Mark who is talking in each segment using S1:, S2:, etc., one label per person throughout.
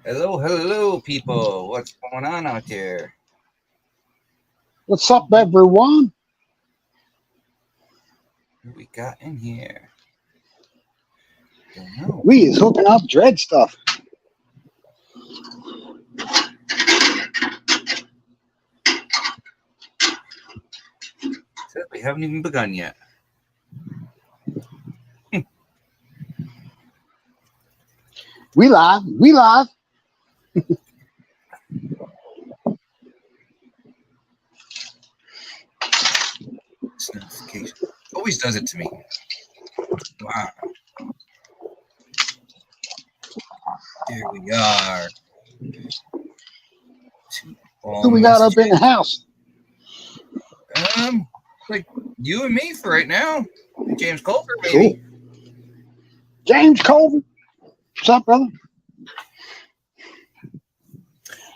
S1: Hello, hello, people. What's going on out there?
S2: What's up, everyone?
S1: What we got in here? Don't know.
S2: We is hooking up dread stuff.
S1: We haven't even begun yet.
S2: We live. We live.
S1: This notification always does it to me. Wow. Here we are.
S2: Who we got up in the house?
S1: Like you and me for right now. James Culver, maybe.
S2: Cool. James Culver. What's up, brother?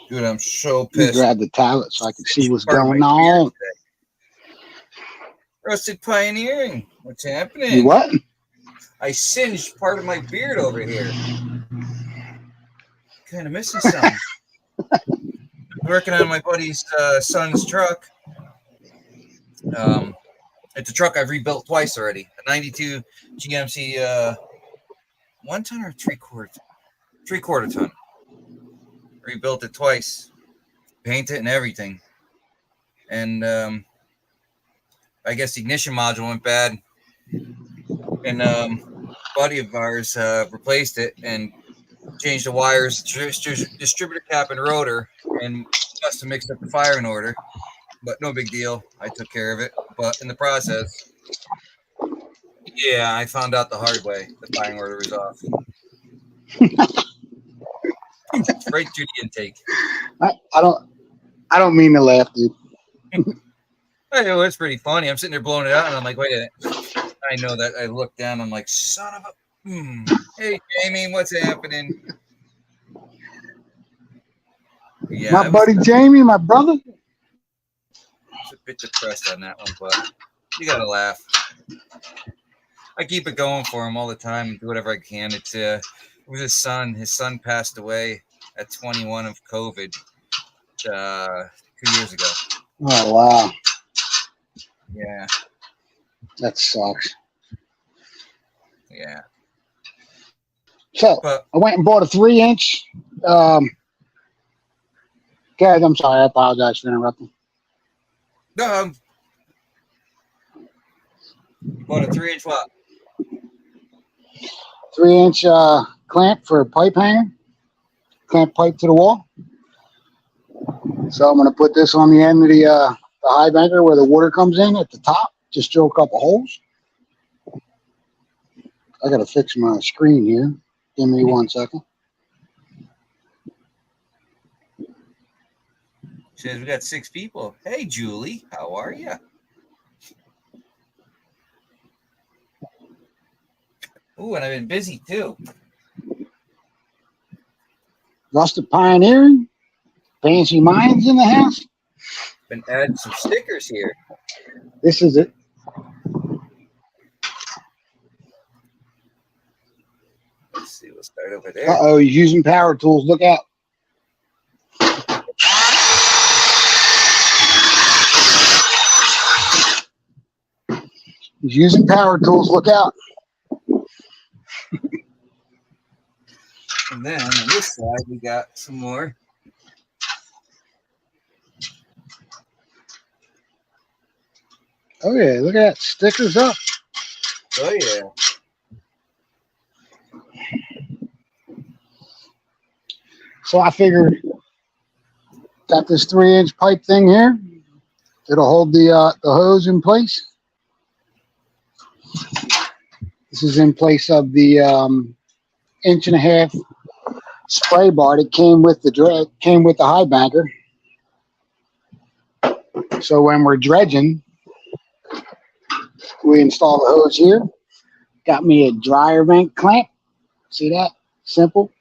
S1: Dude, I'm so pissed.
S2: Grab the tablet so I can see what's going on.
S1: Rusted pioneering. What's happening?
S2: You what?
S1: I singed part of my beard over here. Kind of missing some. Working on my buddy's son's truck. It's a truck I've rebuilt twice already. A 92 GMC 1 ton or 3/4 ton. Rebuilt it twice. Painted it and everything. And I guess the ignition module went bad. And a buddy of ours replaced it and changed the wires, distributor cap and rotor, and must have mixed up the firing order. But no big deal. I took care of it. But in the process, yeah, I found out the hard way. The firing order was off. Right through the intake.
S2: I don't mean to laugh, dude.
S1: I know it's pretty funny. I'm sitting there blowing it out, and I'm like, wait a minute. I know that. I look down. I'm like, son of a. Hey, Jamie, what's happening? Yeah,
S2: my buddy Jamie, my brother.
S1: A bit depressed on that one, but you gotta laugh. I keep it going for him all the time and do whatever I can. It's with his son. His son passed away at 21 of COVID 2 years ago.
S2: Oh wow.
S1: Yeah.
S2: That sucks.
S1: Yeah.
S2: So I went and bought a 3-inch. Guys, I'm sorry. I apologize for interrupting.
S1: No, you bought a 3-inch what?
S2: 3-inch clamp for a pipe hanger. Clamp pipe to the wall. So I'm going to put this on the end of the high banker where the water comes in at the top. Just drill a couple holes. I got to fix my screen here. Give me 1 second.
S1: Says we got 6 people. Hey, Julie, how are you? Ooh, and I've been busy too.
S2: Rusted pioneering. Fancy minds in the house.
S1: Been adding some stickers here.
S2: This is it.
S1: Let's see. We'll start over there.
S2: Uh-oh, he's using power tools. Look out. He's using power tools. Look out.
S1: And then on this side, we got some more.
S2: Oh, yeah. Look at that. Stickers up.
S1: Oh, yeah.
S2: So I figured, got this 3-inch pipe thing here. It'll hold the hose in place. This is in place of the 1.5-inch spray bar that came with the high banker. So when we're dredging, we install the hose here. Got me a dryer vent clamp. See that? Simple.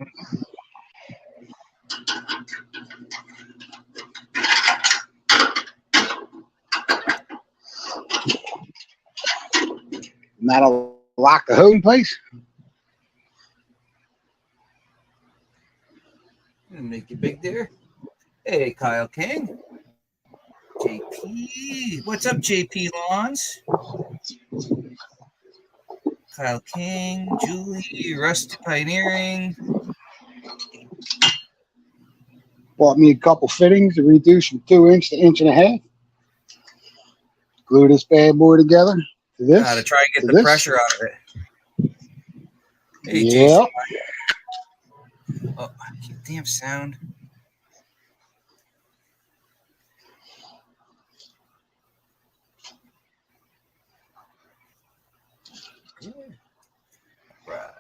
S2: And that'll lock the hose in place.
S1: Make it big there. Hey, Kyle King. JP. What's up, JP Lawns? Kyle King, Julie, Rusty Pioneering.
S2: Bought me a couple fittings to reduce from 2 inch to 1.5 inches. Glue this bad boy together to this.
S1: To try and get
S2: to
S1: the
S2: this.
S1: pressure out of it. Hey,
S2: Yeah.
S1: Jason. Oh, damn sound. Yeah. Right.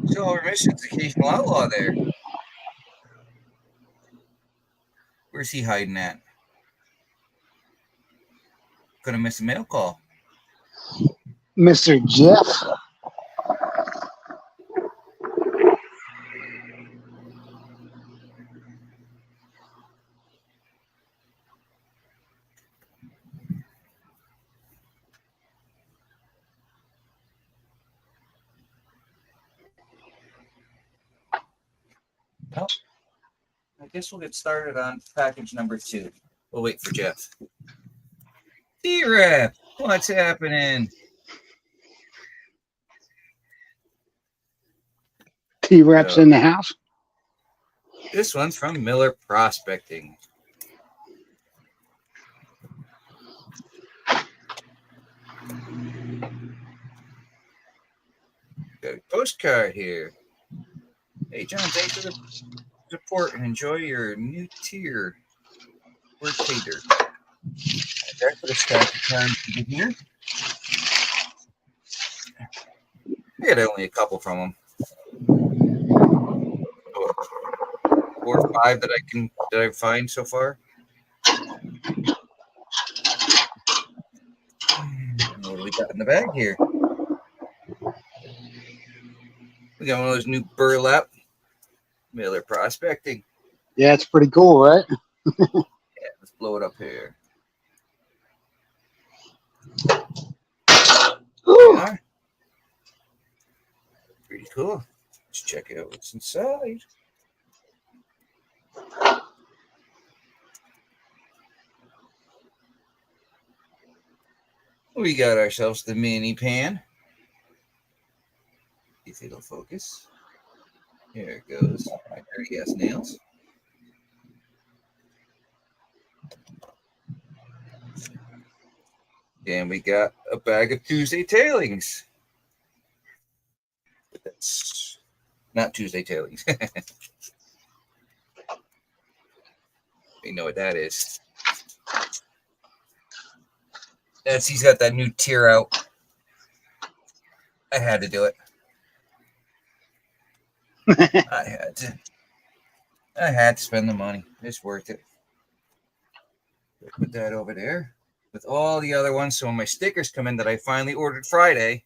S1: So we're missing the occasional outlaw there. Where's he hiding at? Gonna miss a mail call.
S2: Mr. Jeff.
S1: Well, I guess we'll get started on package number 2. We'll wait for Jeff. T-Rep, what's happening?
S2: T-Reps in the house.
S1: This one's from Miller Prospecting. Got a postcard here. Hey, John, thanks for the support and enjoy your new tier. We're catered. That's for the stack of cards to get here. I got only a couple from them. 4 or 5 that I find so far. What do we got in the bag here? We got one of those new burlap Miller Prospecting.
S2: Yeah, it's pretty cool, right?
S1: Yeah, let's blow it up here. Yeah. Pretty cool. Let's check out what's inside. We got ourselves the mini pan. If it'll focus. Here it goes. My dirty ass nails. And we got a bag of Tuesday tailings. But that's not Tuesday tailings. You know what that is. He's got that new tier out. I had to do it. I had to spend the money. It's worth it. Put that over there with all the other ones. So when my stickers come in that I finally ordered Friday,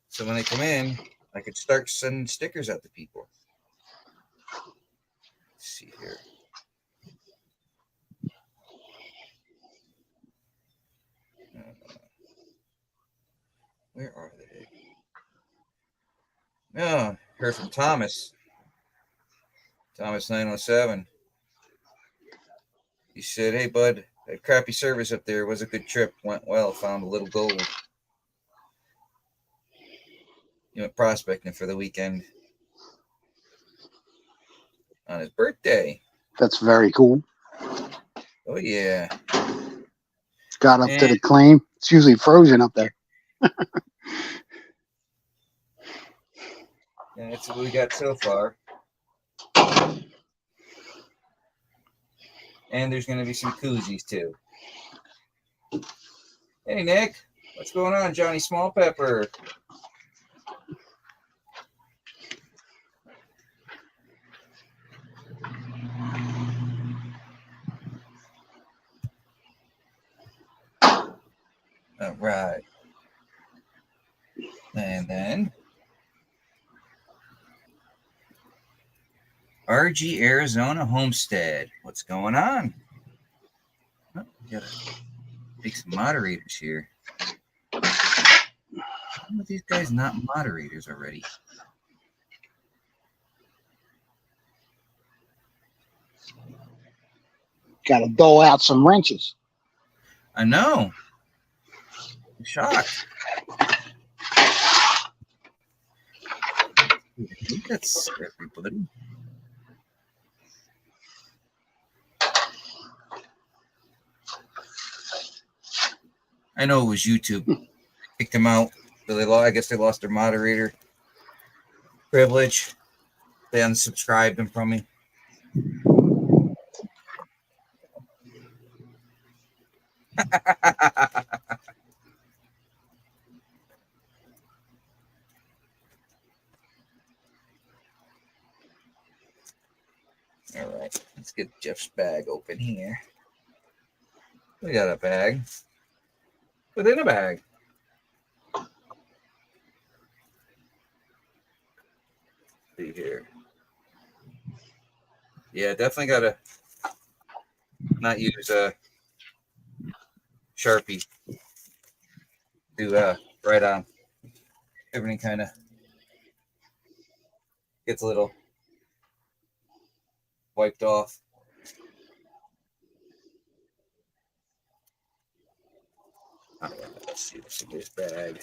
S1: so when they come in, I could start sending stickers out to people. Let's see here. Where are they? Oh, heard from Thomas. Thomas 907. He said, "Hey, bud, that crappy service up there was a good trip. Went well. Found a little gold. You went prospecting for the weekend on his birthday."
S2: That's very cool.
S1: Oh, yeah.
S2: Got up to the claim. It's usually frozen up there.
S1: And that's what we got so far. And there's going to be some koozies, too. Hey, Nick. What's going on, Johnny Small Pepper? All right. And then RG Arizona Homestead. What's going on? Oh, we gotta make some moderators here. Why are these guys not moderators already?
S2: Got to dole out some wrenches.
S1: I know. I'm shocked. I think that's everybody. I know it was YouTube. Kicked them out. So I guess they lost their moderator privilege. They unsubscribed them from me. All right, let's get Jeff's bag open here. We got a bag within a bag. See here. Yeah, definitely gotta not use a Sharpie to write on. Everything kind of gets a little wiped off. All right, let's see what's in this bag.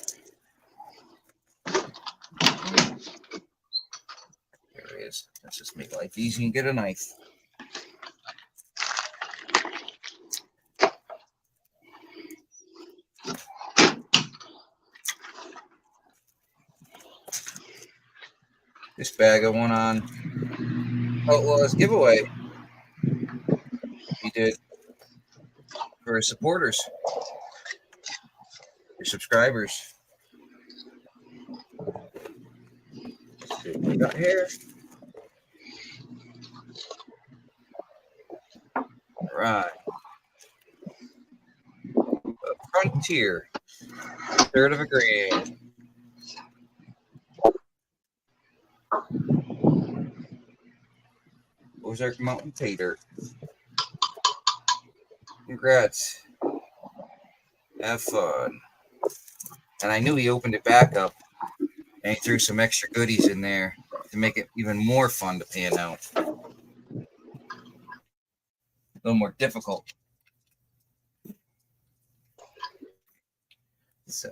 S1: There it is. Let's just make life easy and get a knife. This bag I won on Outlaws giveaway. He did for his supporters, your subscribers. Let's see what we got here. All right. A Frontier, third of a grand. Ozark Mountain Tater. Congrats. Have fun. And I knew he opened it back up and he threw some extra goodies in there to make it even more fun to pan out. A little more difficult. So.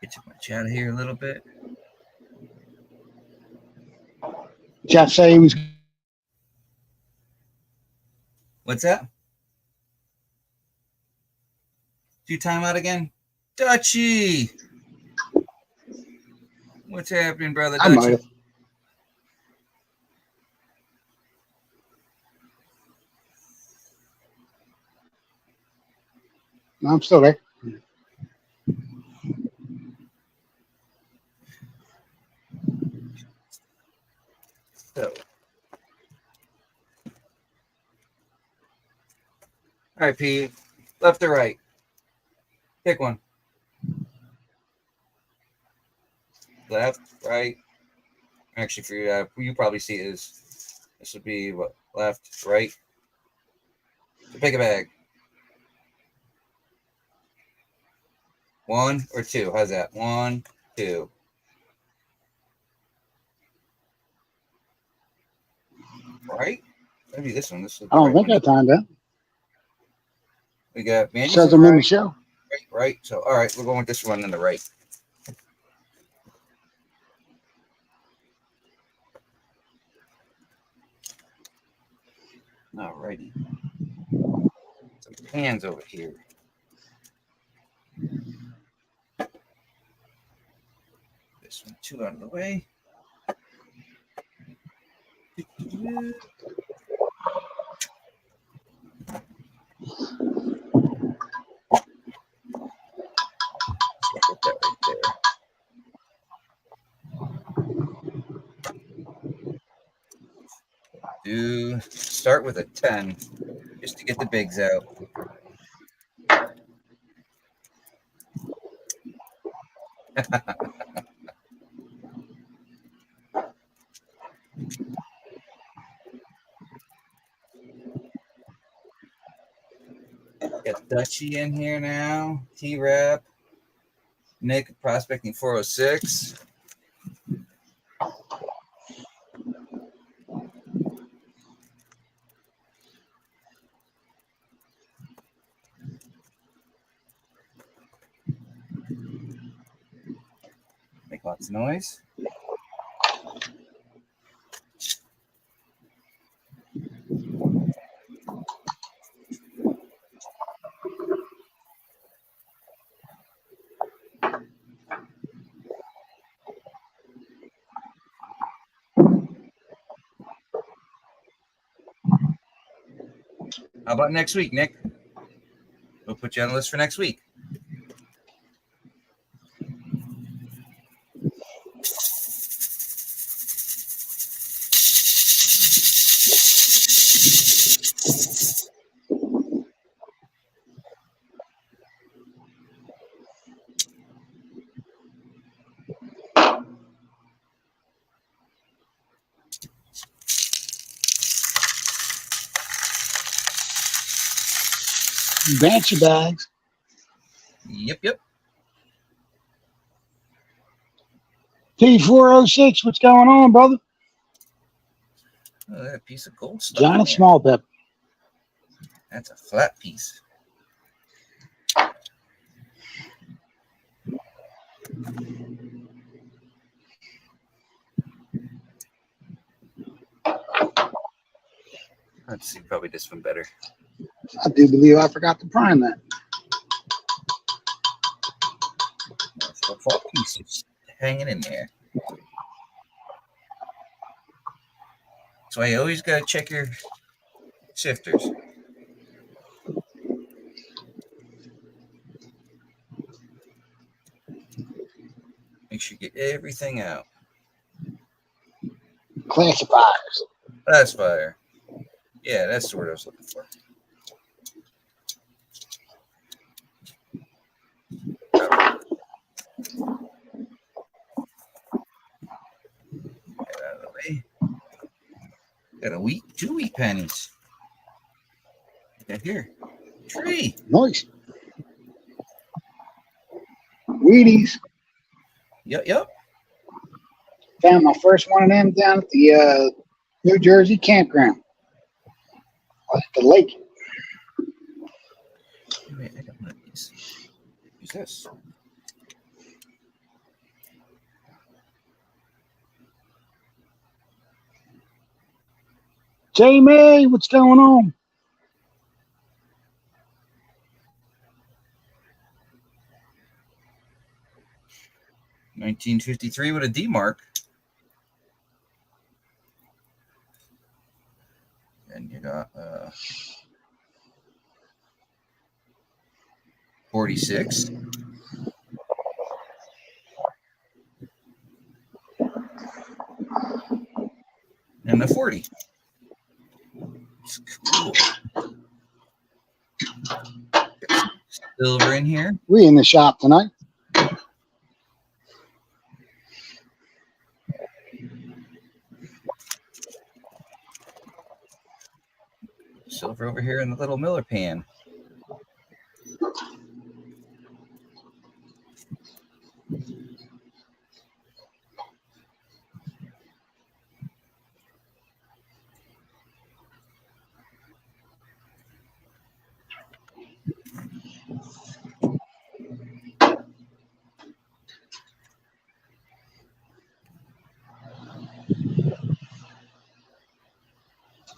S1: Get too much out of here a little bit.
S2: Jeff said he was.
S1: What's that? Do you time out again? Dutchie! What's happening, brother
S2: I might
S1: Dutchie?
S2: have. No, I'm still there.
S1: So. All right, P. Left or right? Pick one. Left, right. Actually, for you probably see is this would be what, left, right. So pick a bag. One or two? How's that? One, two. Right? Maybe this one. This is
S2: I don't
S1: right
S2: think
S1: one.
S2: I timed that.
S1: We got Manny
S2: Says
S1: says
S2: I'm in the
S1: right,
S2: show.
S1: right. So all right, we're going with this one on the right. All righty. Some pans over here. This one, two out of the way. Put that right there. Do start with a 10 just to get the bigs out. Got Dutchy in here now. T-Rap. Nick prospecting 406. Make lots of noise. How about next week, Nick? We'll put you on the list for next week.
S2: Banshee bags.
S1: Yep.
S2: T406, what's going on, brother?
S1: Oh, that piece of gold stuff.
S2: Johnny Small Pepper.
S1: That's a flat piece. Let's see, probably this one better.
S2: I do believe I forgot to prime that.
S1: That's a flat piece just hanging in there. That's why you always got to check your shifters. Make sure you get everything out.
S2: Classifiers.
S1: That's fire. Yeah, that's the word I was looking for. Get out of the way. Got a wheat, 2 wheat pennies. Got here. Tree.
S2: Nice. Wheaties.
S1: Yep.
S2: Found my first one of them down at the New Jersey campground. At the lake.
S1: Wait, I got one of these. Who's this?
S2: Jamie, what's going on?
S1: $19.53 with a D mark. And you got 46. And the 40. It's cool. Silver in here.
S2: We in the shop tonight.
S1: Silver over here in the little Miller pan.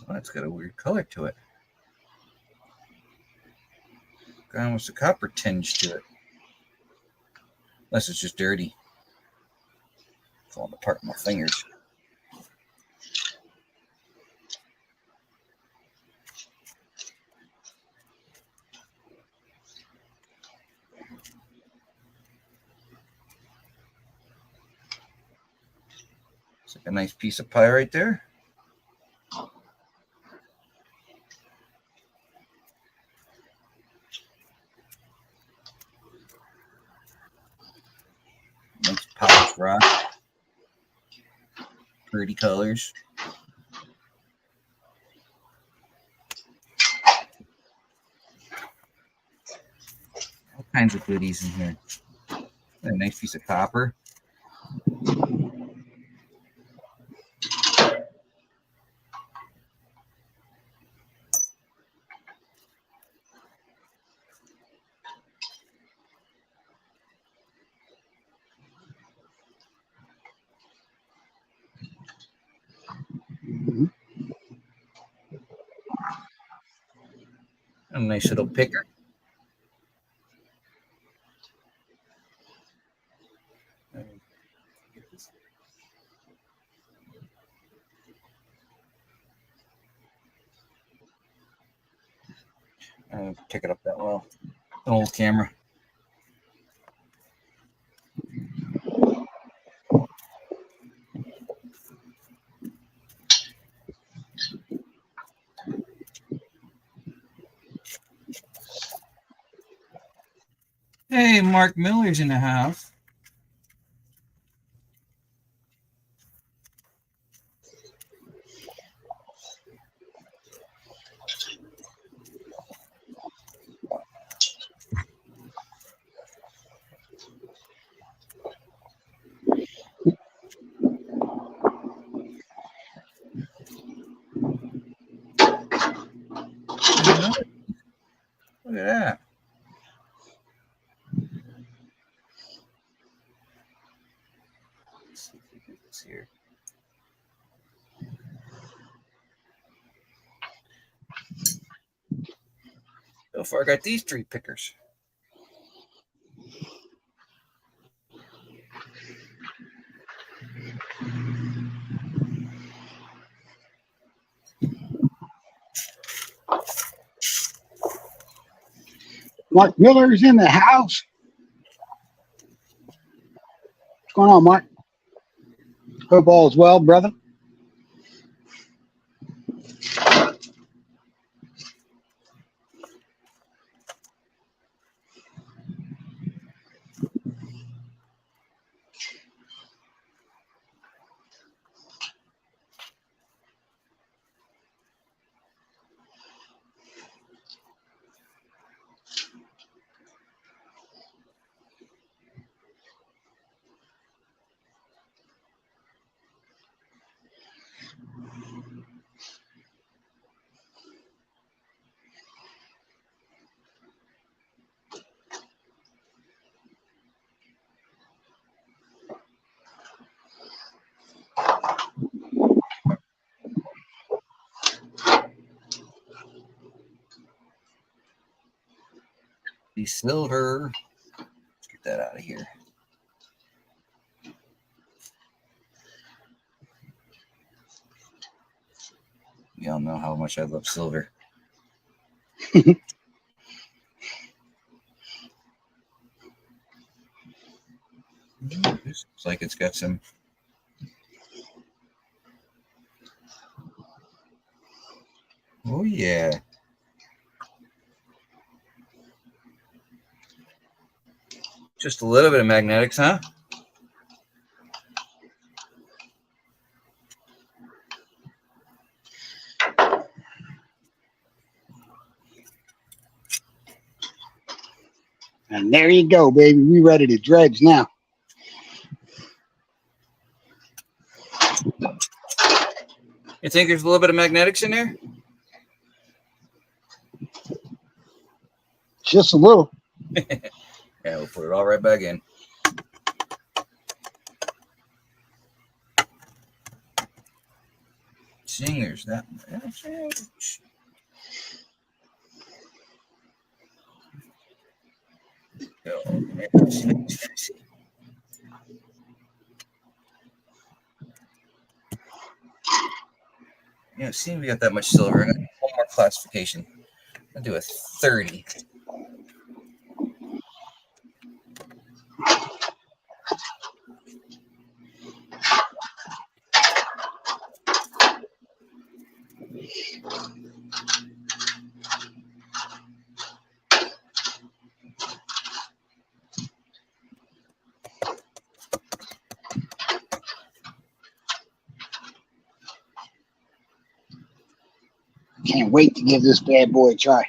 S1: Oh, it's got a weird color to it. Got almost a copper tinge to it. Unless it's just dirty. Falling apart in my fingers. It's like a nice piece of pie right there. rock. Pretty colors. All kinds of goodies in here. A nice piece of copper. A nice little picker. Pick it up that well. An old camera. Hey, Mark Miller's in the house. Look at that. Let's see if we can do this here. So far, I got these 3 pickers.
S2: Mark Miller's in the house. What's going on, Mark? Hope all is well, brother.
S1: The silver. Let's get that out of here. We all know how much I love silver. This looks like it's got some. Oh, yeah. Just a little bit of magnetics, huh?
S2: And there you go, baby. We ready to dredge now.
S1: You think there's a little bit of magnetics in there?
S2: Just a little.
S1: Yeah, we'll put it all right back in. Seeing there's that much. Yeah, seeing we got that much silver. I'm gonna do one more classification. I'll do a 30.
S2: Can't wait to give this bad boy a try.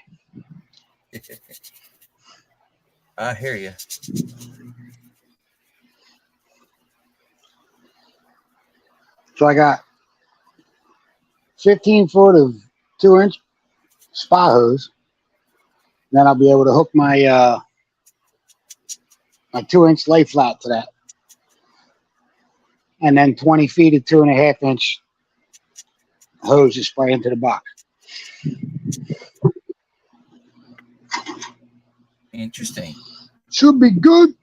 S1: I hear you.
S2: So I got 15 foot of 2-inch spa hose. Then I'll be able to hook my my 2-inch lay flat to that. And then 20 feet of 2.5-inch hose to spray into the box.
S1: Interesting.
S2: Should be good.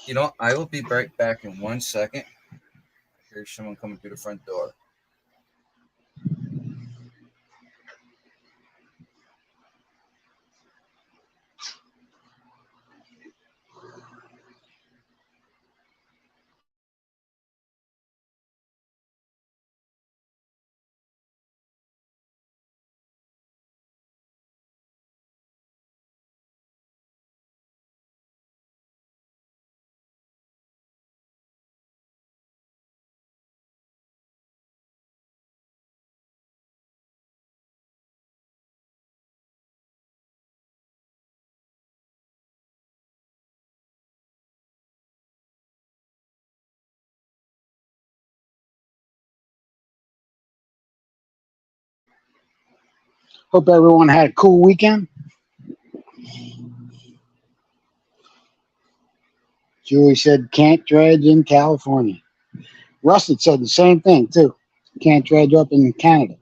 S1: You know, I will be right back in 1 second. Here's someone coming through the front door.
S2: Hope everyone had a cool weekend. Julie said can't dredge in California. Rusted said the same thing too. Can't dredge up in Canada.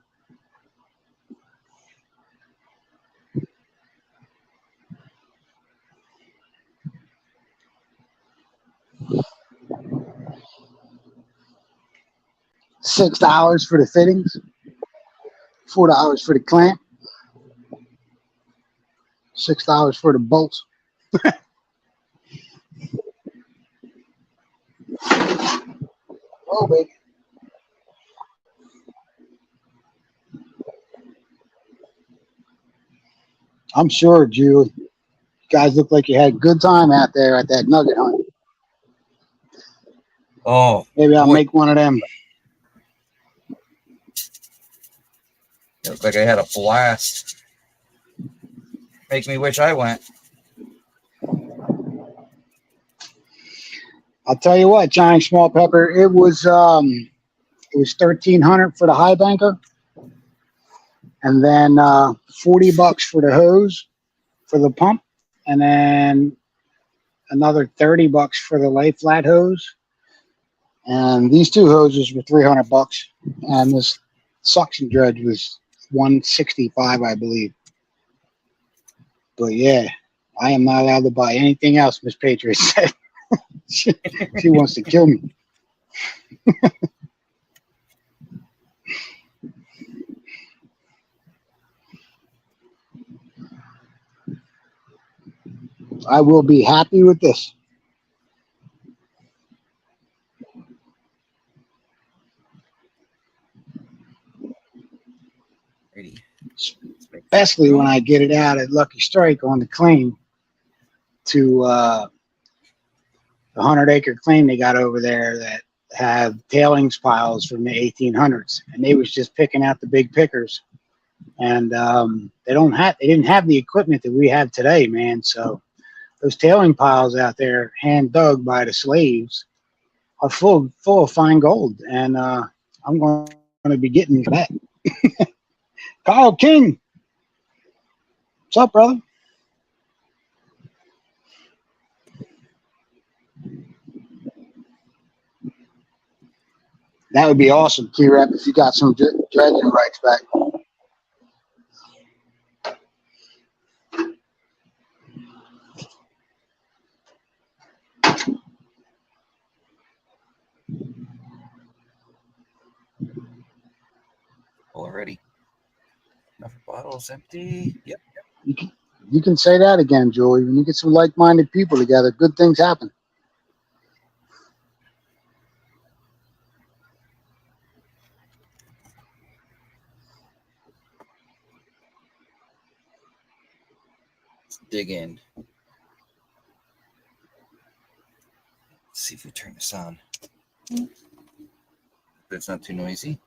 S2: $6 for the fittings, $4 for the clamp, $6 for the bolts. Oh, baby. I'm sure, Julie. You guys look like you had a good time out there at that nugget hunt.
S1: Oh,
S2: Maybe I'll
S1: boy.
S2: make one of them.
S1: It looked like I had a blast. Makes me wish I went.
S2: I'll tell you what, Johnny Small Pepper, it was $1,300 for the high banker, and then $40 for the hose for the pump, and then another $30 for the lay flat hose. And these two hoses were $300, and this suction dredge was $165, I believe. But yeah, I am not allowed to buy anything else, Miss Patriot said. she wants to kill me. I will be happy with this.
S1: Ready.
S2: Especially when I get it out at Lucky Strike on the claim to the 100-acre claim they got over there that have tailings piles from the 1800s, and they was just picking out the big pickers, and they didn't have the equipment that we have today, man. So those tailing piles out there, hand dug by the slaves, are full of fine gold, and I'm going to be getting that. Kyle King, what's up, brother? That would be awesome, T-Rep, if you got some dredging rights back.
S1: Already. Enough bottles empty. Yep.
S2: You can say that again, Julie. When you get some like-minded people together, good things happen.
S1: Let's dig in. Let's see if we turn this on. It's not too noisy.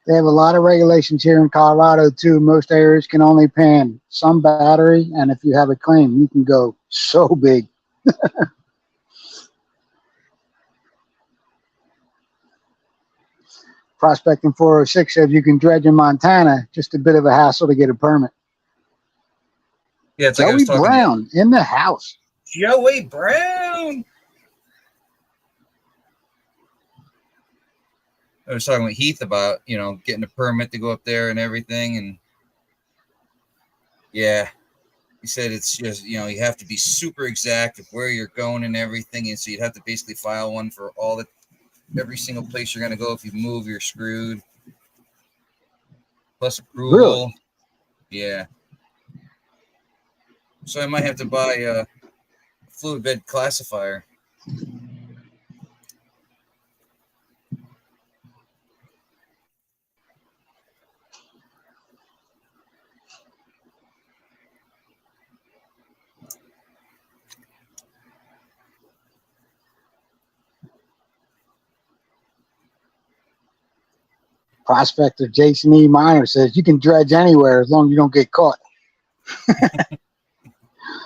S2: They have a lot of regulations here in Colorado too. Most areas can only pan some battery, and if you have a claim, you can go so big. Prospecting 406 says you can dredge in Montana, just a bit of a hassle to get a permit.
S1: Yeah, it's like I
S2: Joey
S1: was talking
S2: Brown in the house.
S1: Joey Brown. I was talking with Heath about, getting a permit to go up there and everything. And yeah, he said it's just, you have to be super exact of where you're going and everything. And so you'd have to basically file one for every single place you're going to go. If you move, you're screwed. Plus approval.
S2: Really?
S1: Yeah. So I might have to buy a fluid bed classifier.
S2: Prospector Jason E. Miner says you can dredge anywhere as long as you don't get caught.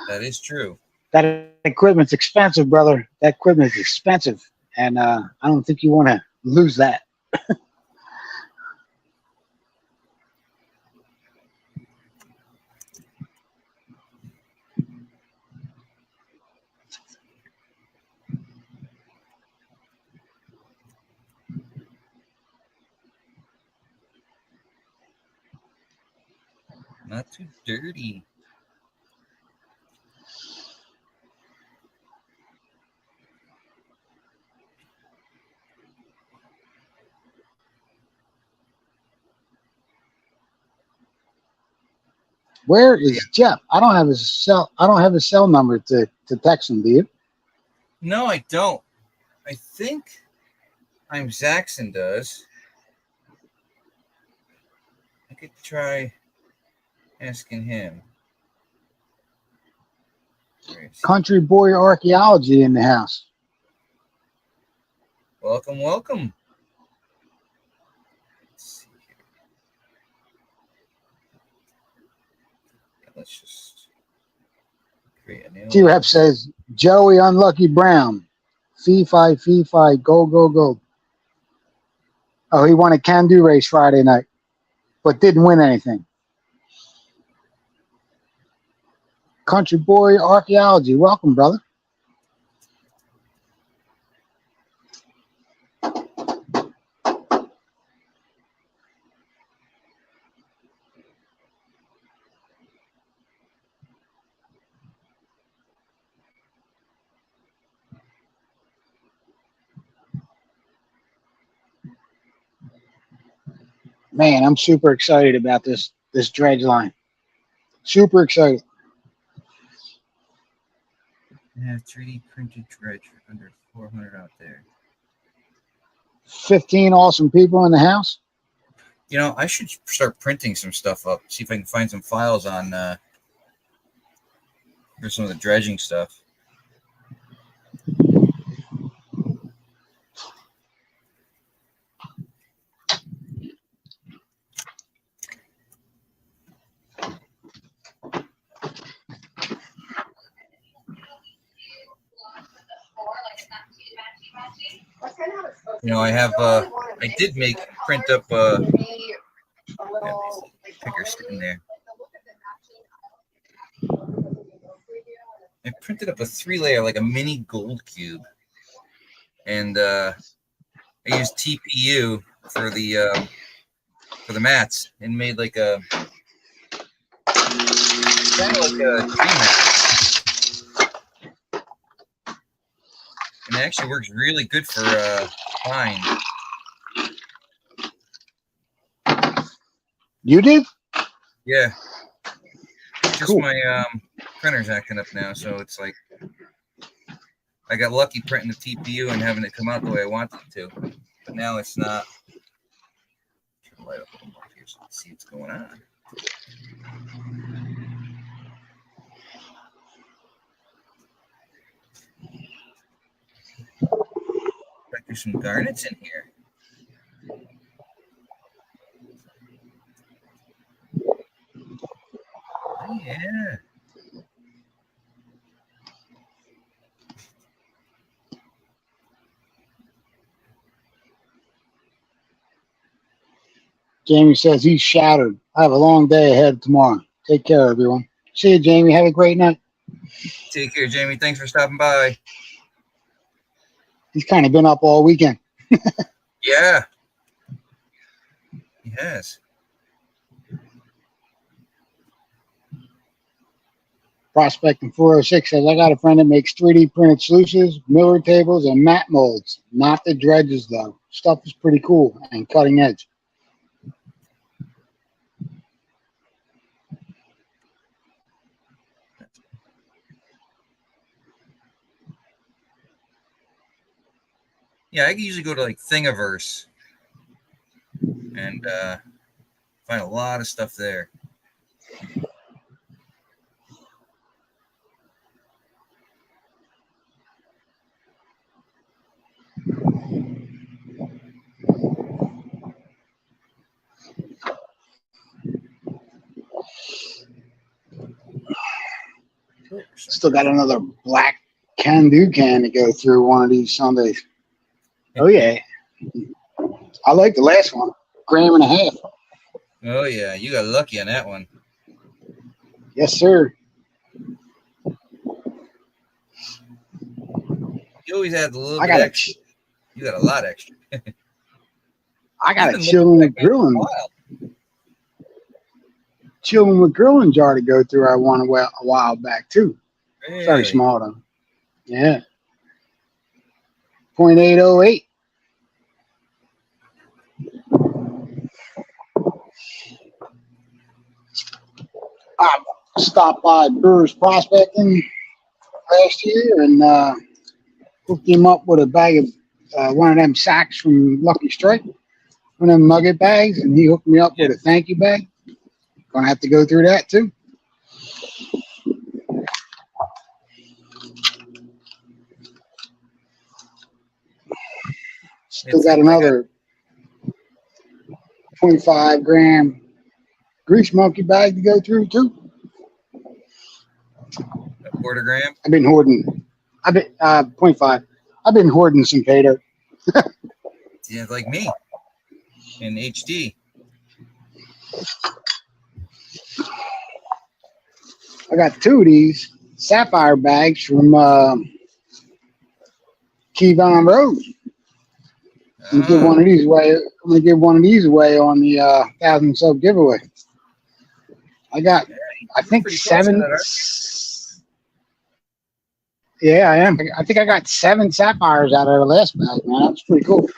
S1: That is true.
S2: That equipment's expensive, brother. That equipment is expensive, and I don't think you want to lose that.
S1: Not too dirty.
S2: Where is Jeff? I don't have his cell. I don't have his cell number to text him. Do you?
S1: No, I don't. I think Zaxxon does. I could try asking him.
S2: Country Boy Archaeology in the house.
S1: Welcome, welcome. Let's see here. Let's just create a new one.
S2: T-Rep says, Joey Unlucky Brown. Fee fi, go, go, go. Oh, he won a can-do race Friday night, but didn't win anything. Country Boy Archaeology. Welcome, brother. Man, I'm super excited about this dredge line. Super excited.
S1: I have 3D printed dredge for under 400 out there.
S2: 15 awesome people in the house.
S1: I should start printing some stuff up. See if I can find some files on for some of the dredging stuff. I did print up picker sitting there. I printed up a 3-layer, like a mini gold cube, and I used TPU for the mats, and made like a kind of like a tree mat. And it actually works really good for pine.
S2: You did?
S1: Yeah. Just
S2: cool.
S1: My printer's acting up now, so it's like I got lucky printing the TPU and having it come out the way I wanted it to. But now it's not. Turn the light up a little more here so you can see what's going on. There's some garnets in here.
S2: Jamie says he's shattered. I have a long day ahead tomorrow. Take care, everyone. See you, Jamie. Have a great night.
S1: Take care, Jamie. Thanks for stopping by.
S2: He's kind of been up all weekend.
S1: Yeah. He has.
S2: Prospecting 406 says, I got a friend that makes 3D printed sluices, miller tables, and mat molds. Not the dredges, though. Stuff is pretty cool and cutting edge.
S1: Yeah, I usually go to like Thingiverse and find a lot of stuff there.
S2: Still got another black can-do can to go through one of these Sundays. Oh, yeah. I like the last one. 1.5 grams.
S1: Oh, yeah. You got lucky on that one.
S2: Yes, sir.
S1: You always had a little bit extra. You got a lot extra.
S2: I got a chilling with grilling jar to go through. I won a while back, too.
S1: Really?
S2: Very small, though. Yeah. 0.808. I stopped by Brewers Prospecting last year and hooked him up with a bag of one of them sacks from Lucky Strike, one of them nugget bags, and he hooked me up with a thank you bag. Gonna have to go through that too. Still got another 25 gram grease monkey bag to go through too.
S1: A quarter gram?
S2: I've been hoarding. 0.5. I've been hoarding some pay dirt.
S1: Yeah, like me in HD.
S2: I got 2 of these sapphire bags from Keyvon Road. I'm gonna give one of these away. I'm gonna give one of these away on the 1,000 sub giveaway. I got, I think 7. Yeah, I am. I think I got 7 sapphires out of the last bag, man. That was pretty cool.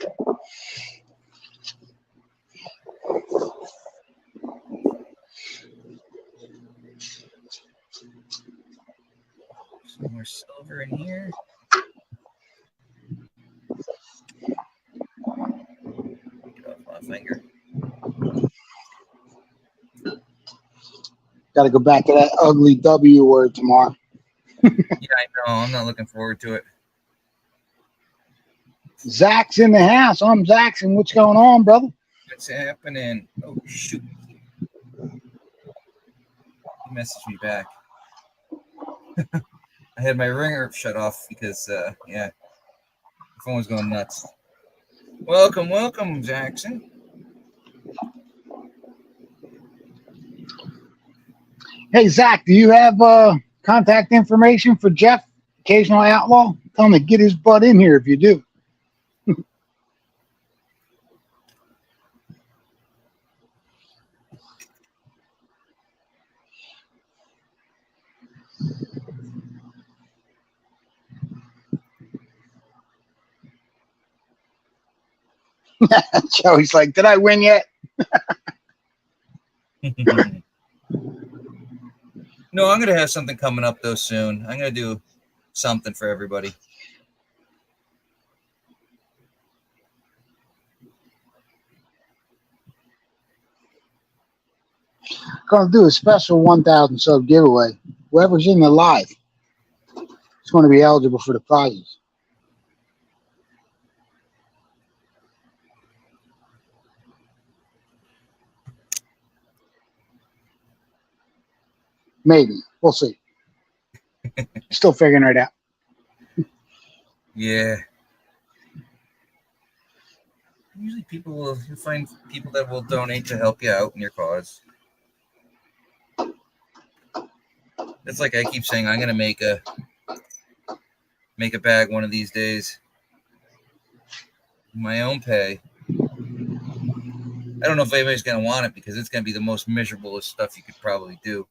S1: Some more silver in here. Get off my finger.
S2: Got to go back to that ugly W word tomorrow.
S1: Yeah, I know. I'm not looking forward to it.
S2: Zach's in the house. I'm Zaxon. What's going on, brother?
S1: What's happening? Oh, shoot. He messaged me back. I had my ringer shut off because, yeah, the phone was going nuts. Welcome, Jackson.
S2: Hey, Zach, do you have contact information for Jeff, Occasional Outlaw? Tell him to get his butt in here if you do. Joey's like, did I win yet?
S1: No, I'm going to have something coming up, though, soon. I'm going to do something for everybody.
S2: Going to do a special 1,000 sub giveaway. Whoever's in the live is going to be eligible for the prizes. Maybe. We'll see. Still figuring it out.
S1: Yeah. Usually you find people that will donate to help you out in your cause. It's like I keep saying, I'm gonna make a bag one of these days. My own pay. I don't know if anybody's gonna want it because it's gonna be the most miserable stuff you could probably do.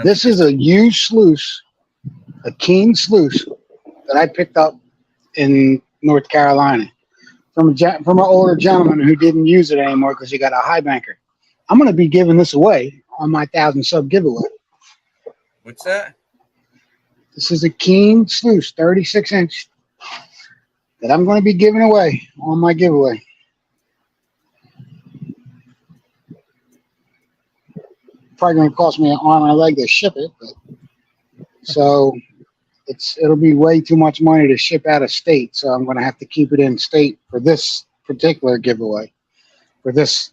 S2: This is a used sluice, a Keen sluice that I picked up in North Carolina from an older gentleman who didn't use it anymore because he got a high banker. I'm going to be giving this away on my 1,000 sub giveaway.
S1: What's that?
S2: This is a Keen sluice, 36-inch, that I'm going to be giving away on my giveaway. Probably going to cost me an arm and a leg to ship it, but so it'll be way too much money to ship out of state. So I'm going to have to keep it in state for this particular giveaway, for this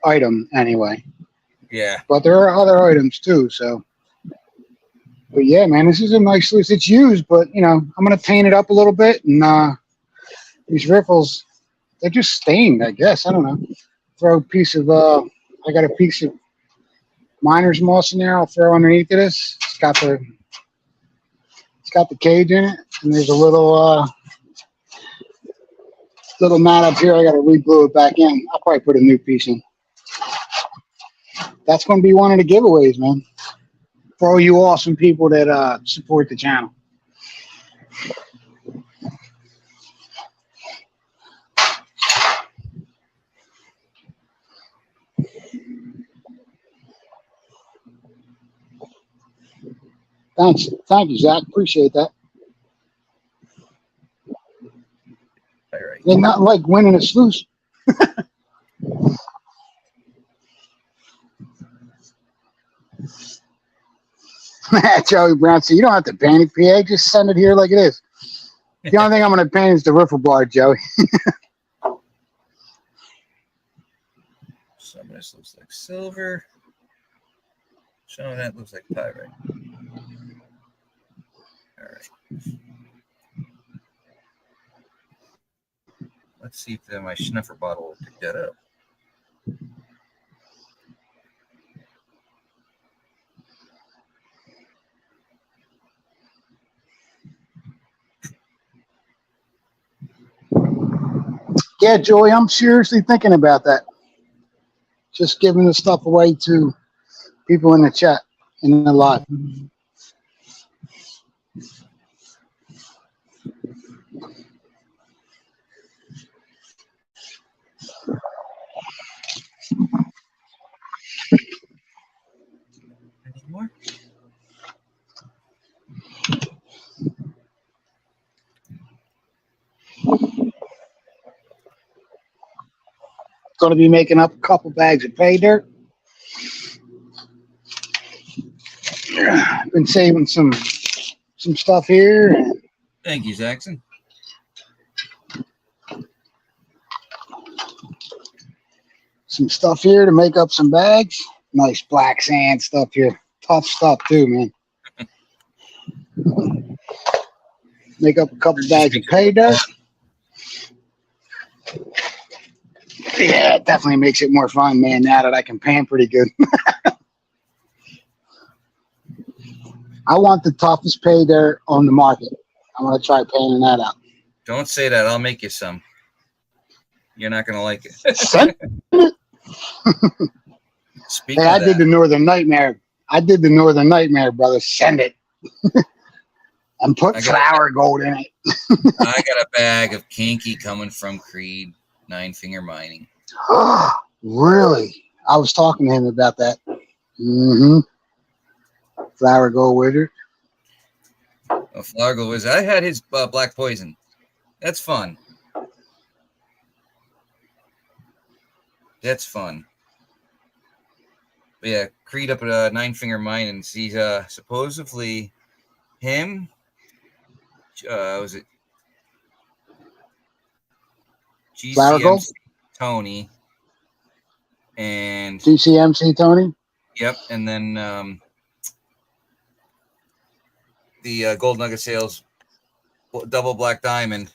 S2: item anyway.
S1: Yeah.
S2: But there are other items too. So, but yeah, man, this is a nice sluice. It's used, but you know, I'm going to paint it up a little bit, and these riffles, they're just stained, I guess. I don't know. Throw a piece of I got a piece of miner's moss in there. I'll throw underneath of this. It's got the cage in it, and there's a little mat up here. I got to re-glue it back in. I'll probably put a new piece in. That's going to be one of the giveaways, man, for all you awesome people that support the channel. Thanks. Thank you, Zach. Appreciate that.
S1: All right.
S2: Ain't nothing like winning a sluice. Joey Brown said, you don't have to paint it, PA. Just send it here like it is. The only thing I'm going to paint is the riffle bar, Joey.
S1: Some of this looks like silver. Some of that looks like pyrite. All right. Let's see if my snuffer bottle will pick that up.
S2: Yeah, Joey, I'm seriously thinking about that. Just giving the stuff away to people in the chat, in the live.
S1: Any more?
S2: Going to be making up a couple bags of pay dirt. Been saving some stuff here.
S1: Thank you, Zaxon.
S2: Some stuff here to make up some bags. Nice black sand stuff here. Tough stuff too, man. Make up a couple bags of pay dirt. Yeah, it definitely makes it more fun, man, now that I can pan pretty good. I want the toughest pay dirt on the market. I'm going to try painting that out.
S1: Don't say that. I'll make you some. You're not going to like it.
S2: Send it.
S1: Speaking
S2: Hey,
S1: of
S2: I
S1: that,
S2: did the Northern Nightmare. Brother. Send it. And put flower gold in it.
S1: I got a bag of kinky coming from Creed 9-Finger Mining.
S2: Really? I was talking to him about that. Mm-hmm. Flower gold wizard.
S1: Oh, flower gold wizard. I had his black poison. That's fun. That's fun. But yeah, Creed up at 9-Finger Mine, and he's supposedly him. Was it
S2: Flower gold?
S1: GCMC Tony and
S2: GCMC Tony?
S1: Yep, and then the Gold Nugget Sales double black diamond,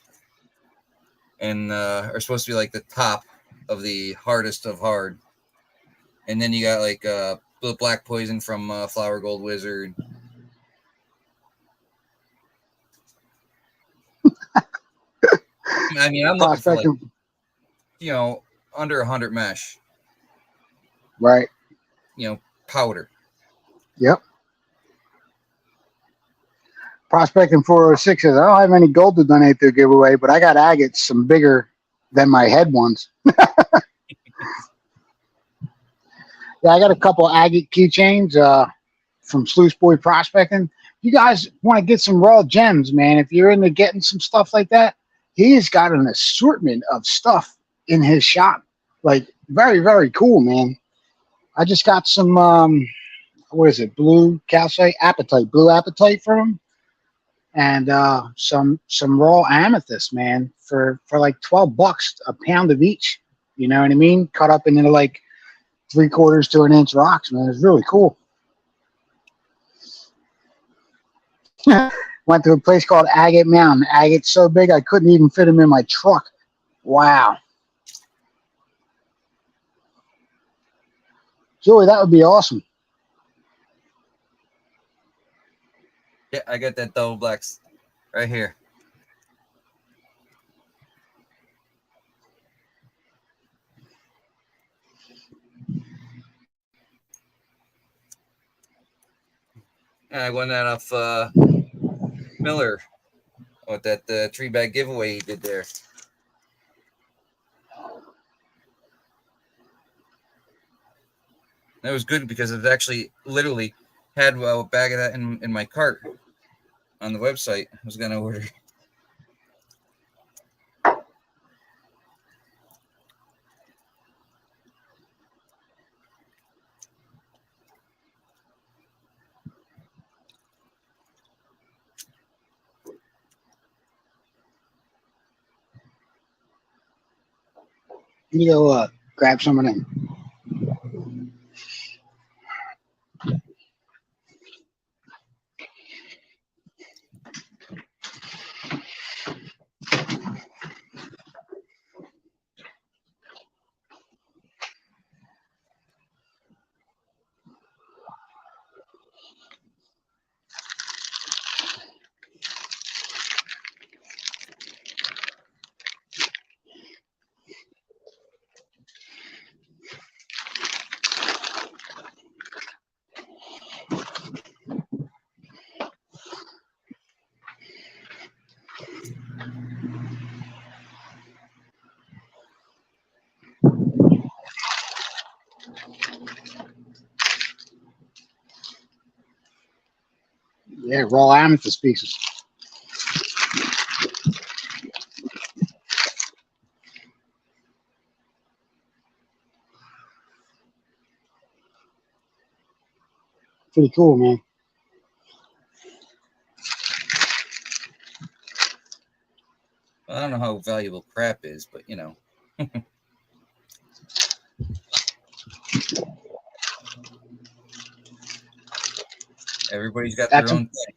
S1: and are supposed to be like the top of the hardest of hard. And then you got like the black poison from Flower Gold Wizard. I mean, I'm looking for like,
S2: Prospecting,
S1: under 100 mesh,
S2: right?
S1: powder.
S2: Yep. Prospecting 406 says, I don't have any gold to donate to a giveaway, but I got agates, some bigger than my head ones. Yeah, I got a couple agate keychains from Sluice Boy Prospecting. You guys want to get some raw gems, man. If you're into getting some stuff like that, he's got an assortment of stuff in his shop. Like, very, very cool, man. I just got some, what is it, blue calcite, blue apatite from him. And some raw amethyst, man, for like $12 a pound of each. You know what I mean? Cut up into like 3/4 to an inch rocks, man. It's really cool. Went to a place called Agate Mountain. Agate's so big I couldn't even fit them in my truck. Wow. Joey, that would be awesome.
S1: Yeah, I got that double blacks right here. And I won that off Miller with that tree bag giveaway he did there. That was good because it actually literally had a bag of that in my cart on the website. I was going to order.
S2: You go grab some of them. Yeah, raw amethyst pieces. Pretty cool, man.
S1: Well, I don't know how valuable crap is, but everybody's got their own thing.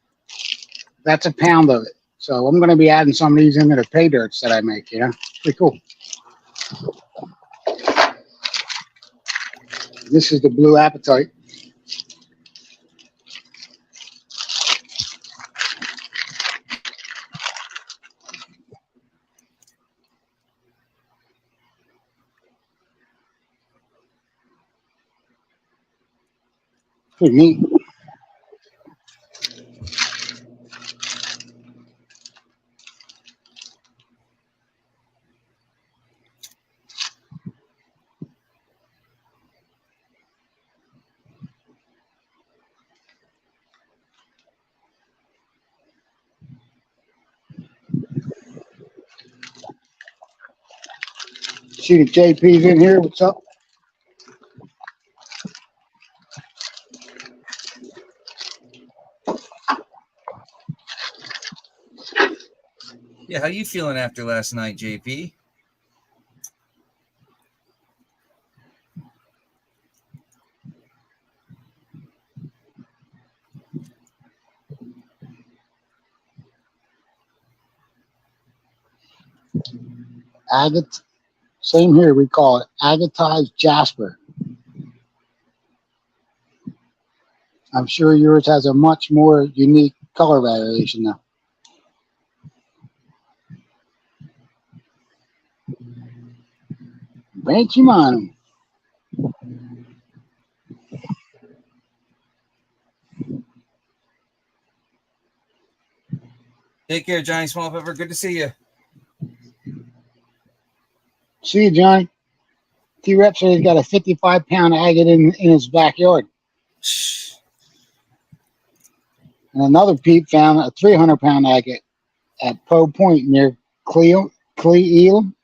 S2: That's a pound of it. So I'm going to be adding some of these into the pay dirts that I make, Pretty cool. This is the blue apatite. Pretty neat. See the JP's in here. What's up?
S1: Yeah, how you feeling after last night, JP?
S2: Agate. Same here. We call it agatized jasper. I'm sure yours has a much more unique color variation now. Benchimano.
S1: Take care, Johnny Small Pepper. Good to see you.
S2: See you, Johnny. T-Rep said he's got a 55-pound agate in his backyard.
S1: Shh.
S2: And another Pete found a 300-pound agate at Poe Point near Cle-Elam.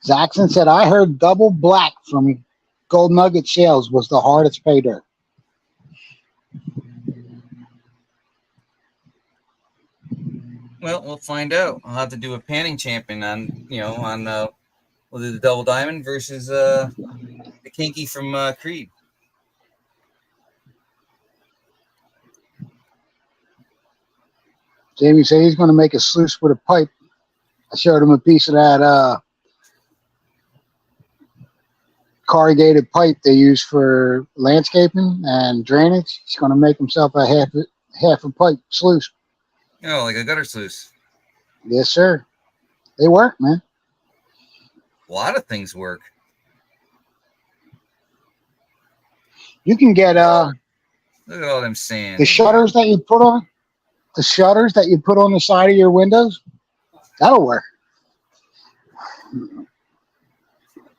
S2: Zaxxon said, I heard double black from Gold Nugget sales was the hardest pay dirt.
S1: Well, we'll find out. I'll have to do a panning champion on, we'll do the double diamond versus the kinky from Creed.
S2: Jamie said he's going to make a sluice with a pipe. I showed him a piece of that corrugated pipe they use for landscaping and drainage. He's going to make himself a half a pipe sluice.
S1: Oh, like a gutter sluice.
S2: Yes, sir. They work, man.
S1: A lot of things work.
S2: You can get
S1: look at all them sand.
S2: the shutters that you put on the side of your windows. That'll work.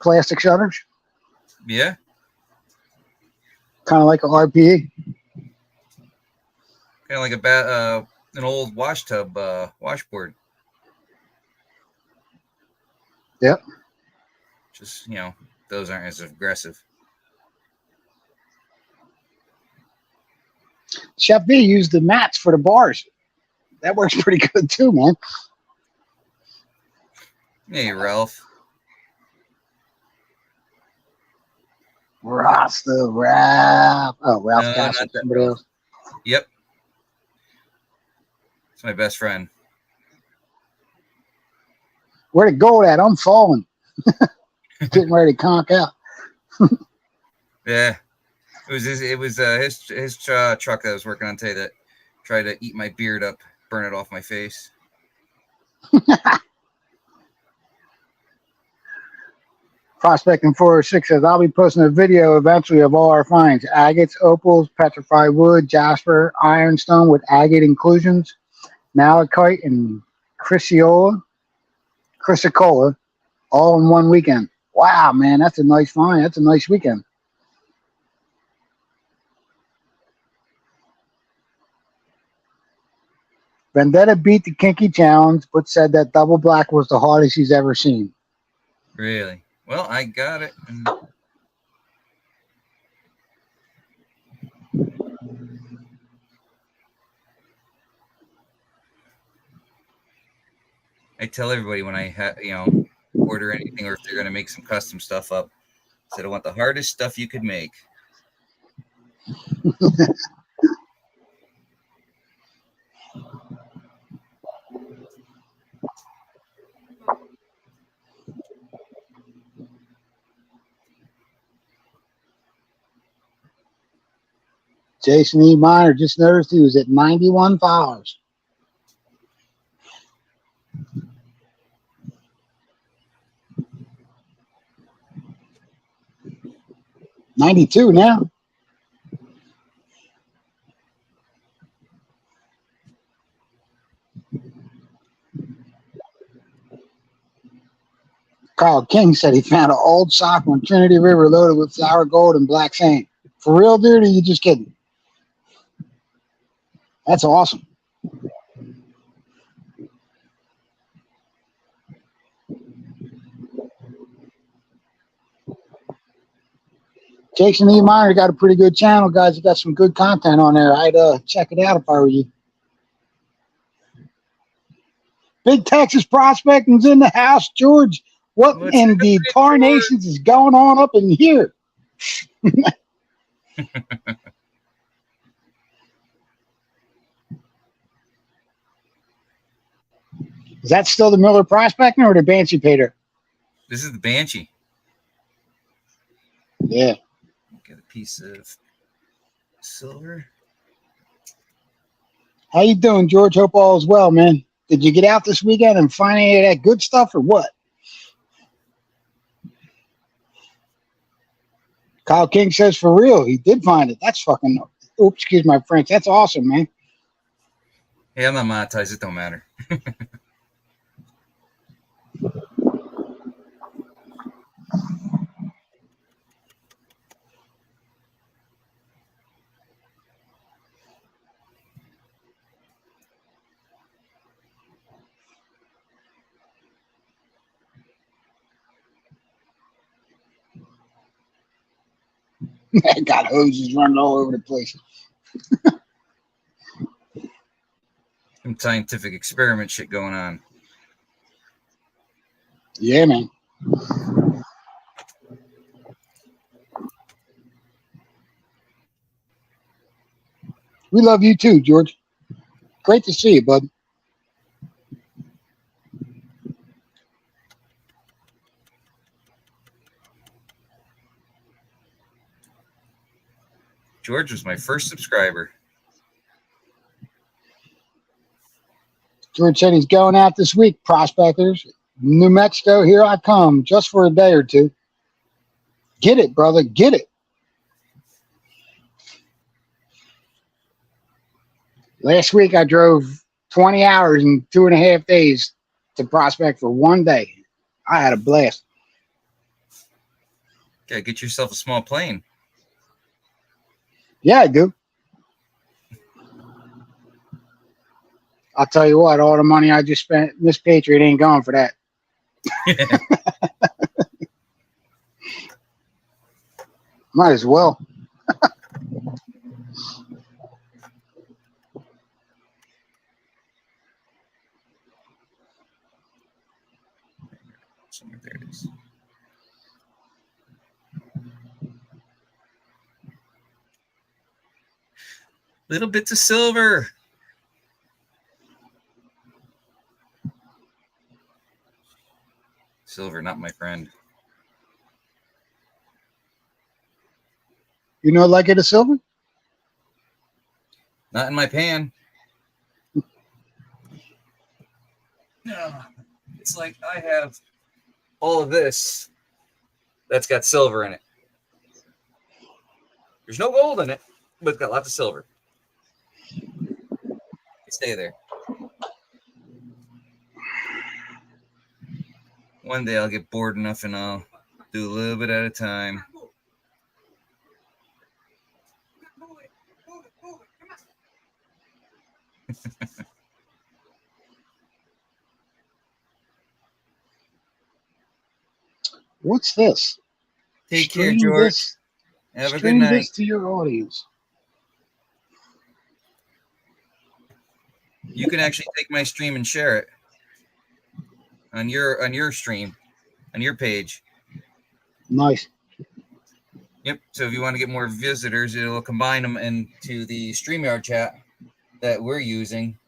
S2: Plastic shutters.
S1: Yeah.
S2: Kind of like a RPE.
S1: Kind of like an old wash tub washboard.
S2: Yep.
S1: Just, those aren't as aggressive.
S2: Chef B used the mats for the bars. That works pretty good too, man.
S1: Hey, Ralph.
S2: Ralph. Oh, Ralph
S1: No,
S2: Castle.
S1: not that
S2: Somebody else.
S1: Yep. It's my best friend.
S2: Where'd it go at? I'm falling. Getting ready to conk out.
S1: Yeah. It was his truck that I was working on today that tried to eat my beard up, burn it off my face.
S2: Prospecting 406 says, I'll be posting a video eventually of all our finds. Agates, opals, petrified wood, jasper, ironstone with agate inclusions, malachite, and chrysocolla, all in one weekend. Wow, man, that's a nice find. That's a nice weekend. Vendetta beat the Kinky Challenge, but said that double black was the hardest he's ever seen.
S1: Really? Well, I got it. I tell everybody when I order anything or if they're going to make some custom stuff up, I said I want the hardest stuff you could make.
S2: Jason E. Miner just noticed he was at 91 followers. $92 now. Carl King said he found an old sock on Trinity River loaded with flour gold and black sand. For real, dude, or are you just kidding? That's awesome. Jason E. Miner got a pretty good channel, guys. He got some good content on there. I'd check it out if I were you. Big Texas Prospecting's in the house. George What
S1: What's
S2: in the
S1: happening, George?
S2: tarnations is going on up in here? Is that still the Miller Prospecting or the Banshee Pater?
S1: This is the Banshee.
S2: Yeah.
S1: Get a piece of silver.
S2: How you doing, George? Hope all is well, man. Did you get out this weekend and find any of that good stuff or what? Kyle King says for real, he did find it. That's fucking, oops, excuse my French. That's awesome, man.
S1: Hey, I'm not monetized. It don't matter.
S2: I got hoses running all over the place.
S1: Some scientific experiment shit going on.
S2: Yeah, man. We love you too, George. Great to see you, bud.
S1: George was my first subscriber.
S2: George said he's going out this week, prospectors. New Mexico, here I come, just for a day or two. Get it, brother, get it. Last week I drove 20 hours and 2.5 days to prospect for one day. I had a blast.
S1: Gotta get yourself a small plane.
S2: Yeah, I do. I'll tell you what, all the money I just spent, Miss Patriot ain't going for that. Might as well.
S1: There it is. Little bits of silver. Silver, not my friend.
S2: You know, like it a silver?
S1: Not in my pan. No. It's like I have all of this that's got silver in it. There's no gold in it, but it's got lots of silver. Stay there. One day I'll get bored enough and I'll do a little bit at a time.
S2: What's this?
S1: Take care,
S2: Stream
S1: George.
S2: this.
S1: Have a good
S2: Stream
S1: night.
S2: this to your audience.
S1: You can actually take my stream and share it on your stream, on your page.
S2: Nice.
S1: Yep. So if you want to get more visitors, it'll combine them into the StreamYard chat that we're using.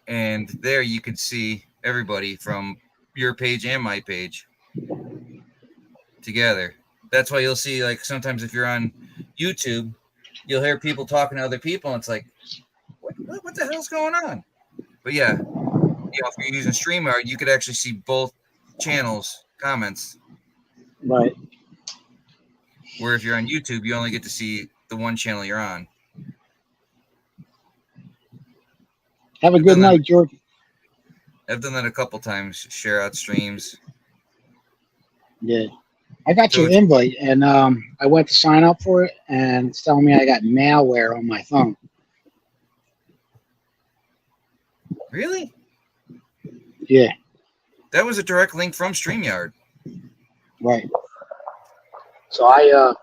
S1: And there you can see everybody from your page and my page together. That's why you'll see, like, sometimes if you're on YouTube, you'll hear people talking to other people, and it's like, what the hell's going on? But yeah, if you're using StreamYard, you could actually see both channels' comments.
S2: Right.
S1: Where if you're on YouTube, you only get to see the one channel you're on.
S2: Have a good night, George.
S1: I've done that a couple times, share out streams.
S2: Yeah. I got your invite, and I went to sign up for it, and it's telling me I got malware on my phone.
S1: Really?
S2: Yeah.
S1: That was a direct link from StreamYard.
S2: Right. So I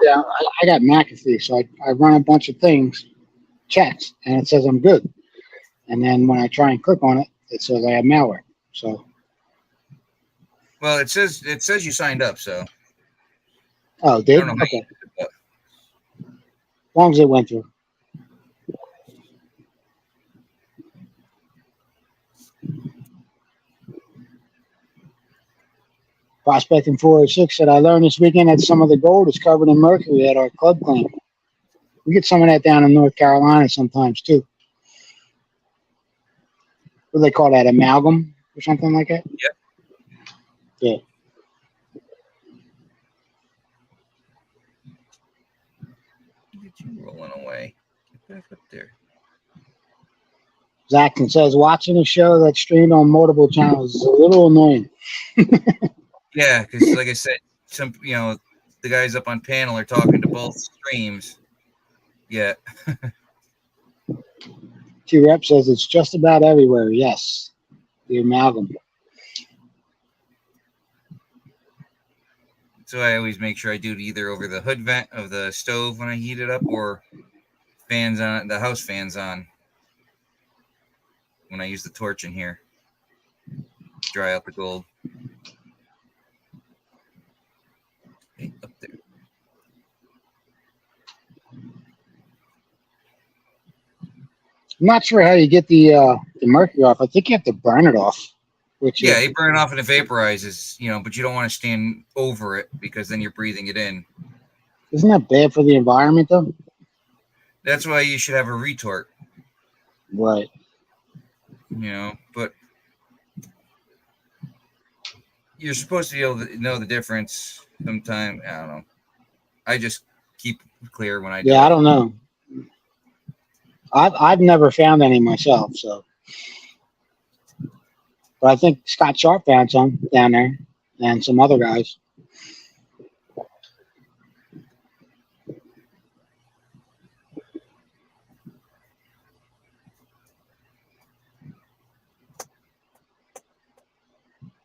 S2: got McAfee, so I run a bunch of things, checks, and it says I'm good. And then when I try and click on it, it says I have malware. So
S1: Well, it says you signed up, so
S2: Oh,
S1: I
S2: did?
S1: don't know how
S2: Okay.
S1: you did it, but
S2: As long as it went through. Prospecting 406 said, I learned this weekend that some of the gold is covered in mercury at our club claim. We get some of that down in North Carolina sometimes, too. What do they call that? Amalgam or something like that?
S1: Yep.
S2: Yeah.
S1: look at you rolling away. Get back up there.
S2: Zachson says, watching a show that's streamed on multiple channels is a little annoying.
S1: Yeah, because like I said, the guys up on panel are talking to both streams. Yeah.
S2: T-Rep says, it's just about everywhere. Yes. The amalgam.
S1: So I always make sure I do it either over the hood vent of the stove when I heat it up, or the house fans on when I use the torch in here. Dry out the gold. Okay, up there.
S2: I'm not sure how you get the mercury off. I think you have to burn it off. Which
S1: Yeah, you burn it off and it vaporizes, but you don't want to stand over it because then you're breathing it in.
S2: Isn't that bad for the environment, though?
S1: That's why you should have a retort.
S2: Right.
S1: But you're supposed to be able to know the difference sometime. I don't know. I just keep clear when I do it.
S2: I don't know. I've never found any myself, so. But I think Scott Sharp found some down there, and some other guys.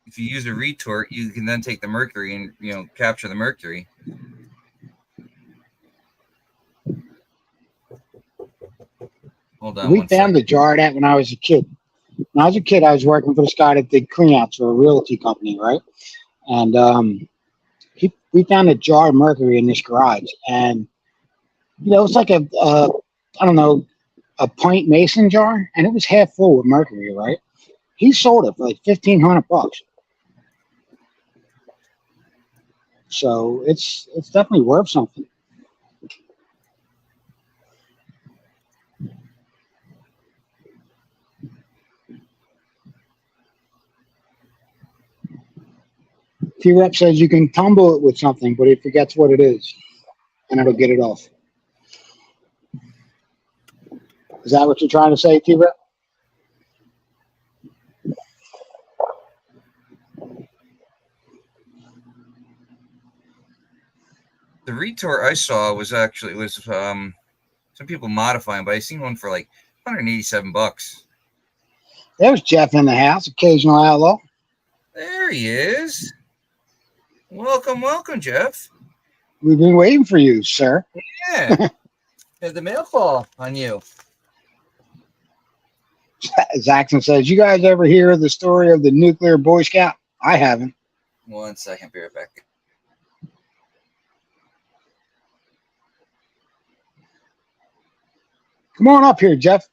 S1: If you use a retort, you can then take the mercury and capture the mercury. Hold on.
S2: We found a jar of that when I was a kid. When I was a kid, I was working for this guy that did cleanouts for a realty company, right? And we found a jar of mercury in this garage, and it's like a pint mason jar, and it was half full with mercury, right? He sold it for like $1,500. So it's definitely worth something. T-Rep says you can tumble it with something, but he forgets what it is, and it'll get it off. Is that what you're trying to say, T-Rep?
S1: The retort I saw was some people modifying, but I seen one for like $187.
S2: There's Jeff in the house, occasional outlaw.
S1: There he is. Welcome, Jeff.
S2: We've been waiting for you, sir.
S1: Yeah. Had the mail call on you.
S2: Zaxxon says, you guys ever hear the story of the nuclear Boy Scout? I haven't.
S1: 1 second, be right back.
S2: Come on up here, Jeff.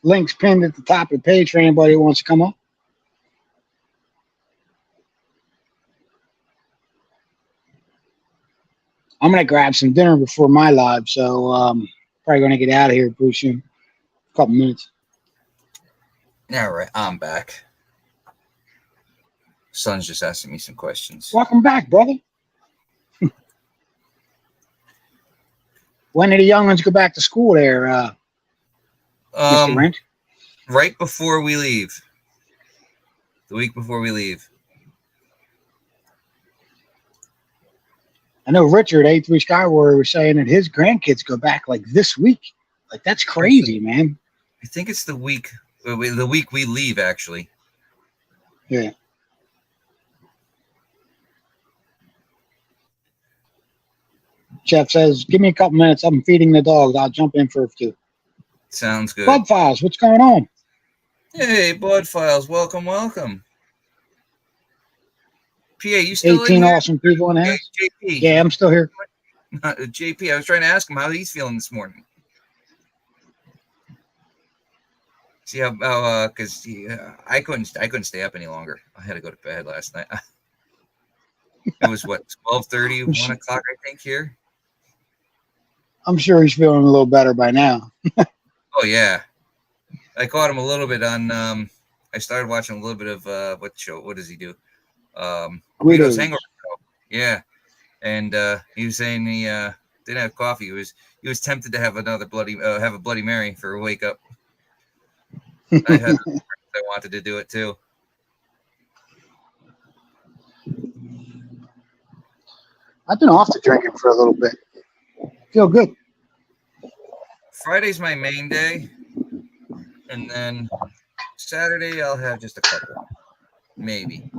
S2: Link's pinned at the top of the page for anybody who wants to come up. I'm going to grab some dinner before my live, so probably going to get out of here pretty soon. A couple minutes.
S1: All right, I'm back. Son's just asking me some questions.
S2: Welcome back, brother. When did the young ones go back to school there, Mr. Wrench?
S1: Right before we leave. The week before we leave.
S2: I know Richard, A3 Skywarrior, was saying that his grandkids go back like this week. Like, that's crazy, man.
S1: I think it's the week we leave, actually.
S2: Yeah. Jeff says, give me a couple minutes. I'm feeding the dogs. I'll jump in for a few.
S1: Sounds good.
S2: Bud Files, what's going on?
S1: Hey, Bud Files, welcome. PA, you still in
S2: 18
S1: here?
S2: awesome people in the
S1: Hey,
S2: house.
S1: JP.
S2: Yeah, I'm still here.
S1: JP, I was trying to ask him how he's feeling this morning. See how because I couldn't stay up any longer. I had to go to bed last night. It was what 12:30, 1 o'clock, I think here.
S2: I'm sure he's feeling a little better by now.
S1: Oh yeah, I caught him a little bit on. I started watching a little bit of what show? What does he do? Guido's Hangover Show. Yeah, and he was saying he didn't have coffee. He was tempted to have another have a Bloody Mary for a wake up. I had I wanted to do it too.
S2: I've been off the drinking for a little bit. Feel good.
S1: Friday's my main day, and then Saturday I'll have just a couple, maybe.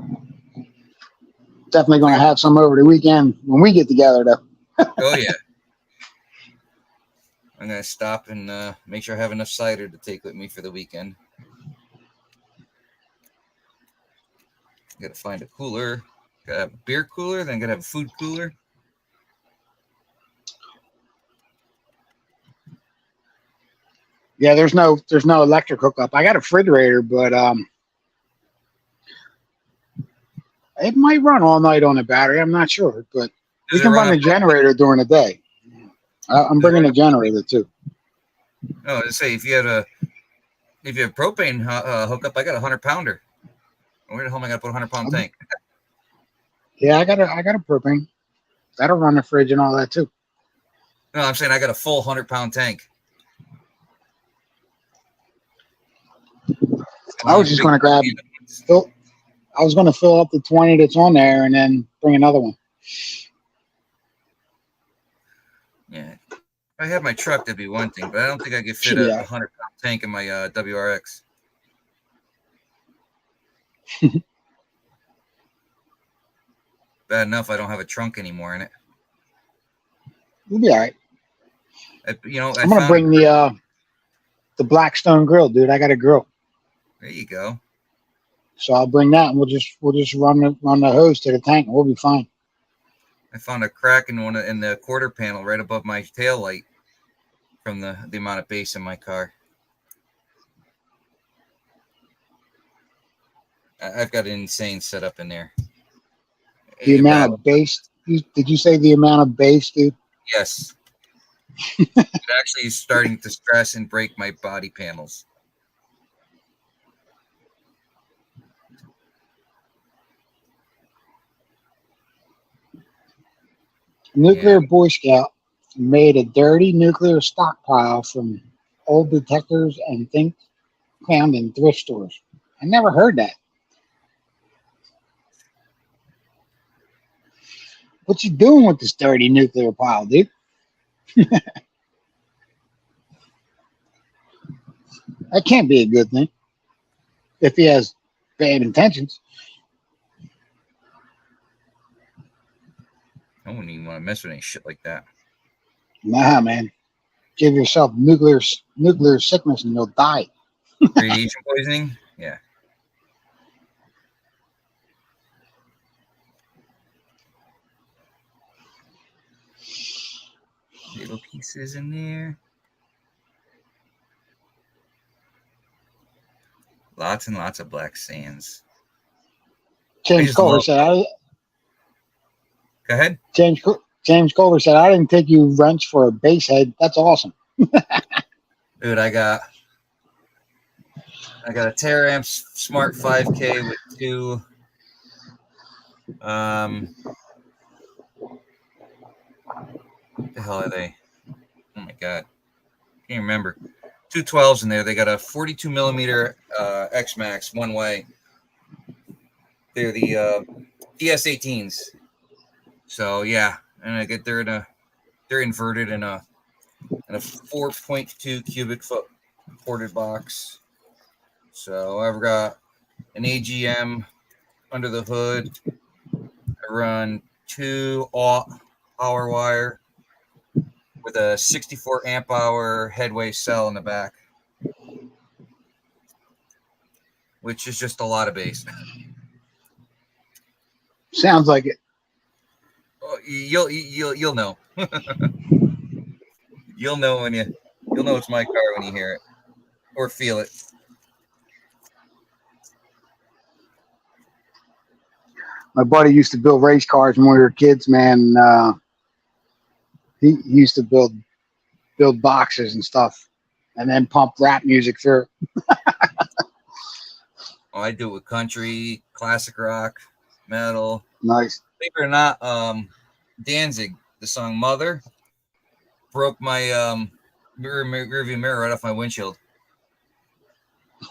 S2: Definitely going to have some over the weekend when we get together, though.
S1: Oh yeah, I'm gonna stop and make sure I have enough cider to take with me for the weekend. Gotta find a cooler. Gotta have a beer cooler, then gotta have a food cooler.
S2: Yeah, there's no electric hookup. I got a refrigerator, but it might run all night on the battery. I'm not sure, but we can run the generator during the day. I'm bringing a generator too.
S1: Oh, let's say if you have propane hookup, I got a 100-pounder. Where the hell am I gonna put a 100-pound tank?
S2: Yeah, I got a propane. That'll run the fridge and all that too.
S1: No, I'm saying I got a full 100-pound tank.
S2: I was just going to grab. I was going to fill up the 20 that's on there and then bring another one.
S1: Yeah, if I had my truck, that'd be one thing, but I don't think I could fit a 100-pound tank in my WRX. Bad enough I don't have a trunk anymore in it.
S2: You'll be all right.
S1: I'm
S2: going to bring the Blackstone grill, dude. I got a grill.
S1: There you go.
S2: So I'll bring that, and we'll just run the hose to the tank, and we'll be fine.
S1: I found a crack in the quarter panel right above my tail light from the amount of bass in my car. I've got an insane setup in there.
S2: The amount of bass. Did you say the amount of bass, dude?
S1: Yes. It actually is starting to stress and break my body panels.
S2: Nuclear Boy Scout made a dirty nuclear stockpile from old detectors and things found in thrift stores. I never heard that. What you doing with this dirty nuclear pile, dude? That can't be a good thing if he has bad intentions.
S1: I wouldn't even want to mess with any shit like that.
S2: Nah, man. Give yourself nuclear sickness and you'll die.
S1: Radiation poisoning? Yeah. Little pieces in there. Lots and lots of black sands.
S2: James Culver said,
S1: Go ahead.
S2: James Culver said, I didn't take you wrench for a base head. That's awesome.
S1: Dude, I got a Teraamp Smart 5K with two what the hell are they? Oh my god. Can't remember. 212s in there. They got a 42 millimeter X-Max one way. They're the DS18s. So yeah, and I get they're inverted in a 4.2 cubic foot ported box. So I've got an AGM under the hood. I run 2 aught power wire with a 64 amp hour headway cell in the back. which is just a lot of bass.
S2: Sounds like it.
S1: Oh, you'll know. You'll know it's my car when you hear it or feel it.
S2: My buddy used to build race cars when we were kids, man. He used to build boxes and stuff, and then pump rap music through.
S1: Oh, I do it with country, classic rock, metal.
S2: Nice.
S1: Believe it or not, Danzig, the song "Mother," broke my rearview mirror right off my windshield.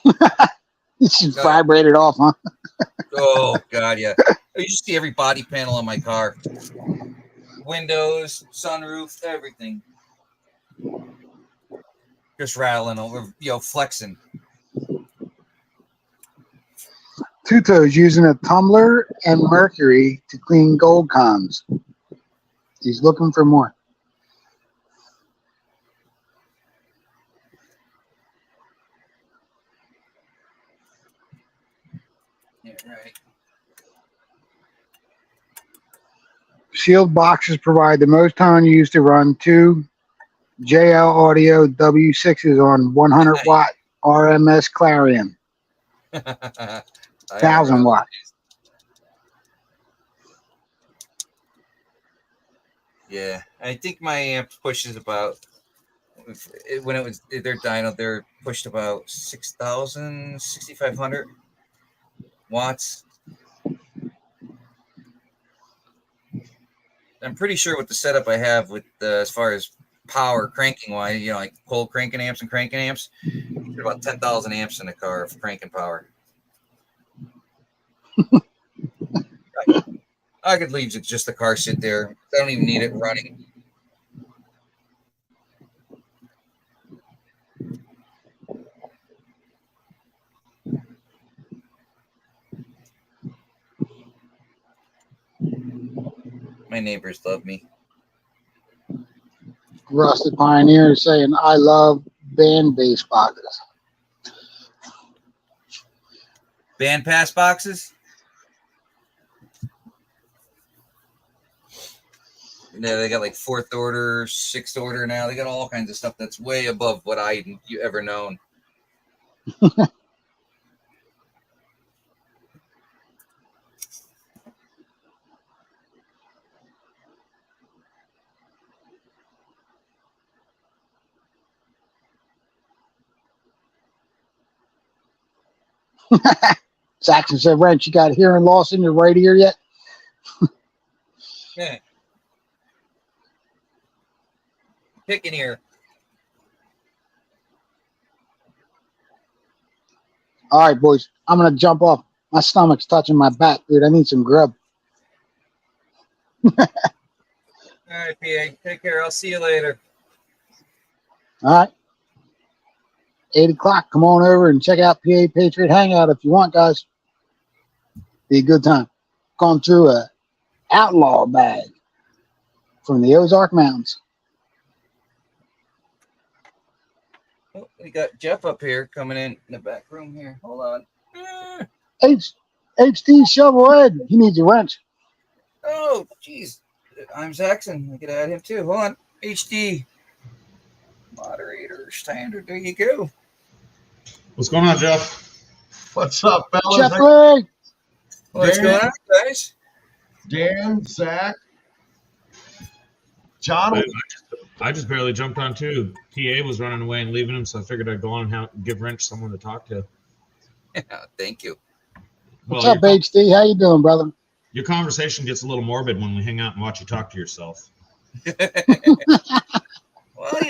S2: It just vibrated off, huh?
S1: Oh God, yeah. You should see every body panel on my car, windows, sunroof, everything, just rattling over, flexing.
S2: Two Toes using a tumbler and mercury to clean gold cons. He's looking for more.
S1: Yeah, right.
S2: Sealed boxes provide the most time used to run two JL Audio W6s on 100 watt RMS Clarion. 1,000 watt.
S1: Yeah, I think my amp pushes about, when it was their dyno, they're pushed about 6,000, 6,500 watts. I'm pretty sure with the setup I have with as far as power cranking wise, like cold cranking amps and cranking amps, you get about 10,000 amps in the car of cranking power. I could leave just the car sit there. I don't even need it running. My neighbors love me.
S2: Rusted Pioneer is saying, I love band bass boxes.
S1: Band pass boxes? Yeah, they got like 4th order, 6th order now. They got all kinds of stuff that's way above what you ever known.
S2: Saxon said, Wrench, you got hearing loss in your right ear yet?
S1: Yeah. Picking ear.
S2: All right, boys. I'm going to jump off. My stomach's touching my back, dude. I need some grub.
S1: All right, PA. Take care. I'll see you later.
S2: All right. 8 o'clock. Come on over and check out PA Patriot Hangout if you want, guys. Be a good time. Gone through a outlaw bag from the Ozark Mountains.
S1: Oh, we got Jeff up here coming in the back room here. Hold on.
S2: HD Shovelhead. He needs a wrench.
S1: Oh, jeez. I'm Saxon. I could add him too. Hold on. HD. Moderator standard. There you go.
S3: What's going on, Jeff?
S4: What's up, fellas?
S2: Jeffrey.
S1: What's going on, guys?
S4: Dan, Zach, John.
S3: I just barely jumped on too. PA was running away and leaving him, so I figured I'd go on and give Wrench someone to talk to.
S1: Yeah, thank you.
S2: What's up, HD? How you doing, brother?
S3: Your conversation gets a little morbid when we hang out and watch you talk to yourself.
S1: Well, I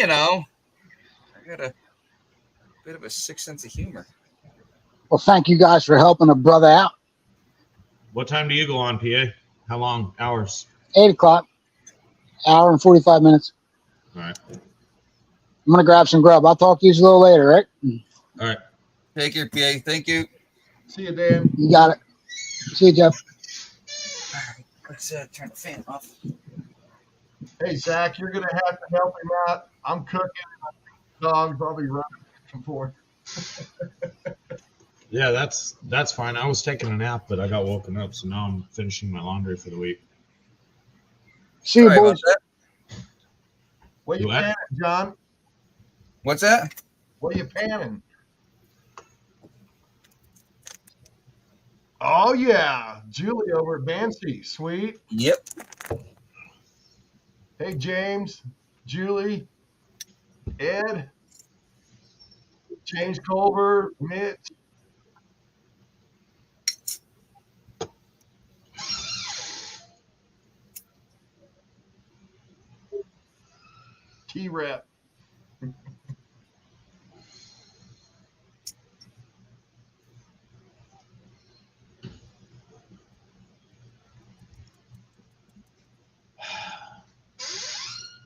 S1: got a bit of a sick sense of humor.
S2: Well, thank you guys for helping a brother out.
S3: What time do you go on, PA? How long? Hours?
S2: 8 o'clock. Hour and 45 minutes.
S3: All right.
S2: I'm going to grab some grub. I'll talk to you a little later, right?
S3: All right.
S1: Take care, PA. Thank you.
S4: See you, Dan.
S2: You got it. See you, Jeff.
S1: All right. Let's turn the fan off.
S4: Hey, Zach, you're going to have to help him out. I'm cooking. Dogs, I'll be running back and forth.
S3: Yeah, that's fine. I was taking a nap, but I got woken up, so now I'm finishing my laundry for the week.
S2: See you,
S1: Sorry about
S2: boys.
S1: that.
S4: What you
S3: Do what?
S4: panning, John?
S1: What's that?
S4: What are you panning? Oh yeah, Julie over at Banshee. Sweet.
S1: Yep.
S4: Hey James, Julie, Ed, James Culver, Mitch. T-Rep.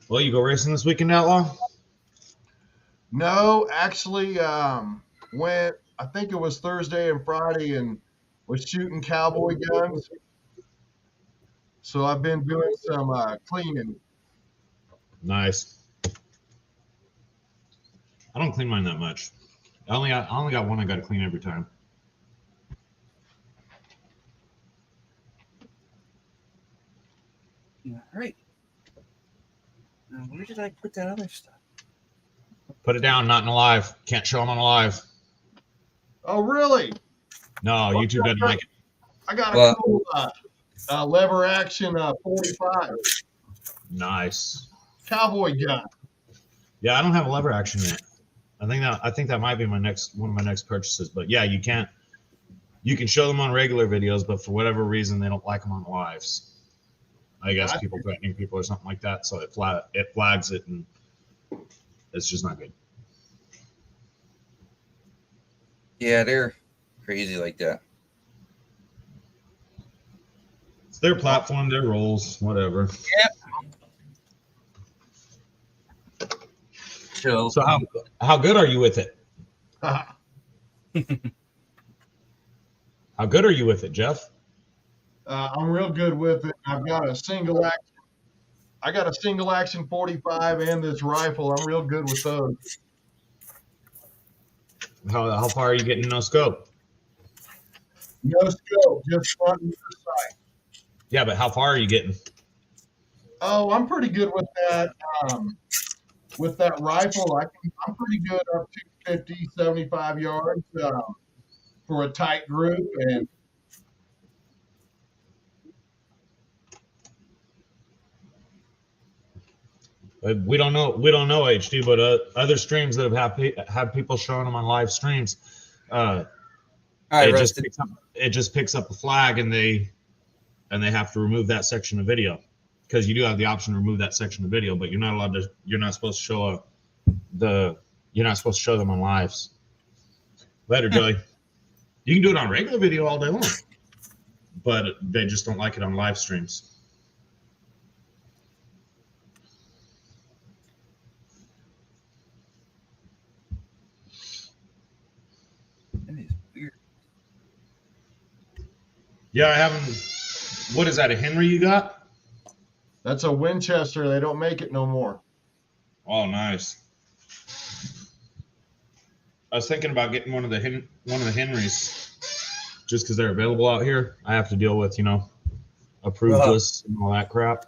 S3: Well, you go racing this weekend, Outlaw?
S4: No, actually, went. I think it was Thursday and Friday, and was shooting cowboy guns. So I've been doing some cleaning.
S3: Nice. I don't clean mine that much. I only got one I got to clean every time.
S1: All right. Now, where did I put that other stuff?
S3: Put it down, not in a live. Can't show them on a live.
S4: Oh, really?
S3: No, YouTube doesn't like it.
S4: I got a
S1: Well-
S4: cool lever action 45
S3: Nice.
S4: cowboy gun.
S3: Yeah, I don't have a lever action yet. I think that might be one of my next purchases. But yeah, you can't. You can show them on regular videos, but for whatever reason, they don't like them on lives. I guess people threatening people or something like that, so it flags it, and it's just not good.
S1: Yeah, they're crazy like that.
S3: It's their platform, their rules, whatever.
S1: So,
S3: So how good are you with it? How good are you with it, Jeff?
S4: I'm real good with it. I've got a single action. I got a single action 45 and this rifle. I'm real good with those.
S3: How far are you getting no scope?
S4: No scope, just front and rear sight.
S3: Yeah, but how far are you getting?
S4: Oh, I'm pretty good with that. With that rifle, I'm pretty good up to 50, 75 yards for a tight group. And
S3: We don't know HD, but other streams that have people showing them on live streams,
S1: all right, Rusted.
S3: it just picks up a flag, and they have to remove that section of video, because you do have the option to remove that section of video, but you're not supposed to show them on lives. Later, Joey. You can do it on regular video all day long, but they just don't like it on live streams.
S1: That is weird.
S3: Yeah, I haven't. What is that? A Henry you got?
S4: that's a Winchester. They don't make it no more.
S3: Oh, nice. I was thinking about getting one of the Henrys, just because they're available out here. I have to deal with approved lists and all that crap,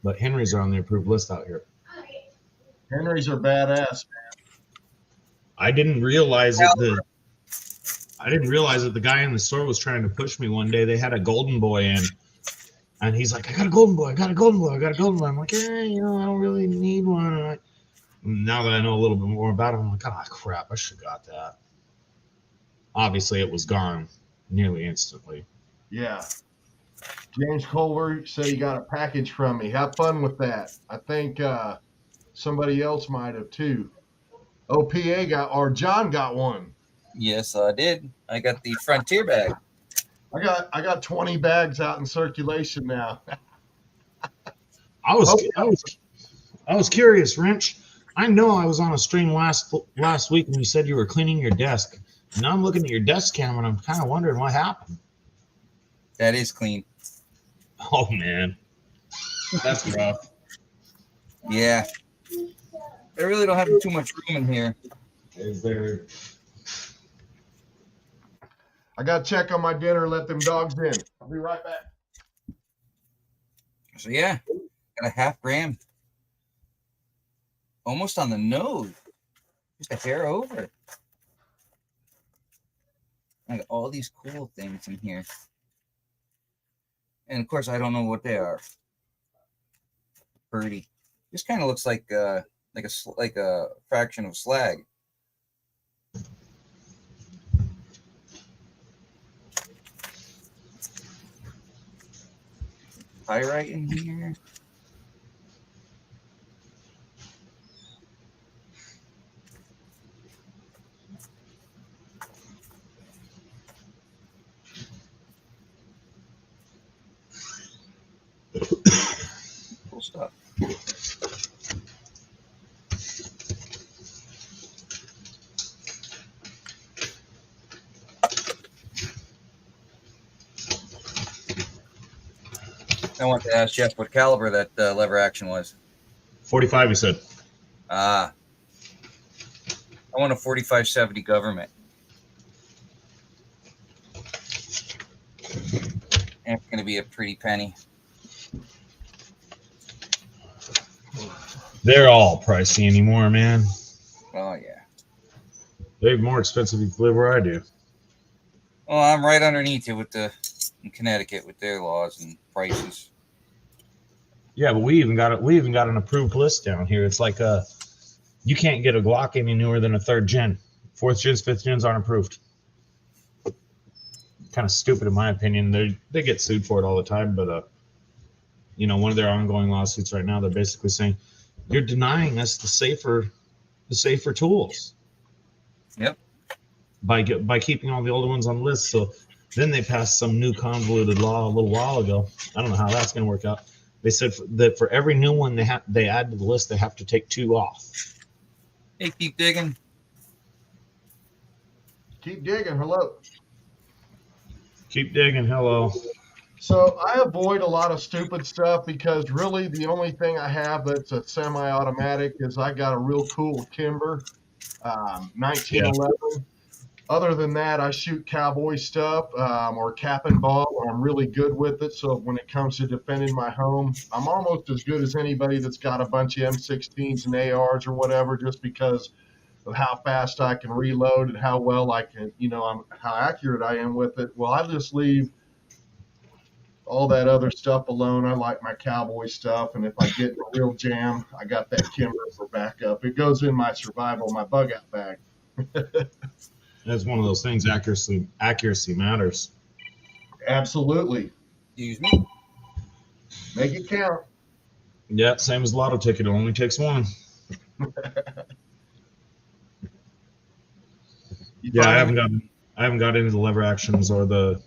S3: but Henrys are on the approved list out here.
S4: Henrys are badass.
S3: I didn't realize that the guy in the store was trying to push me one day. They had a golden boy in, and he's like, I got a golden boy. I'm like, I don't really need one. Now that I know a little bit more about him, I'm like, oh crap, I should have got that. Obviously, it was gone nearly instantly.
S4: Yeah. James Culver said he got a package from me. Have fun with that. I think somebody else might have too. OPA John got one.
S1: Yes, I did. I got the Frontier bag.
S4: I got 20 bags out in circulation now.
S3: I was curious, Wrench. I know I was on a stream last week when you said you were cleaning your desk. Now I'm looking at your desk cam and I'm kind of wondering what happened.
S1: That is clean.
S3: Oh man, that's rough.
S1: Yeah. I really don't have too much room in here.
S3: Is there?
S4: I got to check on my dinner, let them dogs in. I'll be right back.
S1: So yeah, got a half gram. Almost on the nose. Just a hair over. I got all these cool things in here. And of course, I don't know what they are. Birdie. This kind of looks like a fraction of slag. Pyrite in here. Cool stuff. I want to ask Jeff what caliber that lever action was.
S3: 45, you said.
S1: I want a 4570 government. It's going to be a pretty penny.
S3: They're all pricey anymore, man.
S1: Oh, yeah.
S3: They're more expensive if you live where I do.
S1: Well, I'm right underneath you in Connecticut with their laws and prices.
S3: Yeah, but we even got an approved list down here. It's like you can't get a Glock any newer than a 3rd gen. 4th gens, 5th gens aren't approved. Kind of stupid in my opinion. They get sued for it all the time, but one of their ongoing lawsuits right now, they're basically saying you're denying us the safer tools.
S1: Yep.
S3: By keeping all the older ones on the list. So then they passed some new convoluted law a little while ago. I don't know how that's going to work out. They said that for every new one they add to the list, they have to take 2 off.
S1: Hey, keep digging.
S4: Keep digging. Hello.
S3: Keep digging. Hello.
S4: So I avoid a lot of stupid stuff because really the only thing I have that's a semi-automatic is I got a real cool Kimber, 1911. Yeah. Other than that, I shoot cowboy stuff or cap and ball. I'm really good with it. So when it comes to defending my home, I'm almost as good as anybody that's got a bunch of M16s and ARs or whatever, just because of how fast I can reload and how well I can, how accurate I am with it. Well, I just leave all that other stuff alone. I like my cowboy stuff. And if I get in a real jam, I got that Kimber for backup. It goes in my survival, my bug out bag.
S3: That's one of those things. Accuracy matters.
S4: Absolutely.
S1: Excuse me.
S4: Make it count.
S3: Yeah, same as lotto ticket. It only takes one. Yeah, I haven't got into the lever actions or the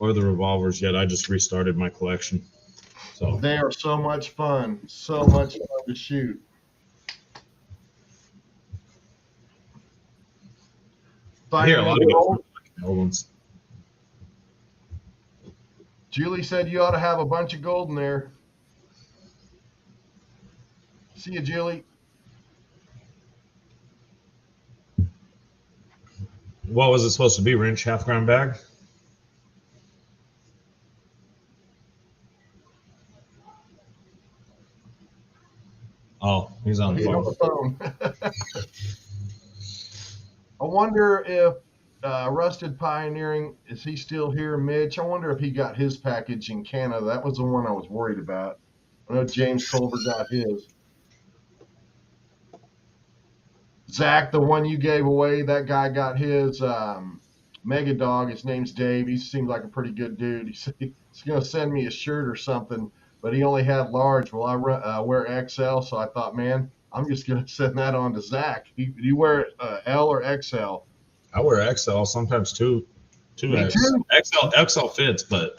S3: revolvers yet. I just restarted my collection. So
S4: they are so much fun. So much fun to shoot.
S3: I hear a lot of old ones.
S4: Julie said you ought to have a bunch of gold in there. See you, Julie.
S3: What was it supposed to be, Wrench? Half-gram bag? Oh, he's on the phone.
S4: I wonder if Rusted Pioneering, is he still here, Mitch? I wonder if he got his package in Canada. That was the one I was worried about. I know James Culver got his. Zach, the one you gave away, that guy got his. Mega Dog, his name's Dave. He seems like a pretty good dude. He said he's going to send me a shirt or something, but he only had large. Well, I wear XL, so I thought, man, I'm just going to send that on to Zach. Do you wear L or XL?
S3: I wear XL, sometimes 2X. XL fits, but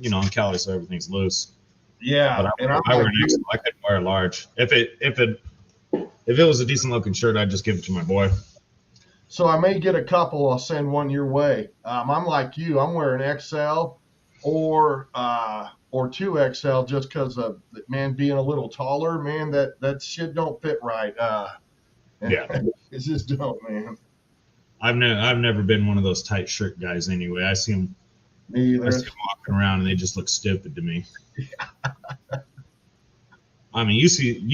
S3: in Cali, so everything's loose.
S4: Yeah,
S3: but I wear an XL. I couldn't wear a large. If it was a decent looking shirt, I'd just give it to my boy.
S4: So I may get a couple. I'll send one your way. I'm like you. I'm wearing XL or 2XL just because of man being a little taller. Man, that shit don't fit right.
S3: Yeah,
S4: it just don't, man.
S3: I've never been one of those tight shirt guys anyway. I see them
S4: Me either.
S3: walking around and they just look stupid to me. I mean, you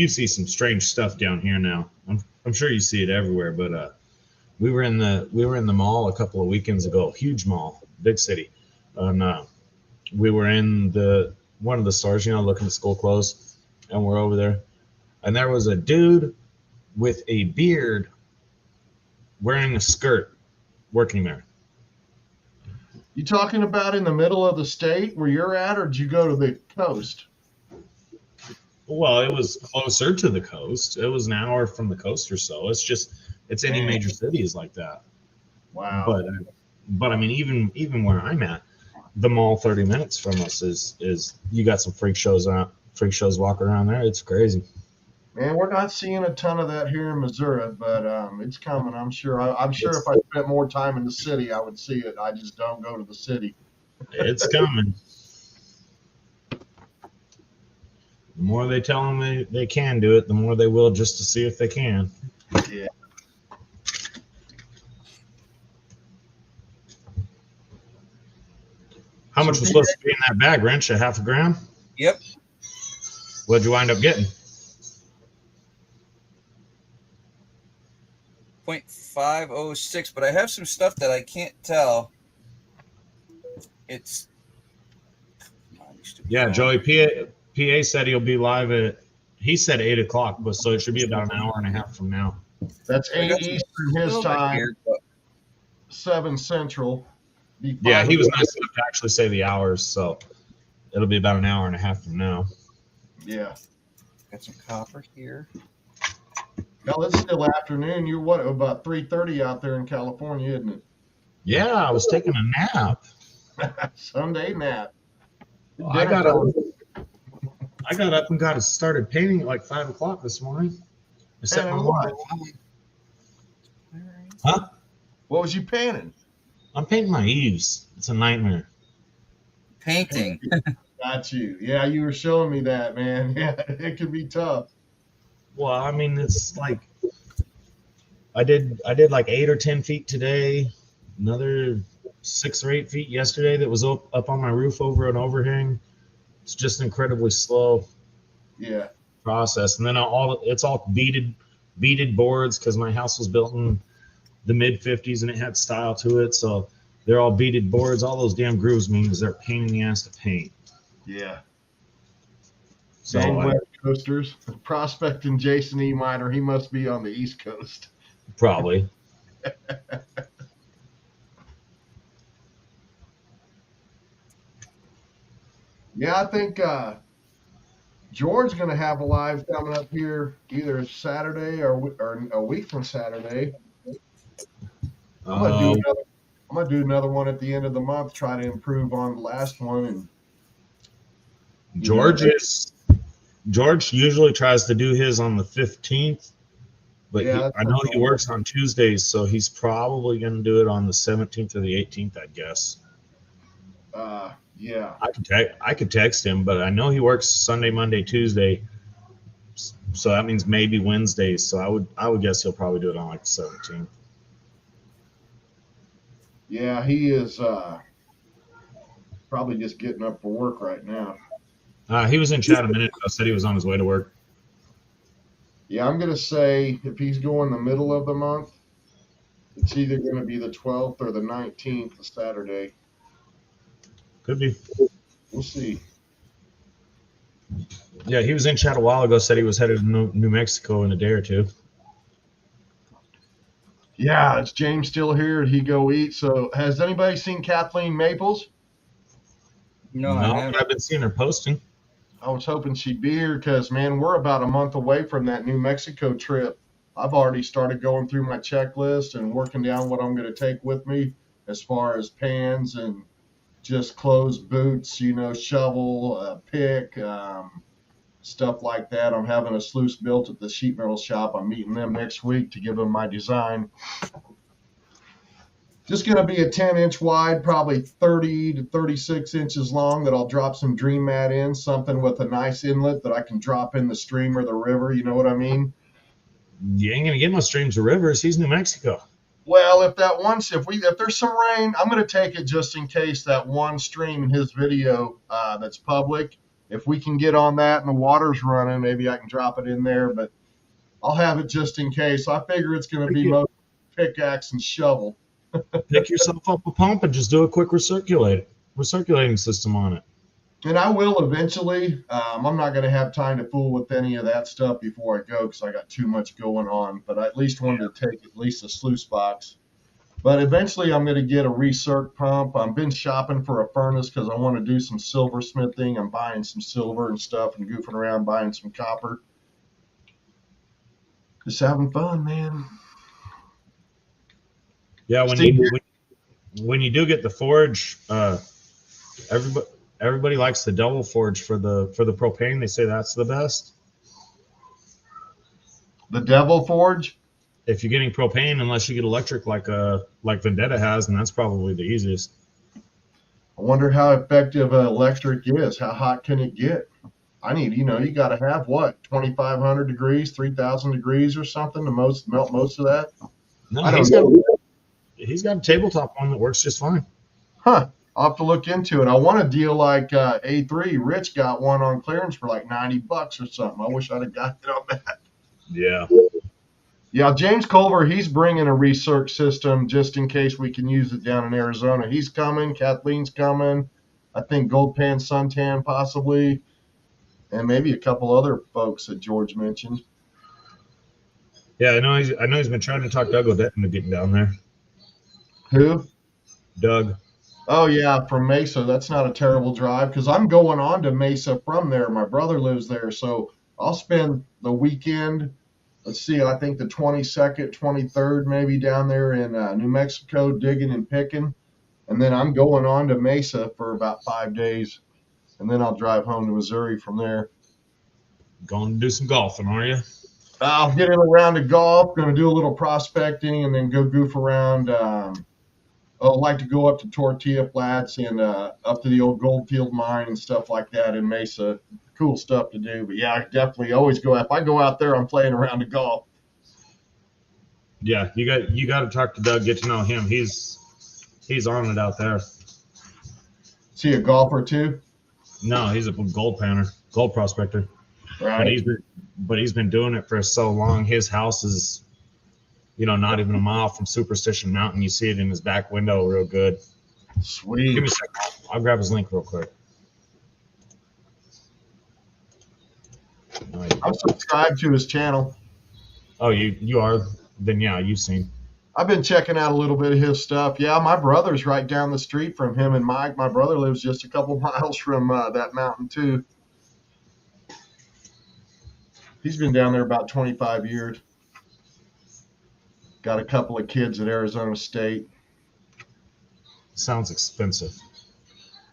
S3: see some strange stuff down here now. I'm sure you see it everywhere, but we were in the mall a couple of weekends ago, huge mall, big city, and we were in one of the stores, looking at school clothes, and we're over there, and there was a dude with a beard wearing a skirt working there.
S4: You talking about in the middle of the state where you're at, or did you go to the coast?
S3: Well, it was closer to the coast. It was an hour from the coast or so. It's any major city is like that.
S4: Wow.
S3: But I mean, even where I'm at, the mall 30 minutes from us is you got some freak shows walking around there. It's crazy.
S4: Man, we're not seeing a ton of that here in Missouri, but it's coming. I'm sure. I'm sure if I spent more time in the city, I would see it. I just don't go to the city.
S3: It's coming. The more they tell them they can do it, the more they will just to see if they can.
S4: Yeah.
S3: How much was supposed to be in that bag, Wrench? A half a gram?
S1: Yep.
S3: What'd you wind up getting?
S1: 0.506, but I have some stuff that I can't tell. It's
S3: yeah, Joey PA said he'll be live he said 8 o'clock, but so it should be about an hour and a half from now.
S4: That's 8 Eastern his time,
S1: here,
S4: 7 Central.
S3: Yeah, he was nice enough to actually say the hours, so it'll be about an hour and a half from now.
S4: Yeah.
S1: Got some copper here.
S4: Well, it's still afternoon. You're what, about 3:30 out there in California, isn't it?
S3: Yeah, I was taking a nap.
S4: Sunday nap.
S3: I got up and started painting at like 5 o'clock this morning. I set my watch. Huh?
S4: What was you painting?
S3: I'm painting my eaves. It's a nightmare.
S1: Painting.
S4: Got you. Yeah, you were showing me that, man. Yeah, it can be tough.
S3: Well, I mean, it's like I did like 8 or 10 feet today. Another 6 or 8 feet yesterday that was up on my roof over an overhang. It's just incredibly slow.
S4: Yeah.
S3: Process, and then it's all beaded boards because my house was built in the mid 50s and it had style to it, so they're all beaded boards. All those damn grooves means they're a pain in the ass to paint.
S4: Yeah.
S3: So
S4: West Coasters, prospecting Jason E. Miner, he must be on the East Coast.
S3: Probably.
S4: Yeah, I think George's going to have a live coming up here either Saturday or a week from Saturday. I'm gonna do another one at the end of the month. Try to improve on the last one. And
S3: George usually tries to do his on the 15th, but
S4: yeah,
S3: I know he works on Tuesdays, so he's probably going to do it on the 17th or the 18th, I guess.
S4: Yeah.
S3: I could text him, but I know he works Sunday, Monday, Tuesday, so that means maybe Wednesdays. So I would guess he'll probably do it on like the 17th.
S4: Yeah, he is probably just getting up for work right now.
S3: He was in chat a minute ago, said he was on his way to work.
S4: Yeah, I'm going to say if he's going the middle of the month, it's either going to be the 12th or the 19th, Saturday.
S3: Could be.
S4: We'll see.
S3: Yeah, he was in chat a while ago, said he was headed to New Mexico in a day or two.
S4: Yeah, is James still here? Did he go eat? So has anybody seen Kathleen Maples?
S1: No,
S3: but I've been seeing her posting.
S4: I was hoping she'd be here because, man, we're about a month away from that New Mexico trip. I've already started going through my checklist and working down what I'm going to take with me as far as pans and just clothes, boots, shovel, pick, stuff like that. I'm having a sluice built at the sheet metal shop. I'm meeting them next week to give them my design. Just going to be a 10-inch wide, probably 30 to 36 inches long that I'll drop some dream mat in, something with a nice inlet that I can drop in the stream or the river. You know what I mean?
S3: You ain't going to get no streams or rivers. He's New Mexico.
S4: Well, if there's some rain, I'm going to take it just in case that one stream in his video that's public. If we can get on that and the water's running, maybe I can drop it in there. But I'll have it just in case. I figure it's going to be most pickaxe and shovel.
S3: Pick yourself up a pump and just do a quick recirculating system on it.
S4: And I will eventually. I'm not going to have time to fool with any of that stuff before I go because I got too much going on. But I at least wanted to take at least a sluice box. But eventually I'm going to get a recirc pump. I've been shopping for a furnace because I want to do some silversmithing. I'm buying some silver and stuff and goofing around buying some copper. Just having fun, man.
S3: Yeah, when you do get the forge, everybody likes the double forge for the propane. They say that's the best.
S4: The Devil Forge?
S3: If you're getting propane, unless you get electric like Vendetta has, and that's probably the easiest.
S4: I wonder how effective electric is. How hot can it get? I need, you got to have what, 2,500 degrees, 3,000 degrees or something to melt most of that?
S3: No,
S4: I don't know.
S3: He's got a tabletop one that works just fine.
S4: Huh. I'll have to look into it. I want a deal like A3. Rich got one on clearance for like $90 or something. I wish I'd have got it on that.
S3: Yeah.
S4: Yeah, James Culver, he's bringing a recirc system just in case we can use it down in Arizona. He's coming. Kathleen's coming. I think Goldpan Suntan possibly. And maybe a couple other folks that George mentioned.
S3: Yeah, I know he's been trying to talk Doug Odette into getting down there.
S4: Who?
S3: Doug.
S4: Oh, yeah, from Mesa. That's not a terrible drive because I'm going on to Mesa from there. My brother lives there, so I'll spend the weekend. Let's see, I think the 22nd, 23rd, maybe down there in New Mexico digging and picking. And then I'm going on to Mesa for about 5 days. And then I'll drive home to Missouri from there.
S3: Going to do some golfing, are you?
S4: I'll get in a round of golf, going to do a little prospecting, and then go goof around. I'd like to go up to Tortilla Flats and up to the old Goldfield mine and stuff like that in Mesa. Cool stuff to do. But yeah, I definitely always go. If I go out there, I'm playing around of golf.
S3: Yeah, you got to talk to Doug, get to know him. He's on it out there.
S4: Is he a golfer too?
S3: No, he's a gold prospector.
S4: Right.
S3: But he's been doing it for so long. His house is, not even a mile from Superstition Mountain. You see it in his back window real good.
S4: Sweet.
S3: Give me a second. I'll grab his link real quick.
S4: I'm subscribed to his channel.
S3: Oh, you are? Then yeah, you've seen.
S4: I've been checking out a little bit of his stuff. Yeah, my brother's right down the street from him and Mike. My brother lives just a couple miles from that mountain too. He's been down there about 25 years. Got a couple of kids at Arizona State.
S3: Sounds expensive.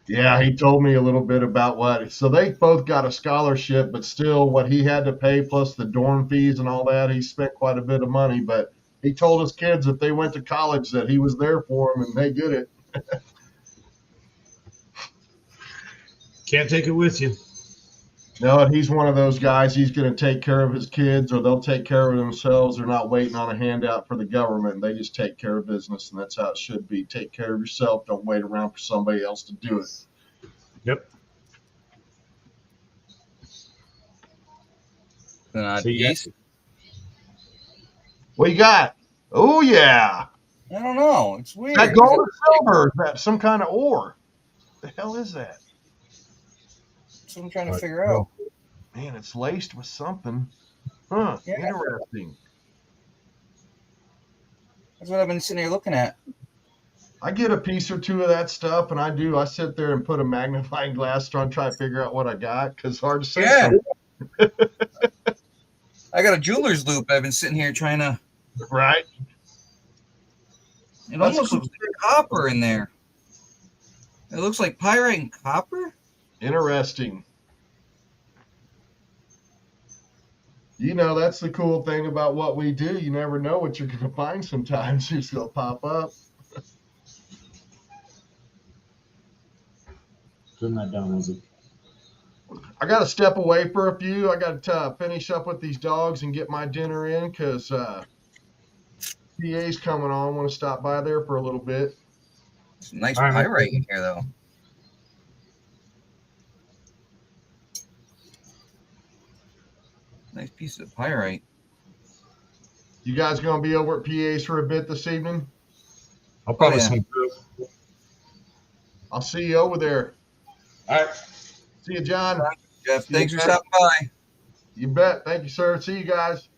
S4: Yeah, he told me a little bit about what. So they both got a scholarship, but still what he had to pay plus the dorm fees and all that, he spent quite a bit of money. But he told his kids if they went to college that he was there for them and they get it.
S3: Can't take it with you.
S4: No, he's one of those guys. He's going to take care of his kids or they'll take care of themselves. They're not waiting on a handout for the government. They just take care of business, and that's how it should be. Take care of yourself. Don't wait around for somebody else to do it.
S3: Yep.
S1: Yes.
S4: What you got? Oh, yeah.
S1: I don't know. It's weird.
S4: That gold or silver? Is that some kind of ore? The hell is that?
S1: That's what I'm trying to figure out.
S4: Man, it's laced with something. Huh.
S1: Yeah.
S4: Interesting.
S1: That's what I've been sitting here looking at.
S4: I get a piece or two of that stuff, and I sit there and put a magnifying glass trying to figure out what I got because it's hard to say.
S1: Yeah. I got a jeweler's loop. I've been sitting here trying to.
S4: Right.
S1: It almost looks like copper in there. It looks like pyrite and copper.
S4: Interesting. That's the cool thing about what we do. You never know what you're going to find sometimes. It's going to pop up.
S3: Turn that down, is it?
S4: I got to step away for a few. I got to finish up with these dogs and get my dinner in because PA's coming on. Want to stop by there for a little bit.
S1: Some nice
S3: All right, man.
S1: pyrite in here, though. Nice piece of pyrite.
S4: You guys going to be over at PA's for a bit this evening?
S3: I'll probably
S1: yeah.
S3: swing through.
S4: I'll see you over there.
S3: All right.
S4: See you, John.
S1: Jeff,
S4: See you,
S1: thanks for
S4: Jeff.
S1: stopping by.
S4: You bet. Thank you, sir. See you guys.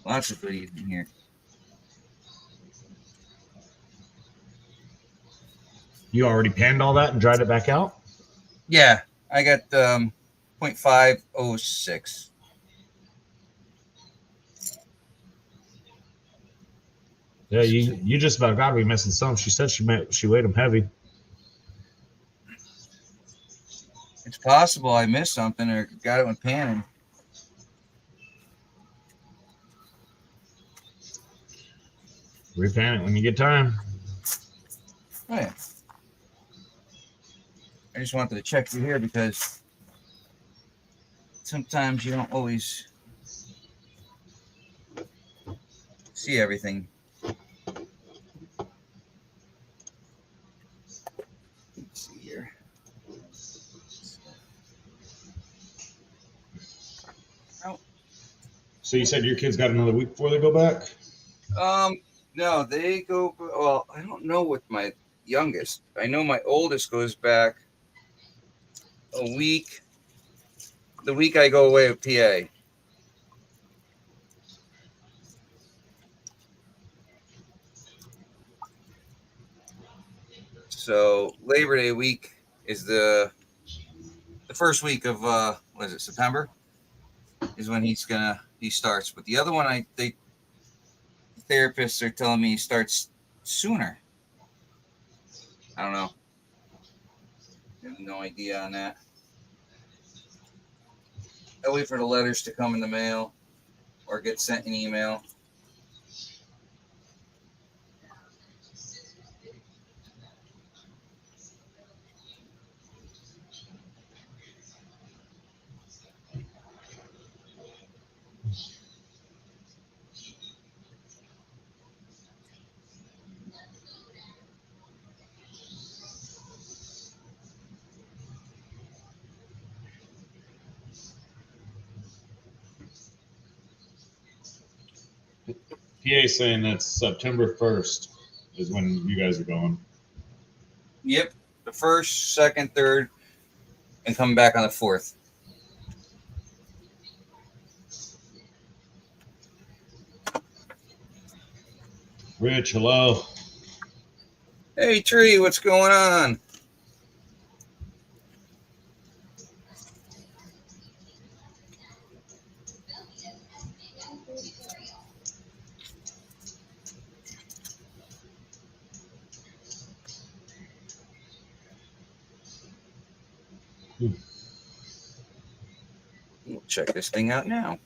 S1: Lots of goodies in here.
S3: You already panned all that and dried it back out?
S1: Yeah, I got 0.506.
S3: Yeah, you just about got to be missing some. She said she weighed them heavy.
S1: It's possible I missed something or got it when panning.
S3: Repan it when you get time.
S1: Oh, yeah. I just wanted to check through here because sometimes you don't always see everything. Let's see here.
S3: So you said your kids got another week before they go back?
S1: No, they go. Well, I don't know with my youngest. I know my oldest goes back a week. The week I go away with PA. So Labor Day week is the first week of what is it, September? Is when he starts. But the other one, the therapists are telling me he starts sooner. I don't know. I have no idea on that. I wait for the letters to come in the mail or get sent an email.
S3: PA saying that September 1st is when you guys are going.
S1: Yep, the 1st, 2nd, 3rd, and coming back on the 4th.
S3: Rich, hello.
S1: Hey, Tree, what's going on? We'll check this thing out now.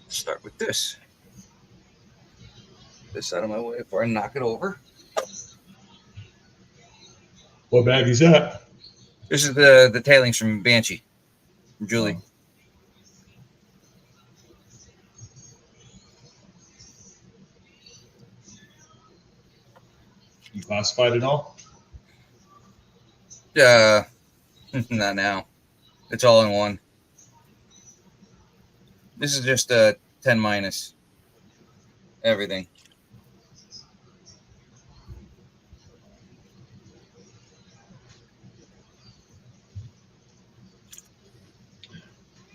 S1: Start with this. This out of my way before I knock it over.
S3: What bag is that?
S1: This is the tailings from Banshee, from Julie.
S3: Oh. You classified it all?
S1: Not now. It's all in one. This is just a 10 minus. Everything.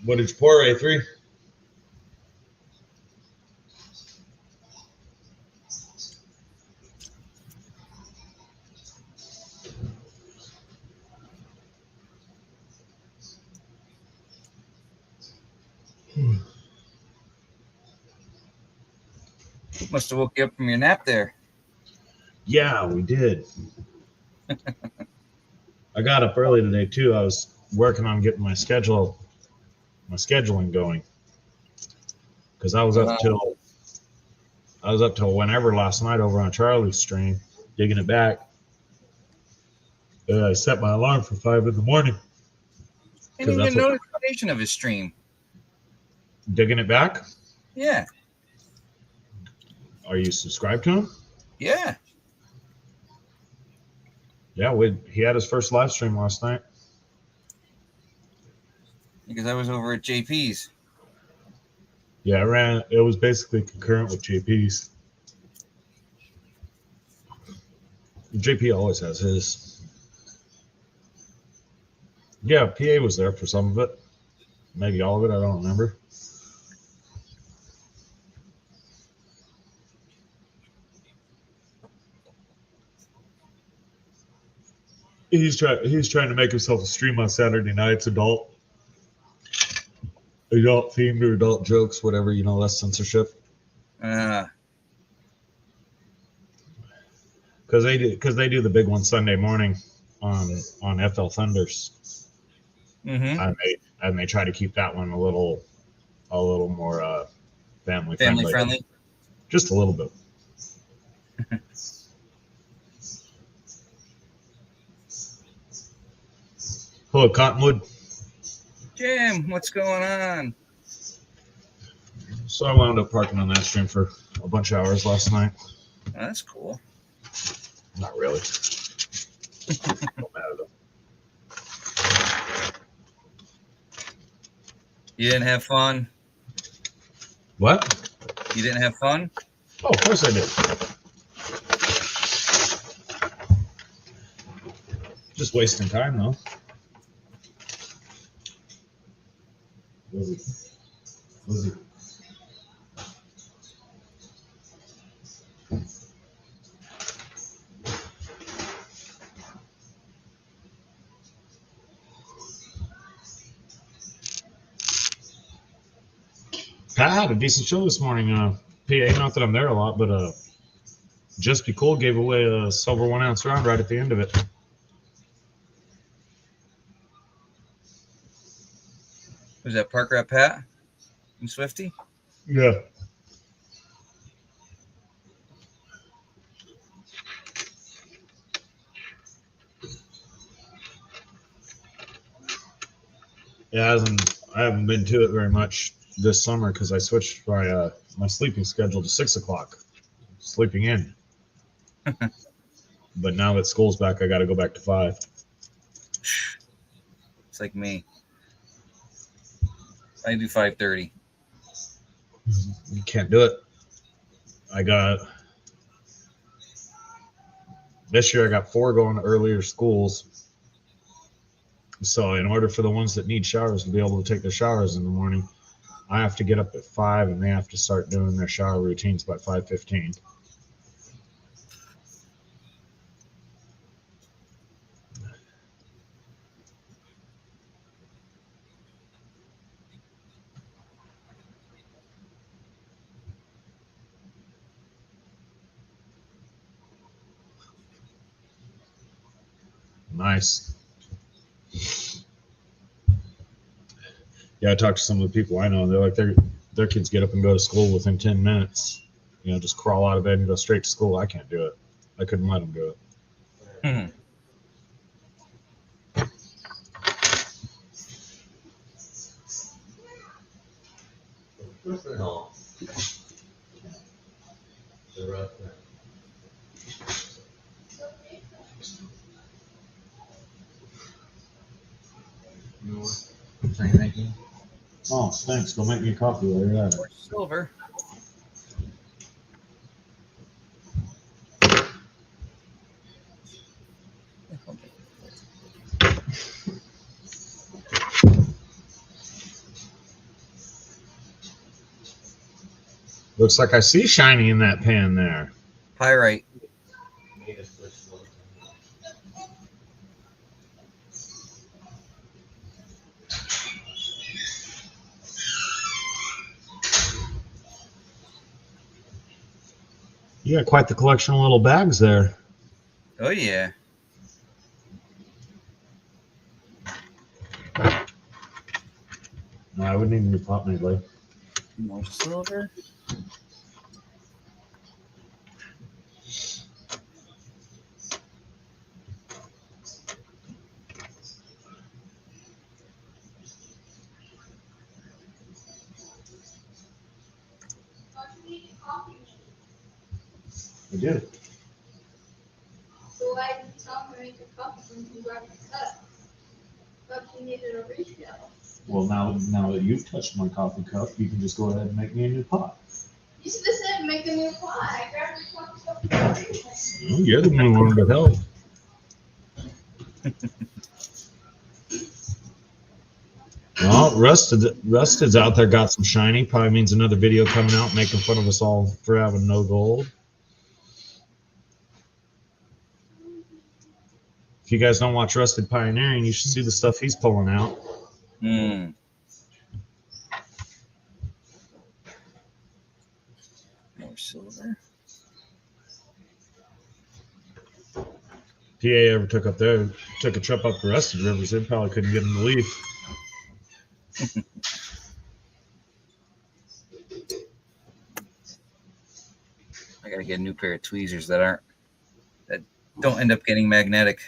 S3: What did you pour, A3?
S1: Must have woke you up from your nap there.
S3: Yeah, we did. I got up early today too. I was working on getting my scheduling going because I was up till whenever last night over on Charlie's stream, digging it back. I set my alarm for 5 in the morning.
S1: I didn't even get a notification of his stream.
S3: Digging it back?
S1: Yeah.
S3: Are you subscribed to him?
S1: Yeah.
S3: Yeah, he had his first live stream last night.
S1: Because I was over at JP's.
S3: Yeah, it was basically concurrent with JP's. JP always has his. Yeah, PA was there for some of it. Maybe all of it, I don't remember. He's trying to make himself a stream on Saturday nights, adult themed or adult jokes, whatever, less censorship. Because they do the big one Sunday morning on FL Thunders.
S1: Mm-hmm.
S3: And they try to keep that one a little more family
S1: friendly.
S3: Just a little bit. Hello, Cottonwood.
S1: Jim, what's going on?
S3: So I wound up parking on that stream for a bunch of hours last night.
S1: Oh, that's cool.
S3: Not really. Don't matter though.
S1: You didn't have fun?
S3: What?
S1: You didn't have fun?
S3: Oh, of course I did. Just wasting time though. Lizzie. Pat had a decent show this morning. PA, not that I'm there a lot, but Just Be Cool gave away a silver 1 ounce round right at the end of it.
S1: Was that Parker at Pat and Swifty?
S3: Yeah. Yeah, I haven't been to it very much this summer because I switched my sleeping schedule to 6 o'clock, sleeping in. But now that school's back, I got to go back to 5.
S1: It's like me. I do 5:30.
S3: You can't do it. This year I got 4 going to earlier schools. So in order for the ones that need showers to be able to take their showers in the morning, I have to get up at 5 and they have to start doing their shower routines by 5:15. Nice. Yeah, I talked to some of the people I know. They're like their kids get up and go to school within 10 minutes. Just crawl out of bed and go straight to school. I can't do it. I couldn't let them do it.
S1: Mm-hmm.
S3: Thank you. Oh, thanks. Go make me a coffee while you're at it.
S1: Or silver.
S3: Looks like I see shiny in that pan there.
S1: Pyrite.
S3: You got quite the collection of little bags there.
S1: Oh yeah.
S3: No, I wouldn't even be pot anyway.
S1: More silver.
S3: I did.
S5: So why did you tell me to make a cup when you grabbed the cup? But you needed a refill.
S3: Well, now that you've touched my coffee cup, you can just go ahead and make me a new pot.
S5: You just said make a new pot. I grabbed the coffee cup for a refill.
S3: Well, you're the one who wanted to help. Well, Rusted's out there, got some shiny. Probably means another video coming out making fun of us all for having no gold. If you guys don't watch Rusted Pioneering, you should see the stuff he's pulling out.
S1: Hmm. More silver.
S3: PA ever took a trip up to Rusted Rivers, they probably couldn't get him to leave.
S1: I gotta get a new pair of tweezers that don't end up getting magnetic.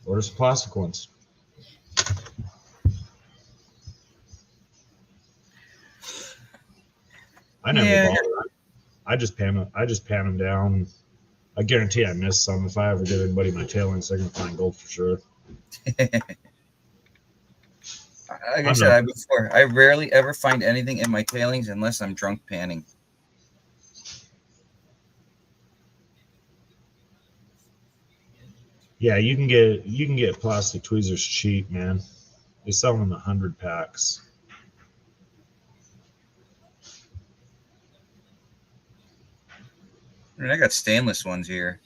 S3: Order some plastic ones. I never
S1: Yeah.
S3: bother. I just pan them down. I guarantee I miss some. If I ever give anybody my tailings, they're gonna find gold for sure.
S1: Like I said before, I rarely ever find anything in my tailings unless I'm drunk panning.
S3: Yeah, you can get plastic tweezers cheap, man. They sell them in 100 packs.
S1: I mean, I got stainless ones here.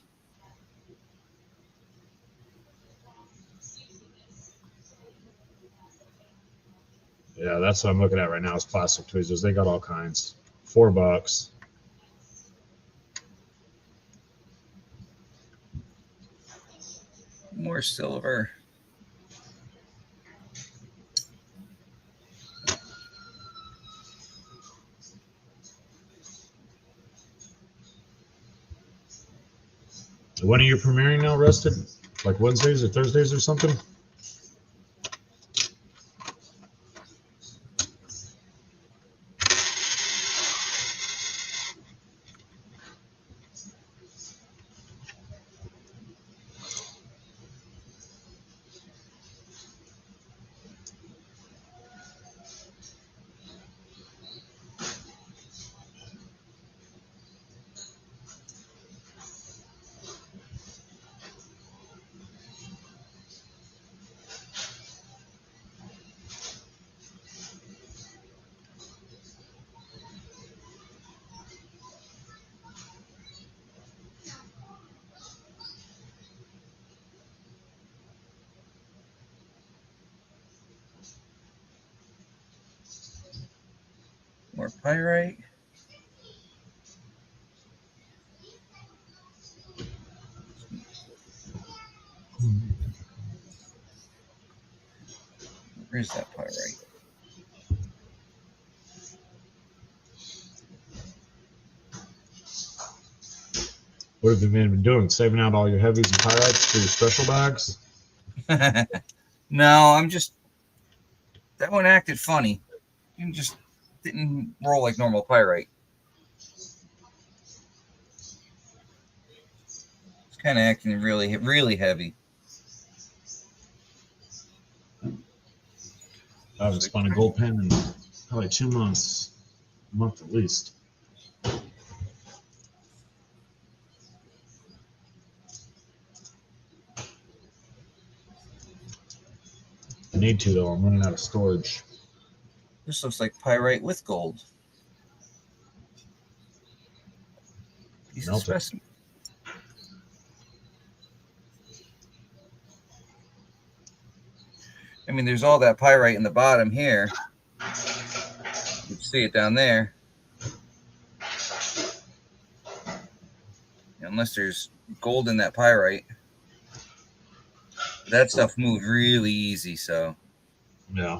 S3: Yeah, that's what I'm looking at right now is plastic tweezers. They got all kinds. $4.
S1: More silver.
S3: When are you premiering now, Rusted? Like Wednesdays or Thursdays or something?
S1: More pyrite. Where's that pyrite?
S3: What have you been doing? Saving out all your heavies and pyrites for your special bags?
S1: No, I'm just. That one acted funny. It just didn't roll like normal pyrite. It's kind of acting really, really heavy.
S3: I haven't spun a gold pen in probably 2 months. A month at least. I need to, though. I'm running out of storage.
S1: This looks like pyrite with gold. Piece of
S3: Melt it.
S1: specimen. I mean, there's all that pyrite in the bottom here. You can see it down there. unless there's gold in that pyrite. That stuff moved really easy, so
S3: Yeah.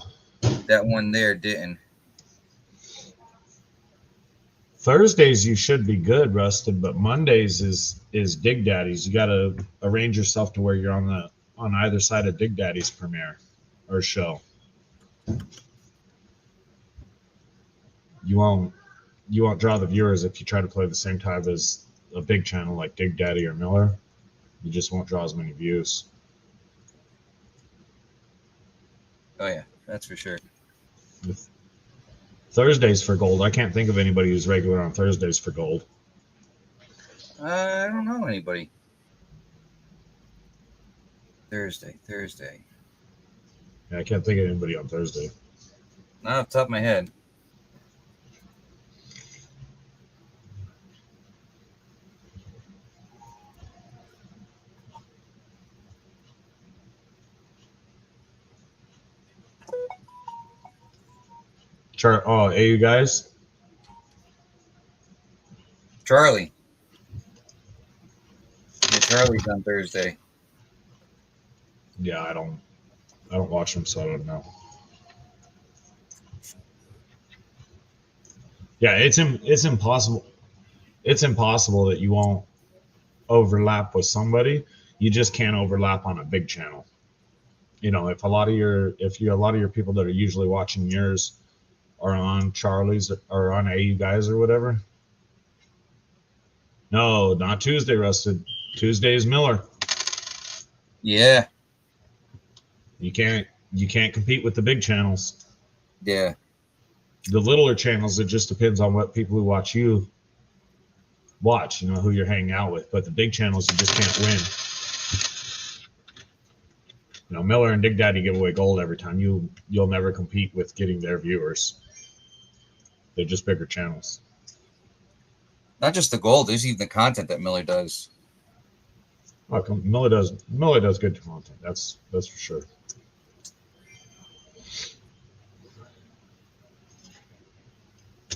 S1: that one there didn't.
S3: Thursdays you should be good, Rusted, but Mondays is Dig Daddy's. You got to arrange yourself to where you're on either side of Dig Daddy's premiere or show. You won't draw the viewers if you try to play the same time as a big channel like Dig Daddy or Miller. You just won't draw as many views.
S1: Oh yeah, that's for sure.
S3: Thursdays for gold. I can't think of anybody who's regular on Thursdays for gold.
S1: I don't know anybody. Thursday.
S3: Yeah, I can't think of anybody on Thursday.
S1: Not off the top of my head.
S3: Hey, you guys.
S1: Charlie. Yeah, Charlie's on Thursday.
S3: Yeah, I don't watch them, so I don't know. Yeah, it's impossible. It's impossible that you won't overlap with somebody. You just can't overlap on a big channel. You know, if a lot of your people that are usually watching yours are on Charlie's or on AU guys or whatever. No, not Tuesday, Rusted. Tuesday is Miller.
S1: Yeah.
S3: You can't compete with the big channels.
S1: Yeah.
S3: The littler channels, it just depends on what people who watch you watch, you know, who you're hanging out with. But the big channels, you just can't win. You know, Miller and Dig Daddy give away gold every time. You'll never compete with getting their viewers. They're just bigger channels.
S1: Not just the gold, there's even the content that Miller does.
S3: Miller does good content. That's for sure.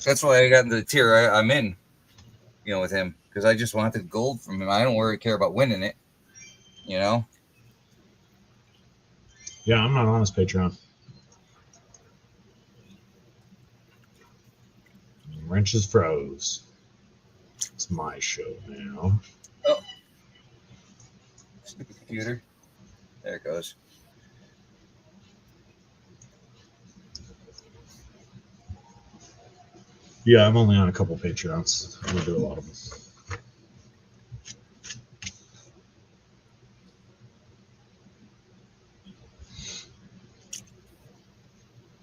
S1: That's why I got into the tier I'm in, you know, with him. Because I just wanted gold from him. I don't really care about winning it. You know?
S3: Yeah, I'm not on his Patreon. Wrenches froze. It's my show now.
S1: Oh. Stupid computer. There it goes.
S3: Yeah, I'm only on a couple Patreons. I don't do a lot of them.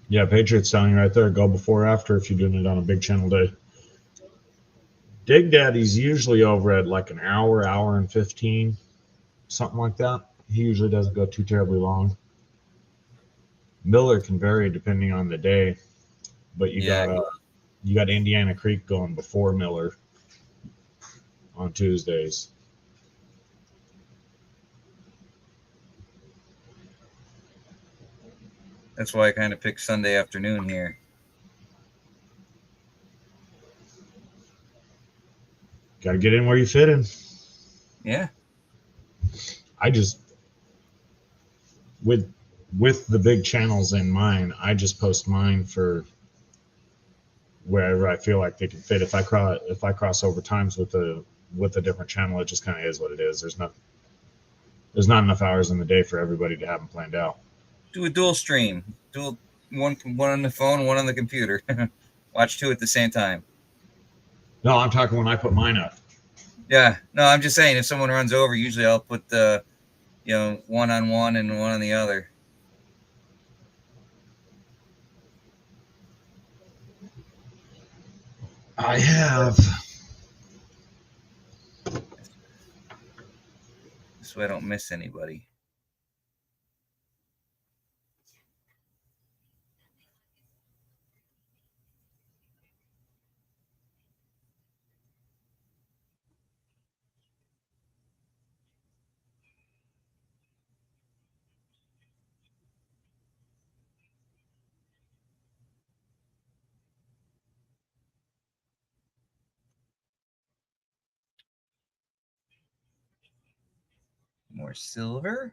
S3: Yeah, Patriots telling you right there, go before or after if you're doing it on a big channel day. Dig Daddy's usually over at like an hour and 15, something like that. He usually doesn't go too terribly long. Miller can vary depending on the day, but you got Indiana Creek going before Miller on Tuesdays.
S1: That's why I kind of picked Sunday afternoon here.
S3: Got to get in where you fit in.
S1: Yeah.
S3: I just with the big channels in mine, I just post mine for wherever I feel like they can fit. If I cross over times with a different channel, it just kind of is what it is. There's not enough hours in the day for everybody to have them planned out.
S1: Do a dual stream. One on the phone, one on the computer. Watch two at the same time.
S3: No, I'm talking when I put mine up.
S1: Yeah. No, I'm just saying if someone runs over, usually I'll put the, one on one and one on the other.
S3: I have.
S1: So I don't miss anybody. More silver.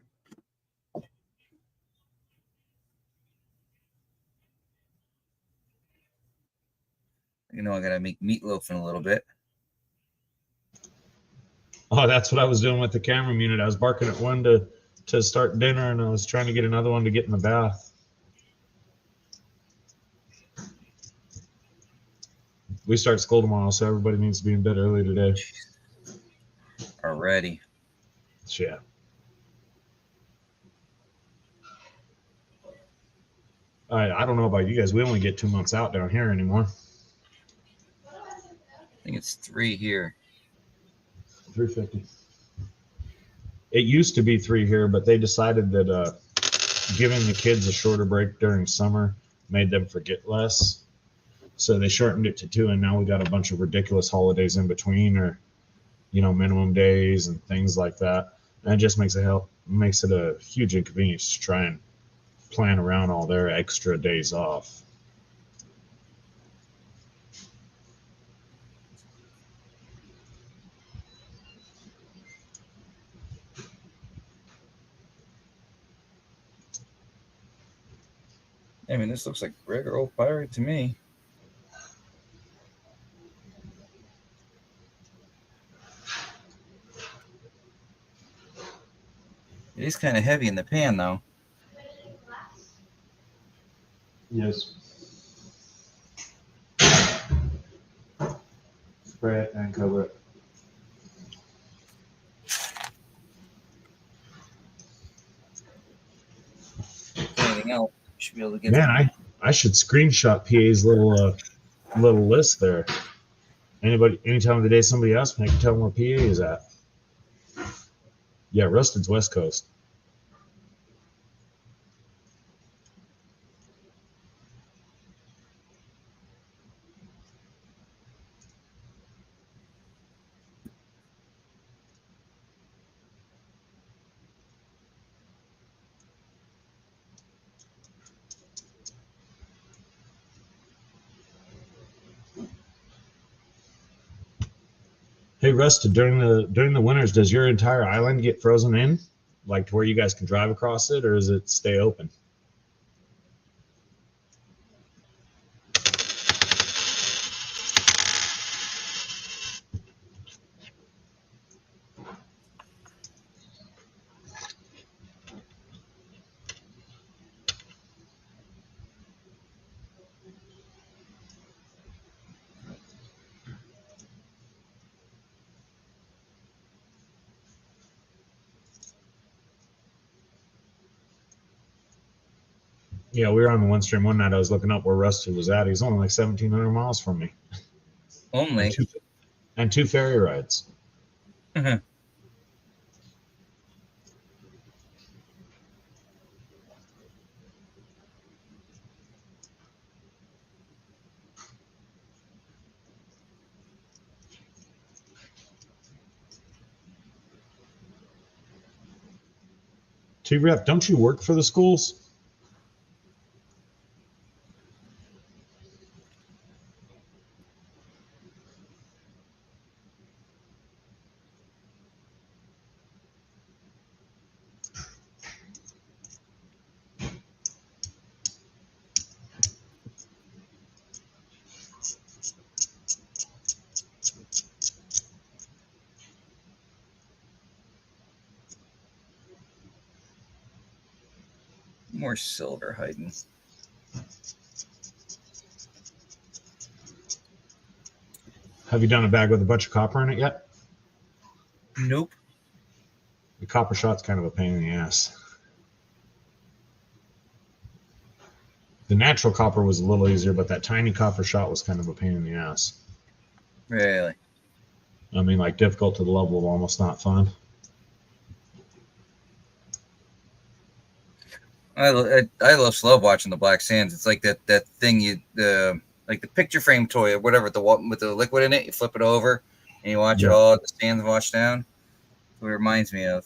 S1: You know, I gotta make meatloaf in a little bit.
S3: Oh, that's what I was doing with the camera unit. I was barking at one to start dinner, and I was trying to get another one to get in the bath. We start school tomorrow, so everybody needs to be in bed early today.
S1: Already.
S3: Yeah. I don't know about you guys. We only get 2 months out down here anymore.
S1: I think it's 3 here.
S3: 350. It used to be 3 here, but they decided that giving the kids a shorter break during summer made them forget less. So they shortened it to 2, and now we got a bunch of ridiculous holidays in between, or minimum days and things like that. And it just makes it a huge inconvenience to try and plan around all their extra days off.
S1: I mean, this looks like regular old pirate to me. It is kind of heavy in the pan, though.
S3: Yes. Spray it and cover it.
S1: Anything else? Should be able to get.
S3: Man, I should screenshot PA's little list there. Any time of the day somebody asks me, I can tell them where PA is at. Yeah, Rusted's West Coast. Hey, Rusted, during the winters, does your entire island get frozen in, like to where you guys can drive across it, or does it stay open? Yeah, we were on the one stream one night. I was looking up where Rusted was at. He's only like 1,700 miles from me.
S1: Only.
S3: And two ferry rides. T-Rep, don't you work for the schools?
S1: More silver hiding.
S3: Have you done a bag with a bunch of copper in it yet?
S1: Nope.
S3: The copper shot's kind of a pain in the ass. The natural copper was a little easier, but that tiny copper shot was kind of a pain in the ass.
S1: Really?
S3: I mean, like difficult to the level of almost not fun.
S1: I love slow watching the black sands. It's like that thing like the picture frame toy or whatever with the liquid in it. You flip it over and you watch it all the sands wash down. That's what it reminds me of.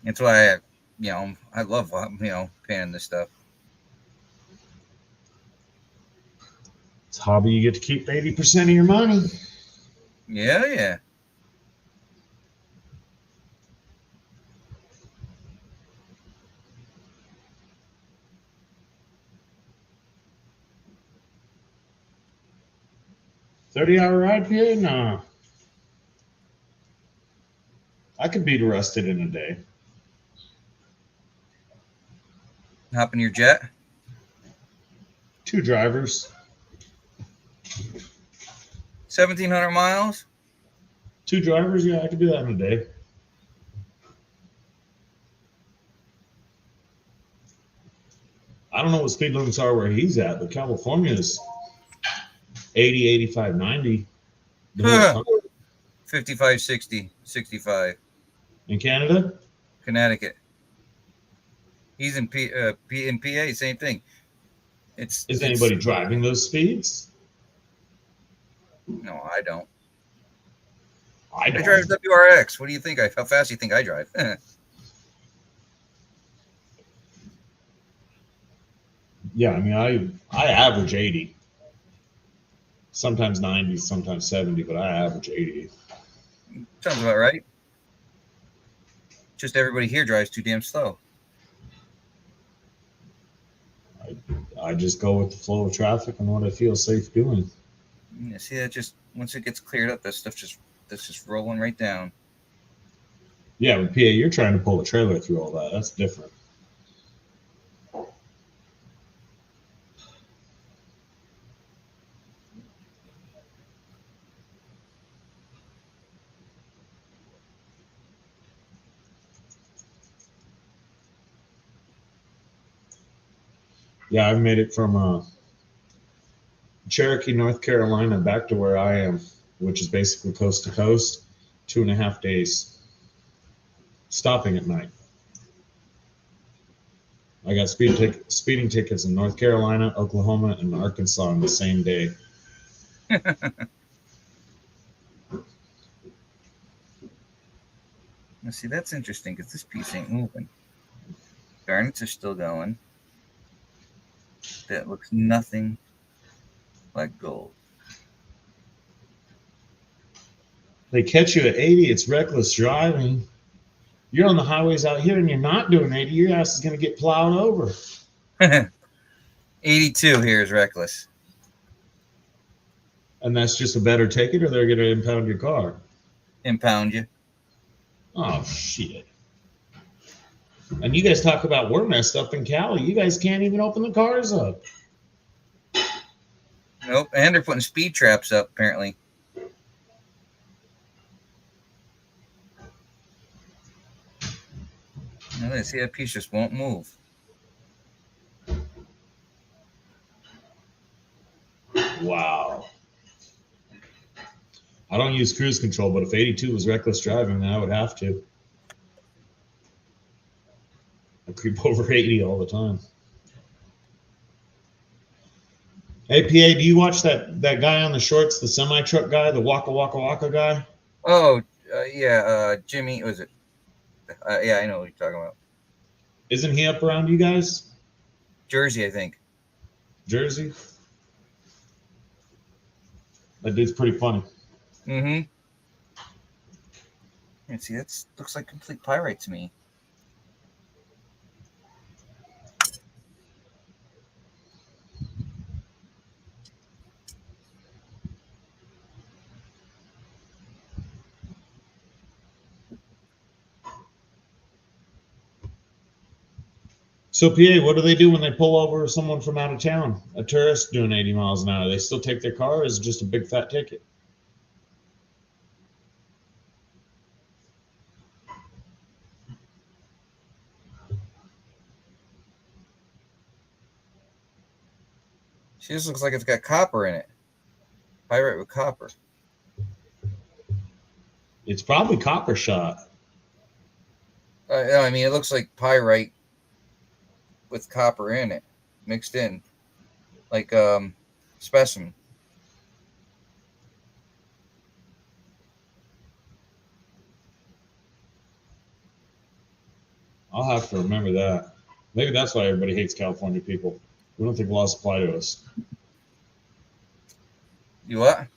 S1: That's why I love panning this stuff.
S3: It's a hobby you get to keep 80% of your money.
S1: Yeah.
S3: 30-hour ride, PA? Nah. I could beat arrested in a day.
S1: Hop in your jet.
S3: 2 drivers.
S1: 1,700 miles.
S3: 2 drivers? Yeah, I could do that in a day. I don't know what speed limits are where he's at, but California is 80, 85, 90 the whole time.
S1: 55, 60, 65.
S3: In Canada?
S1: Connecticut. He's in in PA, same thing.
S3: Is anybody driving those speeds?
S1: No, I don't.
S3: I
S1: I
S3: don't.
S1: drive WRX. What do you think? How fast do you think I drive?
S3: Yeah, I mean, I average 80. Sometimes 90, sometimes 70, but I average 80.
S1: Sounds about right. Just everybody here drives too damn slow.
S3: I just go with the flow of traffic and what I feel safe doing.
S1: Yeah, see, that just once it gets cleared up, that's just rolling right down.
S3: Yeah, with PA, you're trying to pull a trailer through all that. That's different. Yeah, I've made it from Cherokee, North Carolina, back to where I am, which is basically coast to coast, 2.5 days, stopping at night. I got speeding tickets in North Carolina, Oklahoma, and Arkansas on the same day.
S1: Now, see, that's interesting because this piece ain't moving. Garnets are still going. That looks nothing like gold.
S3: They catch you at 80, it's reckless driving. You're on the highways out here and you're not doing 80, your ass is going to get plowed over.
S1: 82 here is reckless.
S3: And that's just a better ticket, or they're going to impound your car?
S1: Impound you.
S3: Oh, shit. And you guys talk about we're messed up in Cali. You guys can't even open the cars up.
S1: Nope. And they're putting speed traps up, apparently. Now, see, that piece just won't move.
S3: Wow. I don't use cruise control, but if 82 was reckless driving, then I would have to. I creep over 80 all the time. Hey, PA, do you watch that guy on the shorts, the semi-truck guy, the Waka Waka Waka guy?
S1: Oh, yeah, Jimmy, was it? Yeah, I know what you're talking about.
S3: Isn't he up around you guys?
S1: Jersey, I think.
S3: Jersey? That dude's pretty funny.
S1: Mm-hmm. And see, that looks like complete pyrite to me.
S3: So, PA, what do they do when they pull over someone from out of town? A tourist doing 80 miles an hour. They still take their car, or is it just a big fat ticket?
S1: She just looks like it's got copper in it. Pyrite with copper.
S3: It's probably copper shot.
S1: No, I mean, it looks like pyrite with copper in it, mixed in, like specimen.
S3: I'll have to remember that. Maybe that's why everybody hates California people. We don't think laws apply to us.
S1: You what?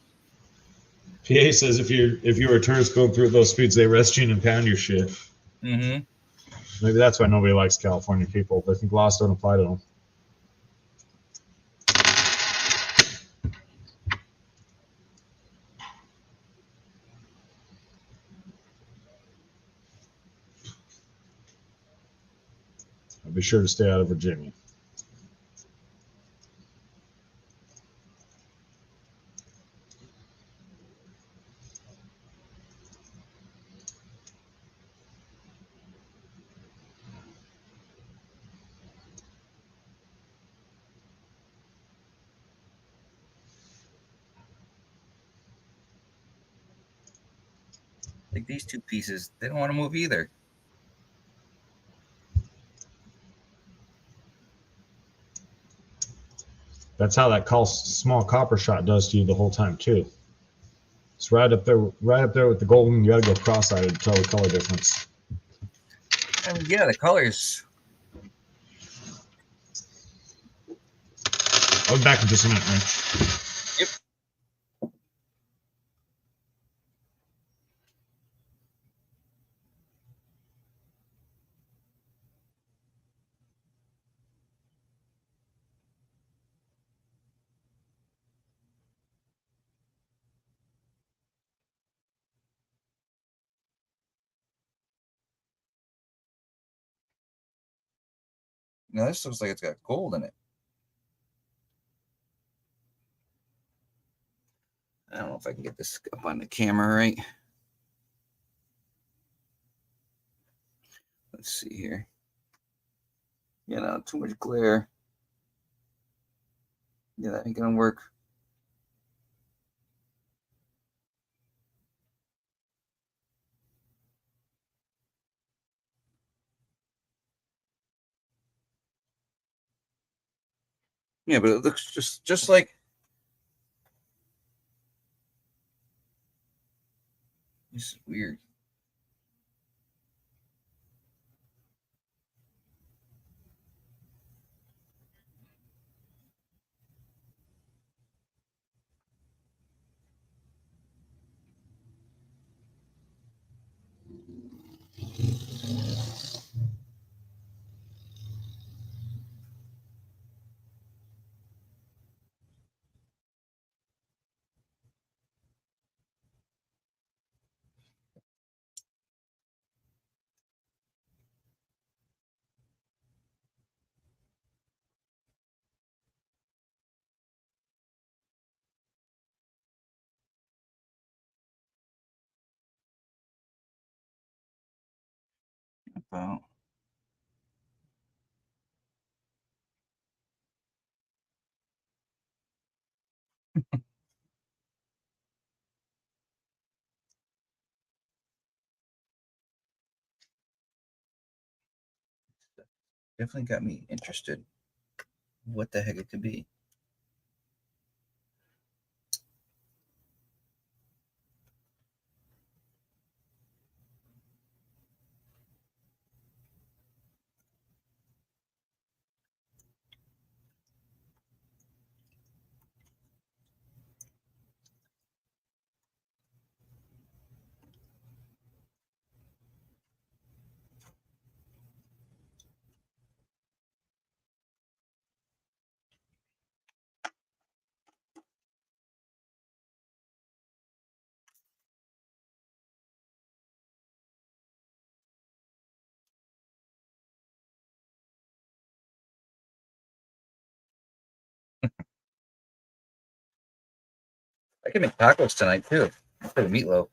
S3: PA says if you're a tourist going through those speeds, they arrest you and impound your shit.
S1: Mm-hmm.
S3: Maybe that's why nobody likes California people. They think laws don't apply to them. I'll be sure to stay out of Virginia.
S1: Like these two pieces, they don't want to move either.
S3: That's how that small copper shot does to you the whole time too. It's right up there with the golden. You gotta go cross-eyed to tell the color difference.
S1: I mean, yeah, the colors.
S3: I'll be back in just a minute, Rich.
S1: Yep. Now this looks like it's got gold in it. I don't know if I can get this up on the camera right. Let's see here. Yeah, not too much glare. Yeah, that ain't gonna work. Yeah, but it looks just like. This is weird. About. Definitely got me interested. What the heck it could be. I can make tacos tonight too. For the meatloaf.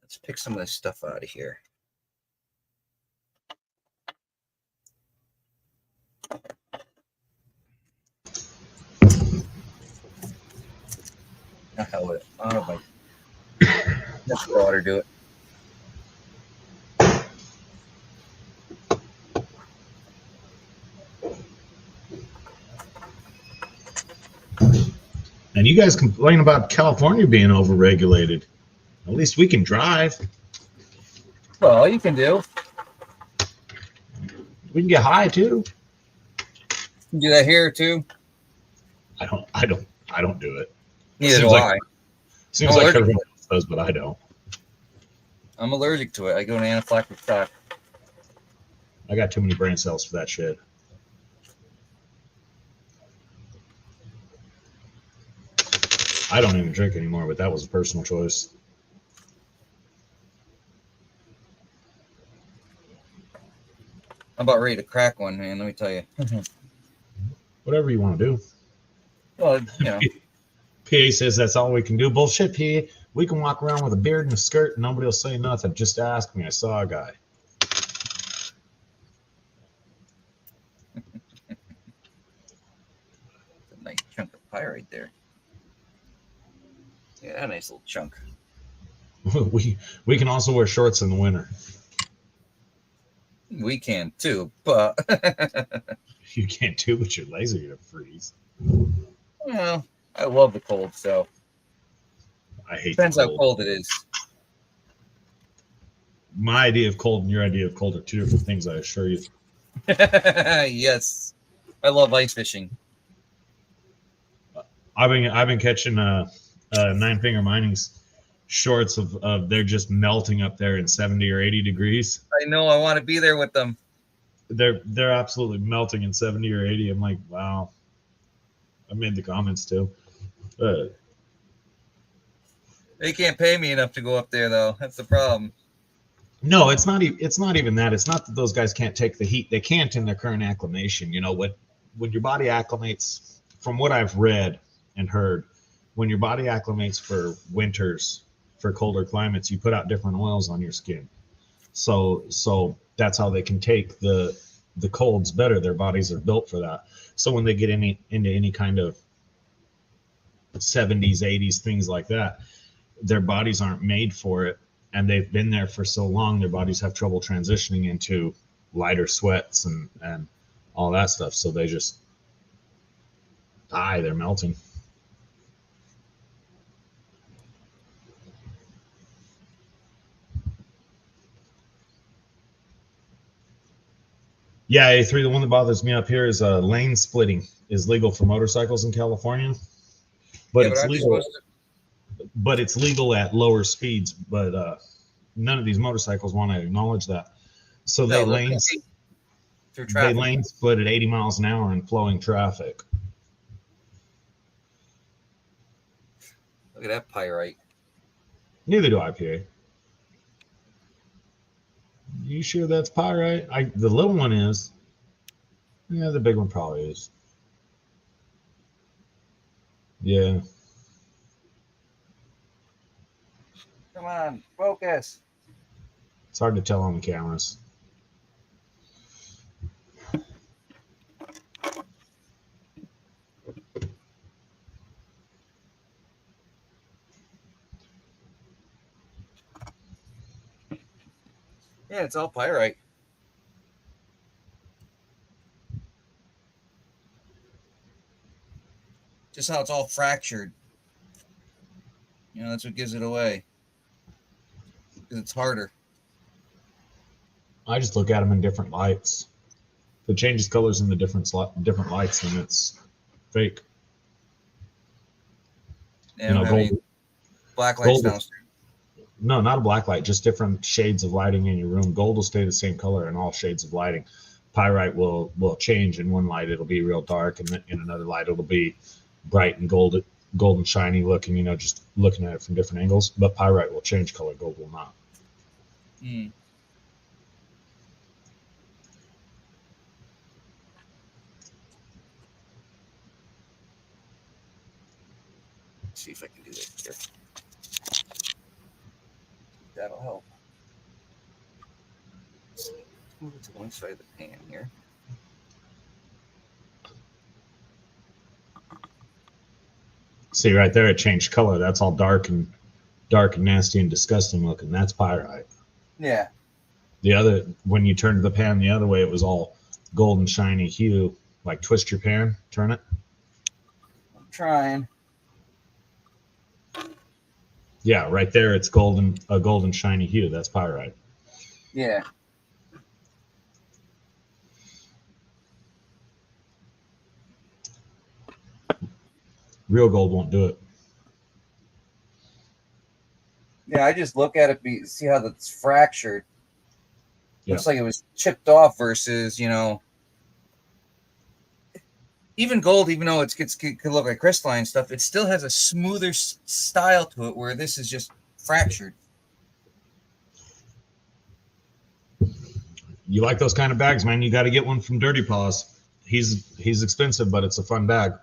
S1: Let's pick some of this stuff out of here. The hell with it. Oh my. Let the water do it.
S3: And you guys complain about California being overregulated. At least we can drive.
S1: Well, all you can do.
S3: We can get high too.
S1: You can do that here too.
S3: I don't do it.
S1: Neither
S3: Seems
S1: do
S3: like-
S1: I.
S3: Seems
S1: I'm
S3: like
S1: allergic
S3: everyone else does, but I don't.
S1: I'm allergic to it. I go to anaphylactic shock.
S3: I got too many brain cells for that shit. I don't even drink anymore, but that was a personal choice.
S1: I'm about ready to crack one, man. Let me tell you.
S3: Whatever you want to do.
S1: Well, you know.
S3: PA says that's all we can do. Bullshit, PA. We can walk around with a beard and a skirt and nobody will say nothing. Just ask me. I saw a guy.
S1: A nice chunk of pie right there. Yeah, a nice little chunk.
S3: we can also wear shorts in the winter.
S1: We can too, but
S3: You can't do it with your legs are gonna freeze.
S1: well, I love the cold, so
S3: I hate
S1: depends
S3: the
S1: how cold it is.
S3: My idea of cold and your idea of cold are two different things, I assure you.
S1: Yes, I love ice fishing.
S3: I've been catching 9-finger mining's shorts of they're just melting up there in 70 or 80 degrees.
S1: I know. I want to be there with them.
S3: They're absolutely melting in 70 or 80. I'm like, wow. I made the comments too.
S1: They can't pay me enough to go up there, though. That's the problem.
S3: No, it's not. It's not even that. It's not that those guys can't take the heat. They can't in their current acclimation. You know what? When your body acclimates, from what I've read and heard, when your body acclimates for winters, for colder climates, you put out different oils on your skin. So that's how they can take the colds better. Their bodies are built for that. So when they get into any kind of 70s, 80s, things like that, their bodies aren't made for it. And they've been there for so long, their bodies have trouble transitioning into lighter sweats and all that stuff. So they just die. They're melting. Yeah, A3, the one that bothers me up here is lane splitting is legal for motorcycles in California. But
S1: Yeah,
S3: it's
S1: aren't you
S3: legal.
S1: supposed
S3: But it's legal at lower speeds. But none of these motorcycles want to acknowledge that. So
S1: No,
S3: they
S1: they'll
S3: lane
S1: compete through
S3: they
S1: traffic.
S3: lane split at 80 miles an hour in flowing traffic.
S1: Look at that pyrite.
S3: Neither do IPA. You sure that's pyrite? The little one is. Yeah, the big one probably is. Yeah.
S1: Come on, focus.
S3: It's hard to tell on the cameras.
S1: Yeah, it's all pyrite. Just how it's all fractured. You know, that's what gives it away. Because it's harder.
S3: I just look at them in different lights. If it changes colors in the different lights, then it's fake.
S1: Yeah,
S3: You know,
S1: I don't have any
S3: gold.
S1: black lights
S3: Gold.
S1: downstairs.
S3: No, not a black light. Just different shades of lighting in your room. Gold will stay the same color in all shades of lighting. Pyrite will change. In one light, it'll be real dark, and in another light, it'll be bright and golden shiny looking. You know, just looking at it from different angles. But pyrite will change color. Gold will not.
S1: Hmm. Let's see if I can do that here. That'll help. Let's move it to one side of the pan here.
S3: See right there, it changed color. That's all dark and nasty and disgusting looking. That's pyrite.
S1: Yeah.
S3: The other, when you turned the pan the other way, it was all golden shiny hue. Like twist your pan, turn it.
S1: I'm trying.
S3: Yeah, right there, it's a golden shiny hue. That's pyrite.
S1: Yeah.
S3: Real gold won't do it.
S1: Yeah, I just look at it, see how it's fractured.
S3: Yeah.
S1: Looks like it was chipped off versus, you know, even gold, even though it could look like crystalline stuff, it still has a smoother style to it where this is just fractured.
S3: you like those kind of bags, man, you got to get one from Dirty Paws. He's expensive, but it's a fun bag.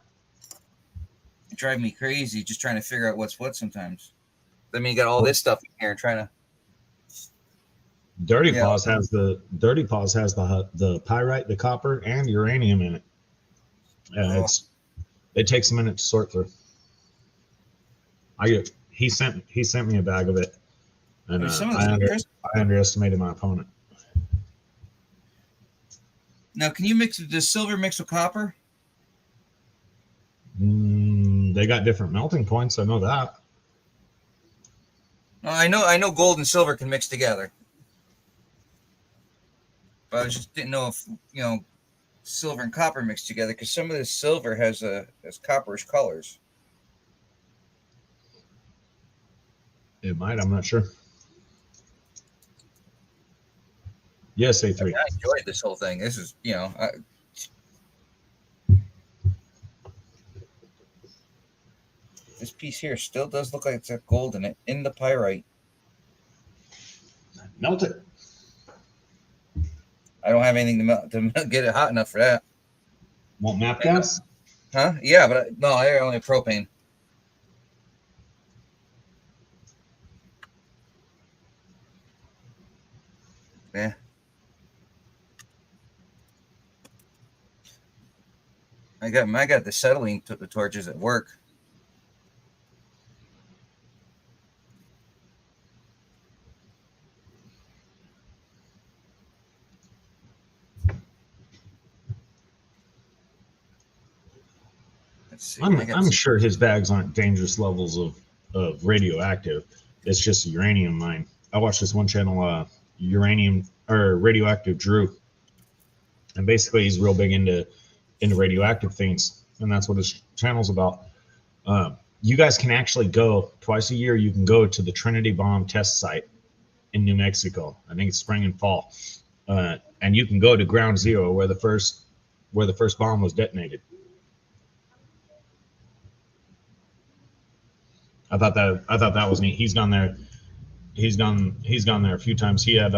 S1: It drives me crazy just trying to figure out what's what sometimes. I mean, you got all this stuff in here trying to.
S3: Dirty
S1: Yeah.
S3: Paws has the pyrite, the copper, and uranium in it.
S1: Oh.
S3: It takes a minute to sort through. He sent me a bag of it, and
S1: I mean, some of
S3: I
S1: those
S3: underestimated my opponent.
S1: Now, can you mix does silver mix with copper?
S3: They got different melting points. I know that.
S1: No, I know gold and silver can mix together. But I just didn't know if silver and copper mix together, because some of this silver has copperish colors.
S3: It might. I'm not sure. Yes, A3.
S1: I mean, I enjoyed this whole thing. This is this piece here still does look like it's got gold in it in the pyrite.
S3: Melt it.
S1: I don't have anything to get it hot enough for that.
S3: Want map gas?
S1: Huh? Yeah, but no, I only have propane. Yeah. I got the acetylene torches at work. Let's see.
S3: I'm sure his bags aren't dangerous levels of radioactive. It's just a uranium mine. I watched this one channel, uranium or radioactive Drew, and basically he's real big into radioactive things, and that's what his channel's about. You guys can actually go twice a year. You can go to the Trinity Bomb test site in New Mexico. I think it's spring and fall, and you can go to Ground Zero where the first bomb was detonated. I thought that was neat. He's gone there. He's gone there a few times. He had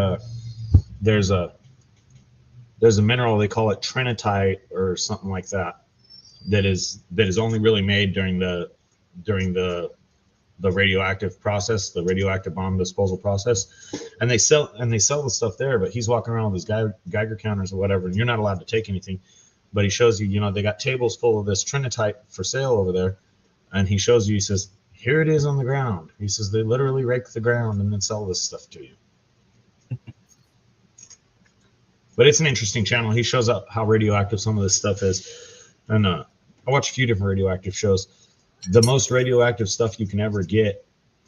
S3: there's a mineral, they call it trinitite or something like that, that is only really made during the radioactive process, the radioactive bomb disposal process, and they sell the stuff there. But he's walking around with his Geiger counters or whatever, and you're not allowed to take anything. But he shows you, they got tables full of this trinitite for sale over there, and he shows you. He says, "Here it is on the ground." He says they literally rake the ground and then sell this stuff to you. But it's an interesting channel. He shows up how radioactive some of this stuff is. And I watch a few different radioactive shows. The most radioactive stuff you can ever get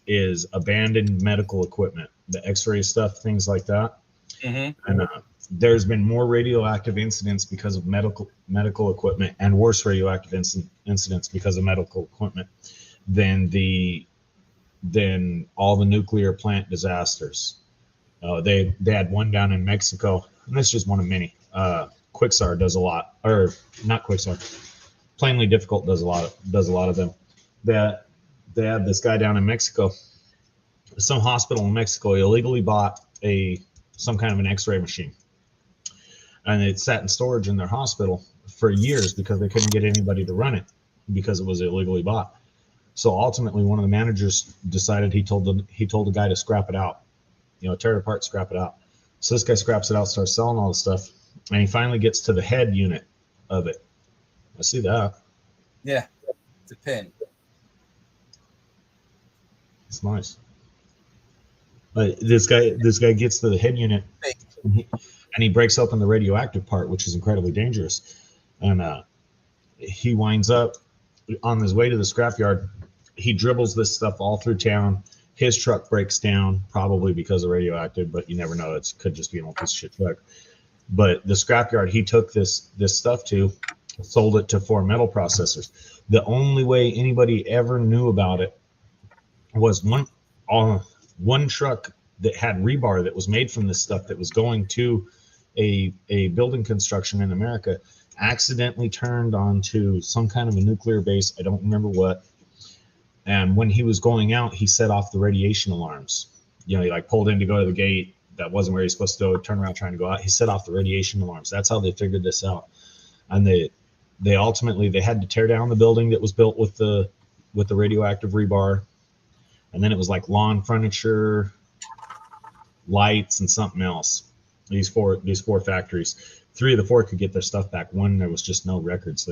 S3: is abandoned medical equipment, the x-ray stuff, things like that. Mm-hmm. And there's been more radioactive incidents because of medical equipment, and worse radioactive incidents because of medical equipment than all the nuclear plant disasters. They had one down in Mexico, and this is just one of many. Quixar does a lot, or not Quixar. Plainly Difficult does a lot of them. They had this guy down in Mexico. Some hospital in Mexico illegally bought some kind of an X-ray machine, and it sat in storage in their hospital for years because they couldn't get anybody to run it because it was illegally bought. So ultimately, one of the managers decided he told the guy to scrap it out, tear it apart, scrap it out. So this guy scraps it out, starts selling all the stuff, and he finally gets to the head unit of it. I see that.
S1: Yeah, it's a pin.
S3: It's nice. But this guy gets to the head unit, and he breaks open the radioactive part, which is incredibly dangerous. And he winds up on his way to the scrapyard. He dribbles this stuff all through town. His truck breaks down, probably because of radioactive, but you never know. It could just be an old piece of shit truck. But the scrapyard he took this stuff to, sold it to 4 metal processors. The only way anybody ever knew about it was one truck that had rebar that was made from this stuff that was going to a building construction in America accidentally turned onto some kind of a nuclear base. I don't remember what. And when he was going out, he set off the radiation alarms. He pulled in to go to the gate. that wasn't where he's supposed to go, turn around trying to go out. He set off the radiation alarms. That's how they figured this out. And they ultimately they had to tear down the building that was built with the radioactive rebar, and then it was like lawn furniture, lights, and something else. These four factories. 3 of the 4 could get their stuff back. 1, there was just no records.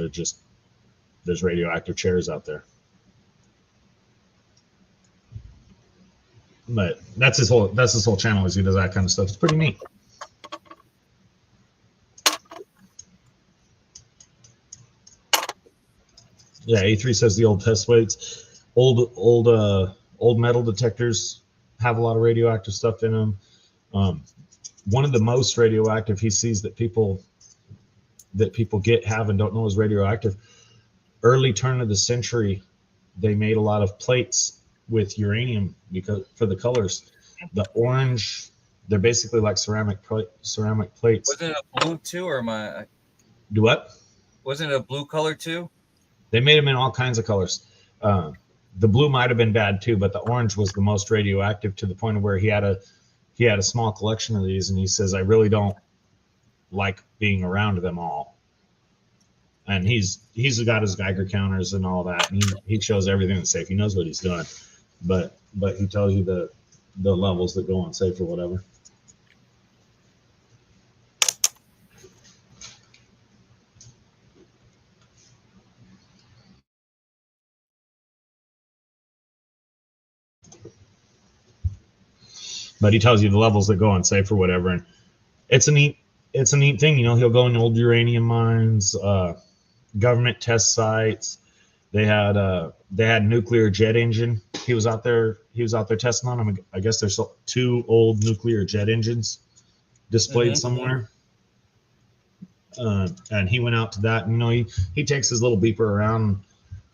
S3: There's radioactive chairs out there. But that's his whole channel, is he does that kind of stuff. It's pretty neat. Yeah, A3 says the old test weights, old metal detectors have a lot of radioactive stuff in them. One of the most radioactive he sees that people have and don't know is radioactive. Early turn of the century, they made a lot of plates with uranium because for the colors. The orange, they're basically like ceramic plates.
S1: Wasn't it a blue too, or
S3: Do what?
S1: Wasn't it a blue color too?
S3: They made them in all kinds of colors. The blue might have been bad too, but the orange was the most radioactive, to the point of where he had a small collection of these, and he says, I really don't like being around them all. And he's got his Geiger counters and all that, and he shows everything that's safe. He knows what he's doing, but he tells you the levels that go unsafe or whatever. But he tells you the levels that go unsafe or whatever, and it's a neat thing. He'll go in old uranium mines, government test sites. They had nuclear jet engine. He was out there testing on them. I guess there's 2 old nuclear jet engines displayed somewhere. And he went out to that. And, he takes his little beeper around.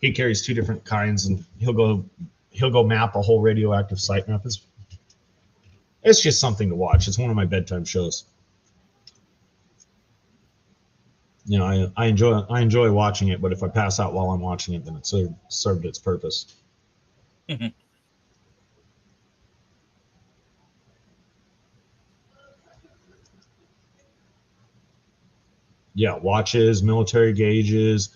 S3: He carries 2 different kinds, and he'll go map a whole radioactive site map. It's just something to watch. It's one of my bedtime shows. I enjoy watching it, but if I pass out while I'm watching it, then it served its purpose. Yeah, watches, military gauges,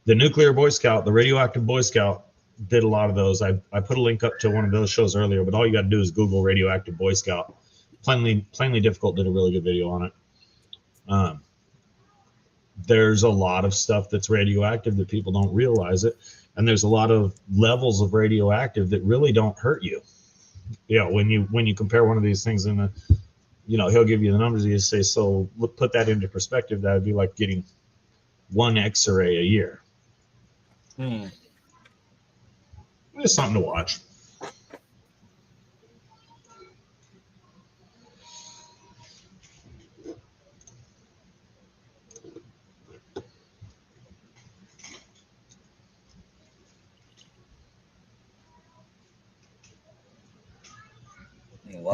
S3: the nuclear Boy Scout, the radioactive Boy Scout did a lot of those. I put a link up to one of those shows earlier, but all you got to do is Google radioactive Boy Scout. Plainly Difficult did a really good video on it. There's a lot of stuff that's radioactive that people don't realize it, and there's a lot of levels of radioactive that really don't hurt you. When you compare one of these things in he'll give you the numbers. You say, so put that into perspective. That would be like getting 1 X-ray a year. It's something to watch.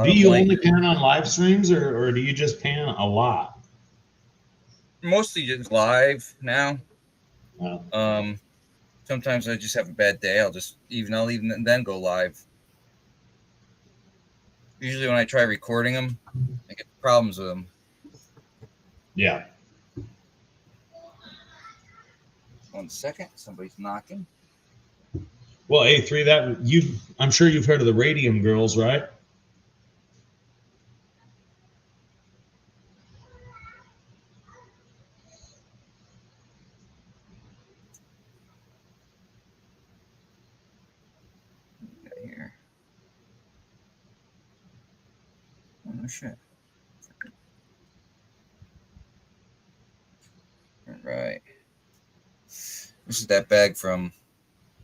S3: Do you only pan on live streams, or do you just pan a lot?
S1: Mostly just live now.
S3: Wow.
S1: Sometimes I just have a bad day. I'll even then go live. Usually when I try recording them, I get problems with them.
S3: Yeah.
S1: 1 second, somebody's knocking.
S3: Well, A3, I'm sure you've heard of the Radium Girls, right?
S1: Here. Oh shit. Right. This is that bag from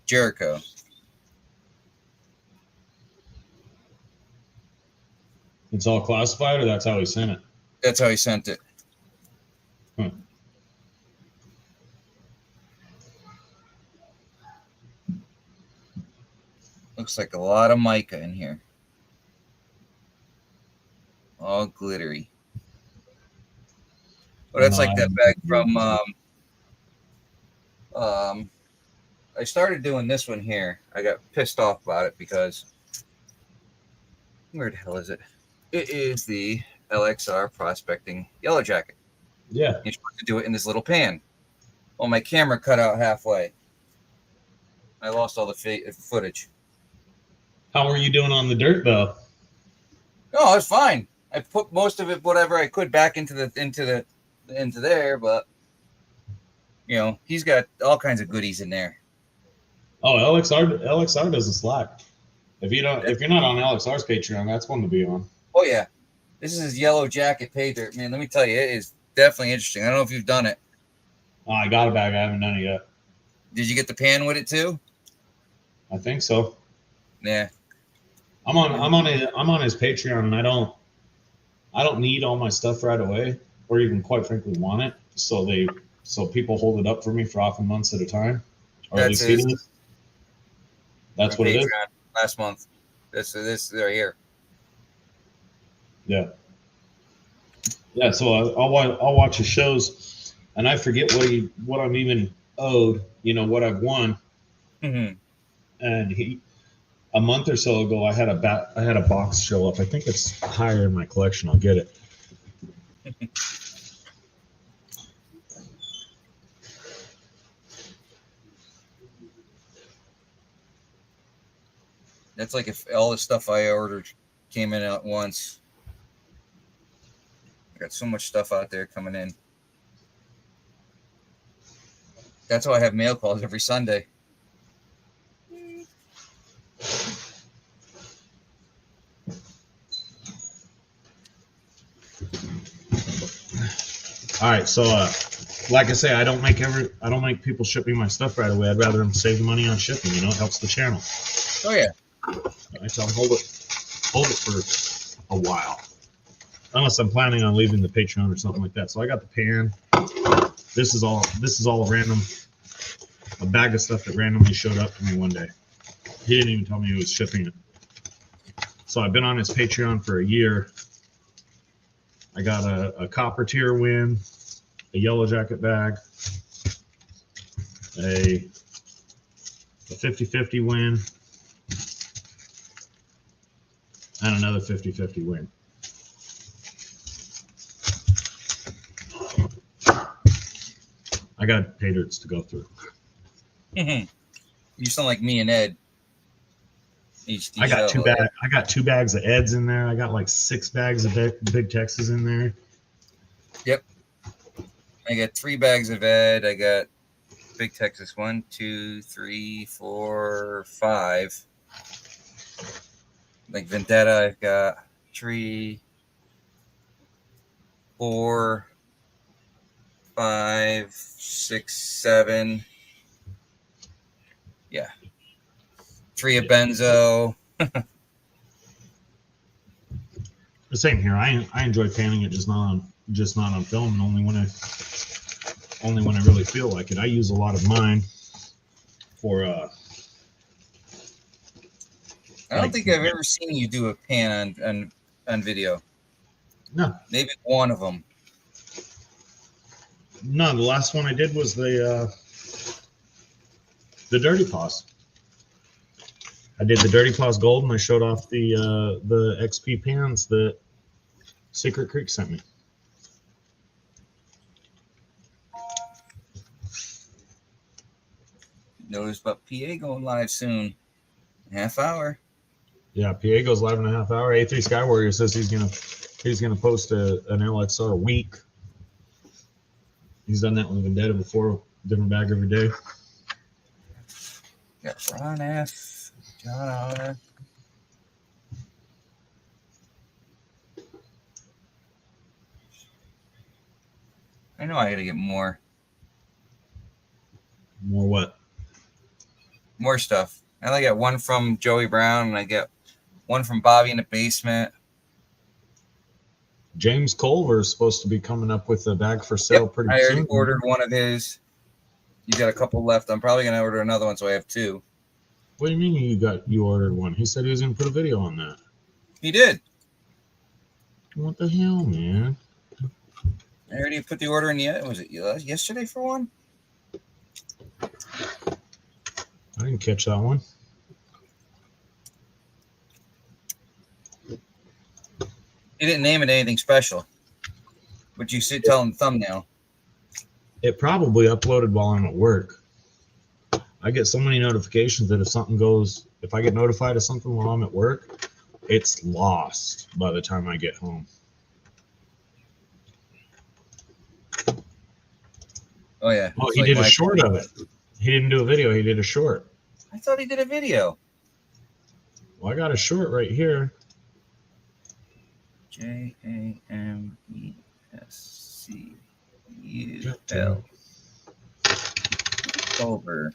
S1: Jericho.
S3: It's all classified, or that's how he sent it?
S1: That's how he sent it. Looks like a lot of mica in here. All glittery. But that's like that bag from I started doing this one here. I got pissed off about it because where the hell is it? It is the LXR prospecting yellow jacket.
S3: Yeah.
S1: You're supposed to do it in this little pan. Well, my camera cut out halfway. I lost all the footage.
S3: How were you doing on the dirt though?
S1: No, it's fine. I put most of it, whatever I could, back into there, but you know, he's got all kinds of goodies in there.
S3: Oh, LXR doesn't slack. If you're not on LXR's Patreon, that's one to be on.
S1: Oh yeah, this is his yellow jacket pay dirt, man. Let me tell you, it is definitely interesting. I don't know if you've done it.
S3: Oh, I got a bag. I haven't done it yet.
S1: Did you get the pan with it too?
S3: I think so.
S1: Yeah.
S3: I'm on his Patreon, and I don't need all my stuff right away, or even quite frankly want it. So people hold it up for me for often months at a time, or at least feeding it. That's what it is.
S1: Last month. This right here.
S3: Yeah. Yeah. So I'll watch his shows, and I forget what I'm even owed. You know what I've won.
S1: Mm-hmm.
S3: And a month or so ago, I had a box show up. I think it's higher in my collection. I'll get it.
S1: That's like if all the stuff I ordered came in at once. I got so much stuff out there coming in. That's why I have mail calls every Sunday.
S3: All right, so like I say, I don't make people ship me my stuff right away. I'd rather them save the money on shipping. You know, it helps the channel.
S1: Oh yeah.
S3: I tell them hold it for a while, unless I'm planning on leaving the Patreon or something like that. So I got the pan. This is all random. A bag of stuff that randomly showed up to me one day. He didn't even tell me he was shipping it. So I've been on his Patreon for a year. I got a copper tier win, a yellow jacket bag, a 50-50 win, and another 50-50 win. I got pay dirts to go through.
S1: You sound like me and Ed.
S3: I got two bags of Eds in there. I got like 6 bags of Big Texas in there.
S1: Yep. I got 3 bags of Ed. I got Big Texas 1, 2, 3, 4, 5. Like Vendetta, I've got 3, 4, 5, 6, 7. Yeah. 3 of Benzo.
S3: The same here. I enjoy panning it, just not on film, and only when I really feel like it. I use a lot of mine for
S1: I don't think I've ever seen you do a pan on video.
S3: No.
S1: Maybe one of them.
S3: No, the last one I did was the Dirty Paws. I did the Dirty Paws Gold, and I showed off the XP pans that Secret Creek sent me.
S1: Notice about PA going live soon. Half hour.
S3: Yeah, PA goes live in a half hour. A3 Sky Warrior says he's gonna post an LXR a week. He's done that with Vendetta before, different bag every day.
S1: Got Ron F, John R. I know I gotta get more.
S3: More what?
S1: More stuff. I only got one from Joey Brown, and I get one from Bobby in the basement.
S3: James Culver is supposed to be coming up with a bag for sale pretty soon.
S1: I already ordered one of his. You got a couple left. I'm probably gonna order another one, so I have 2.
S3: What do you mean you ordered one? He said he was gonna put a video on that.
S1: He did.
S3: What the hell, man?
S1: I already put the order in yet. Was it yesterday for one?
S3: I didn't catch that one.
S1: You didn't name it anything special, but you should tell them thumbnail.
S3: It probably uploaded while I'm at work. I get so many notifications that if I get notified of something while I'm at work, it's lost by the time I get home.
S1: Oh yeah.
S3: Oh,
S1: It's
S3: he
S1: like
S3: did a
S1: my-
S3: short of it. He didn't do a video. He did a short.
S1: I thought he did a video.
S3: Well, I got a short right here.
S1: JAMESCUL over.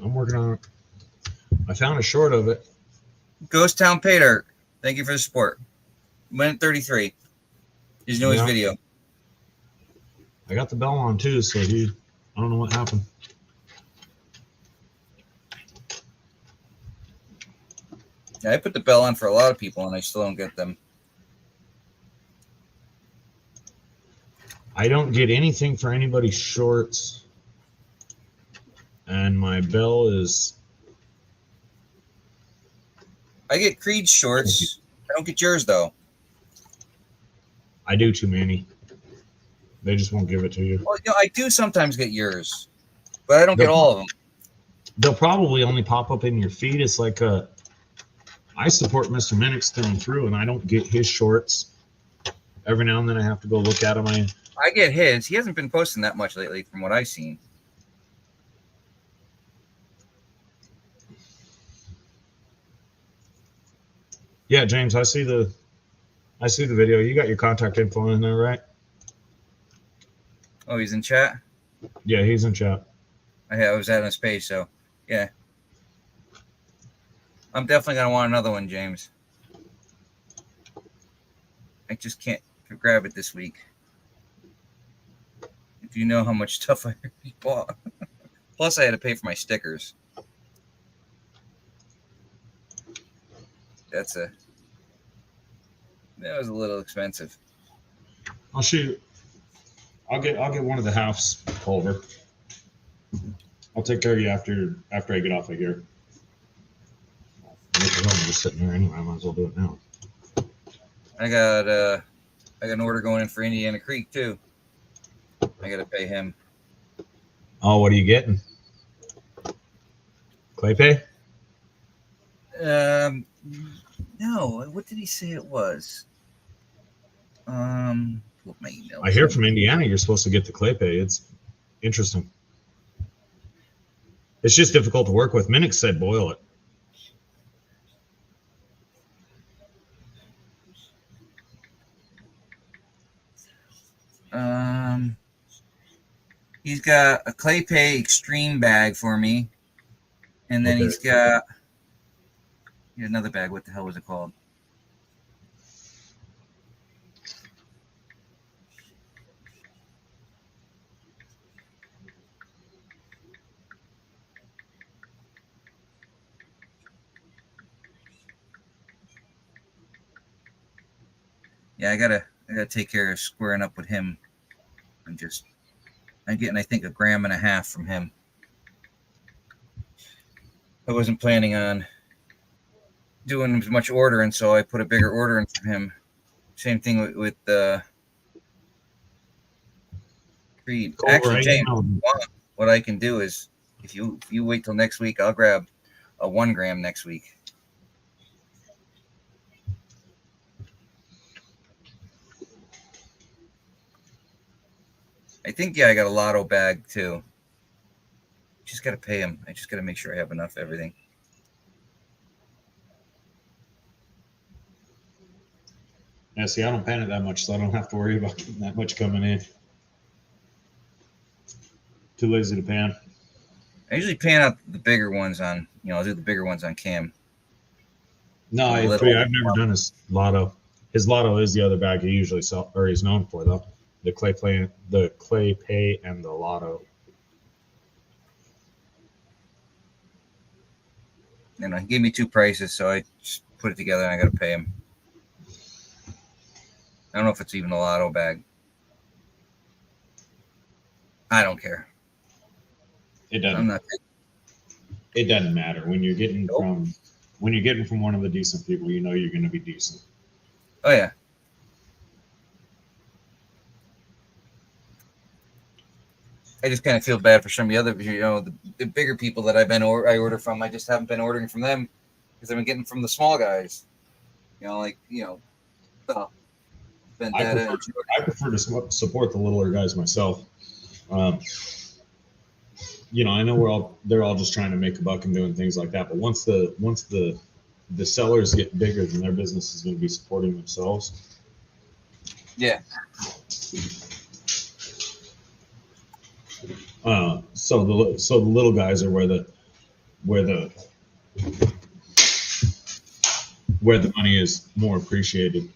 S3: I'm working on it. I found a short of it.
S1: Ghost Town Pater. Thank you for the support. Minute 33. His newest
S3: Yeah.
S1: video.
S3: I got the bell on too, so I don't know what happened.
S1: Yeah, I put the bell on for a lot of people, and I still don't get them.
S3: I don't get anything for anybody's shorts, and my bell is.
S1: I get Creed's shorts. I don't get yours though.
S3: I do too many. They just won't give it to you.
S1: Well, I do sometimes get yours, but I don't get all of them.
S3: They'll probably only pop up in your feed. It's like I support Mr. Minix through and through, and I don't get his shorts. Every now and then I have to go look at them.
S1: I get his. He hasn't been posting that much lately, from what I've seen.
S3: Yeah, James, I see the video. You got your contact info in there, right?
S1: Oh, he's in chat?
S3: Yeah, he's in chat.
S1: I was at his page, so yeah. I'm definitely gonna want another one, James. I just can't grab it this week. If you know how much stuff I already bought. Plus, I had to pay for my stickers. That was a little expensive.
S3: I'll shoot. I'll get one of the halves, Culver. I'll take care of you after I get off of here. I'm just sitting there anyway. I might as well do it now.
S1: I got an order going in for Indiana Creek too. I gotta pay him.
S3: Oh, what are you getting? Clay pay?
S1: No. What did he say it was? What my email?
S3: I hear from Indiana you're supposed to get the clay pay. It's interesting. It's just difficult to work with. Minix said boil it.
S1: He's got a clay pay extreme bag for me, and then
S3: Okay.
S1: he's got another bag. What the hell was it called? Yeah, I gotta take care of squaring up with him. I'm getting, I think, 1.5 grams from him. I wasn't planning on doing as much ordering, so I put a bigger order in from him. Same thing with Creed.
S3: Culver,
S1: Actually, James, what I can do is if you wait till next week, I'll grab a 1 gram next week. I think, I got a lotto bag too. Just got to pay him. I just got to make sure I have enough of everything.
S3: Yeah, see, I don't pan it that much, so I don't have to worry about getting that much coming in. Too lazy to pan.
S1: I usually pan out the bigger ones on, I'll do the bigger ones on cam.
S3: No, I've never done his lotto. His lotto is the other bag he usually he's known for though. The clay pay, and the lotto.
S1: And he gave me 2 prices, so I just put it together and I got to pay him. I don't know if it's even a lotto bag. I don't care.
S3: It doesn't.
S1: I'm not.
S3: It doesn't matter when you're getting from one of the decent people. You know you're going to be decent.
S1: Oh yeah. I just kind of feel bad for some of the other, the bigger people that I order from. I just haven't been ordering from them because I've been getting from the small guys. Uh,
S3: I
S1: Vendetta
S3: prefer,
S1: and
S3: I prefer to support the littler guys myself. Um, I know they're all just trying to make a buck and doing things like that. But once the sellers get bigger, then their business is going to be supporting themselves.
S1: yeah.
S3: So the little guys are where the money is more appreciated.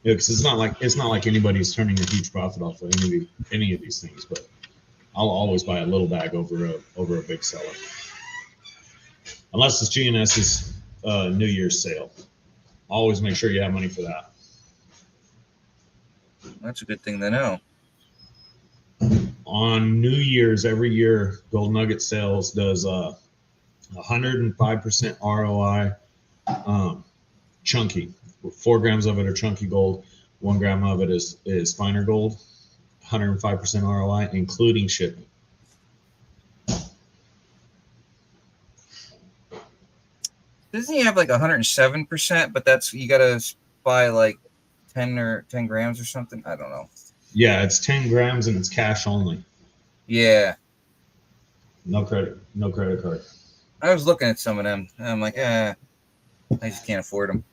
S3: Because it's not like anybody's turning a huge profit off of any of these things. But I'll always buy a little bag over a big seller, unless it's GNS's New Year's sale. Always make sure you have money for that.
S1: That's a good thing to know.
S3: On New Year's every year, Gold Nugget Sales does 105% ROI chunky. 4 grams of it are chunky gold. 1 gram of it is finer gold. 105% ROI, including shipping.
S1: Doesn't he have like 107%? But that's you gotta buy like 10 grams or something. I don't know.
S3: Yeah, it's 10 grams and it's cash only.
S1: Yeah.
S3: No credit card.
S1: I was looking at some of them and I'm like, I just can't afford them.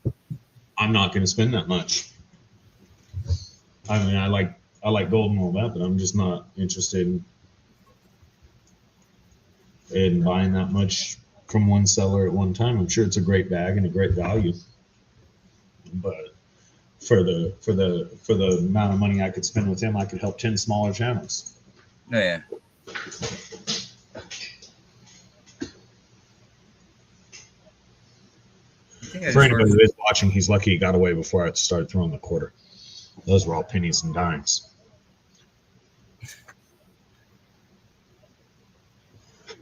S3: I'm not going to spend that much. I mean, I like gold and all that, but I'm just not interested in buying that much from one seller at one time. I'm sure it's a great bag and a great value, but for the amount of money I could spend with him, I could help 10 smaller channels.
S1: Oh yeah.
S3: For anybody who is watching, he's lucky he got away before I started throwing the quarter. Those were all pennies and dimes.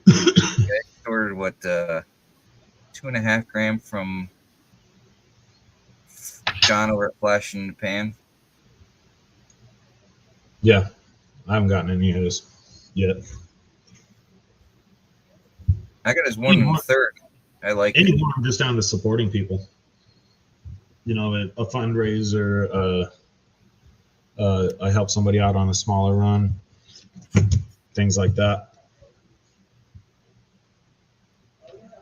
S1: I ordered 2.5 gram from John over at Flash in the Pan.
S3: Yeah, I haven't gotten any of his yet.
S1: I got his 1/3. I like it.
S3: I'm just down to supporting people. A fundraiser. I help somebody out on a smaller run. Things like that.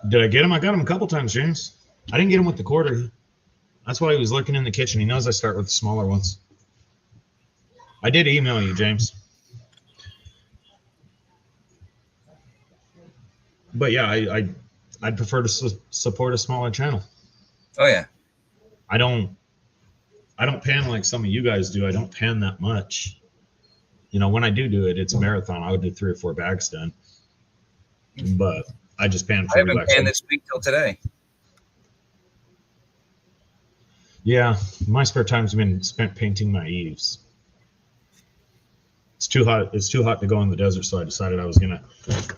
S3: Did I get him? I got him a couple times, James. I didn't get him with the quarter. That's why he was lurking in the kitchen. He knows I start with the smaller ones. I did email you, James. But yeah, I'd prefer to support a smaller channel.
S1: Oh yeah.
S3: I don't pan like some of you guys do. I don't pan that much. When I do it, it's a marathon. I would do 3 or 4 bags done. But I just pan
S1: I haven't
S3: $40.
S1: panned this week till today.
S3: Yeah, my spare time's been spent painting my eaves. It's too hot. It's too hot to go in the desert, so I decided I was gonna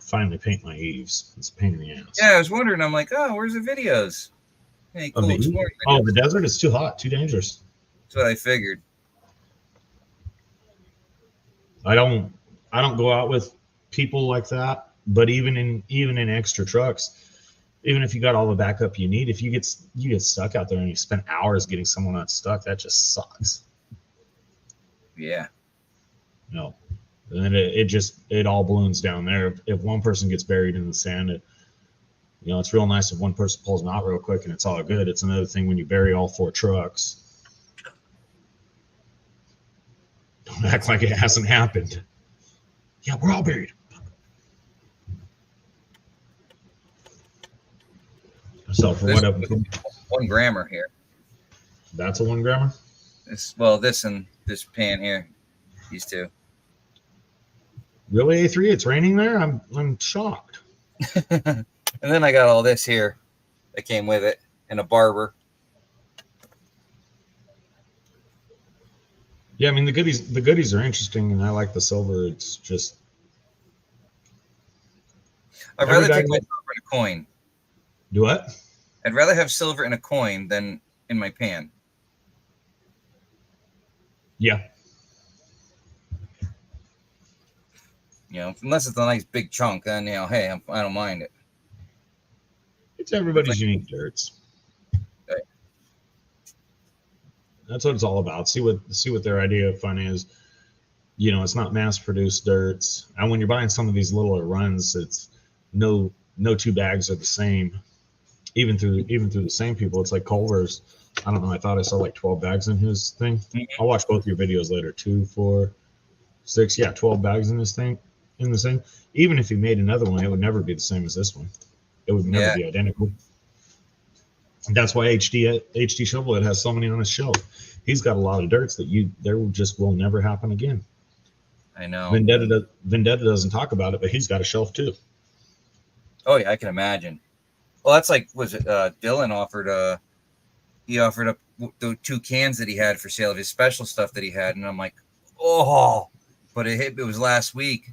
S3: finally paint my eaves. It's a pain in the ass.
S1: Yeah, I was wondering. I'm like, where's the videos? Hey, cool exploring videos.
S3: Oh, the desert is too hot, too dangerous.
S1: That's what I figured.
S3: I don't go out with people like that. But even in extra trucks, even if you got all the backup you need, if you get stuck out there and you spend hours getting someone unstuck, that just sucks.
S1: Yeah.
S3: And then it all balloons down there. If one person gets buried in the sand, it's real nice if one person pulls them out real quick and it's all good. It's another thing when you bury all 4 trucks. Don't act like it hasn't happened. Yeah, we're all buried. So for whatever.
S1: 1 grammer here.
S3: That's a 1 grammer?
S1: This and this pan here. These two.
S3: Really, A3? It's raining there? I'm shocked.
S1: And then I got all this here that came with it and a barber.
S3: Yeah, I mean the goodies are interesting, and I like the silver. It's just
S1: I'd rather take my silver in a coin.
S3: Do what?
S1: I'd rather have silver in a coin than in my pan.
S3: Yeah.
S1: You know, unless it's a nice big chunk, then hey, I don't mind it.
S3: It's everybody's unique dirts.
S1: Okay.
S3: That's what it's all about. See what their idea of fun is. It's not mass produced dirts. And when you're buying some of these littler runs, it's no two bags are the same. Even through the same people, it's like Culver's. I don't know. I thought I saw like 12 bags in his thing. I'll watch both your videos later. 2, 4, 6. Yeah, 12 bags in this thing. In this thing. Even if he made another one, it would never be the same as this one. It would never be identical. That's why HD Shovelhead has so many on his shelf. He's got a lot of dirts that there just will never happen again.
S1: I know.
S3: Vendetta doesn't talk about it, but he's got a shelf too.
S1: Oh yeah, I can imagine. Well, that's like, was it Dylan offered? He offered up the 2 cans that he had for sale of his special stuff that he had, and I'm like, oh, but it was last week,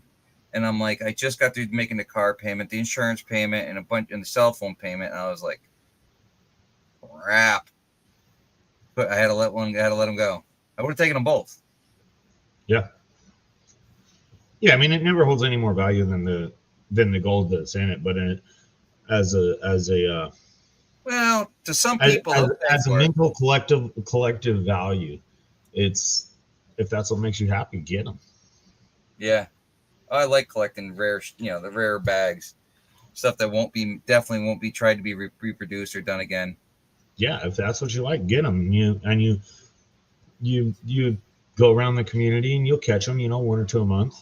S1: and I'm like, I just got through making the car payment, the insurance payment, and the cell phone payment, and I was like, crap. But I had to let him go. I would have taken them both.
S3: Yeah. Yeah, I mean, it never holds any more value than the gold that's in it, but as a
S1: well, to some people,
S3: as a mental collective value, it's, if that's what makes you happy, get them.
S1: Yeah, I like collecting rare, the rare bags, stuff that definitely won't be tried to be reproduced or done again.
S3: Yeah, if that's what you like, get them. You go around the community and you'll catch them. 1 or 2 a month.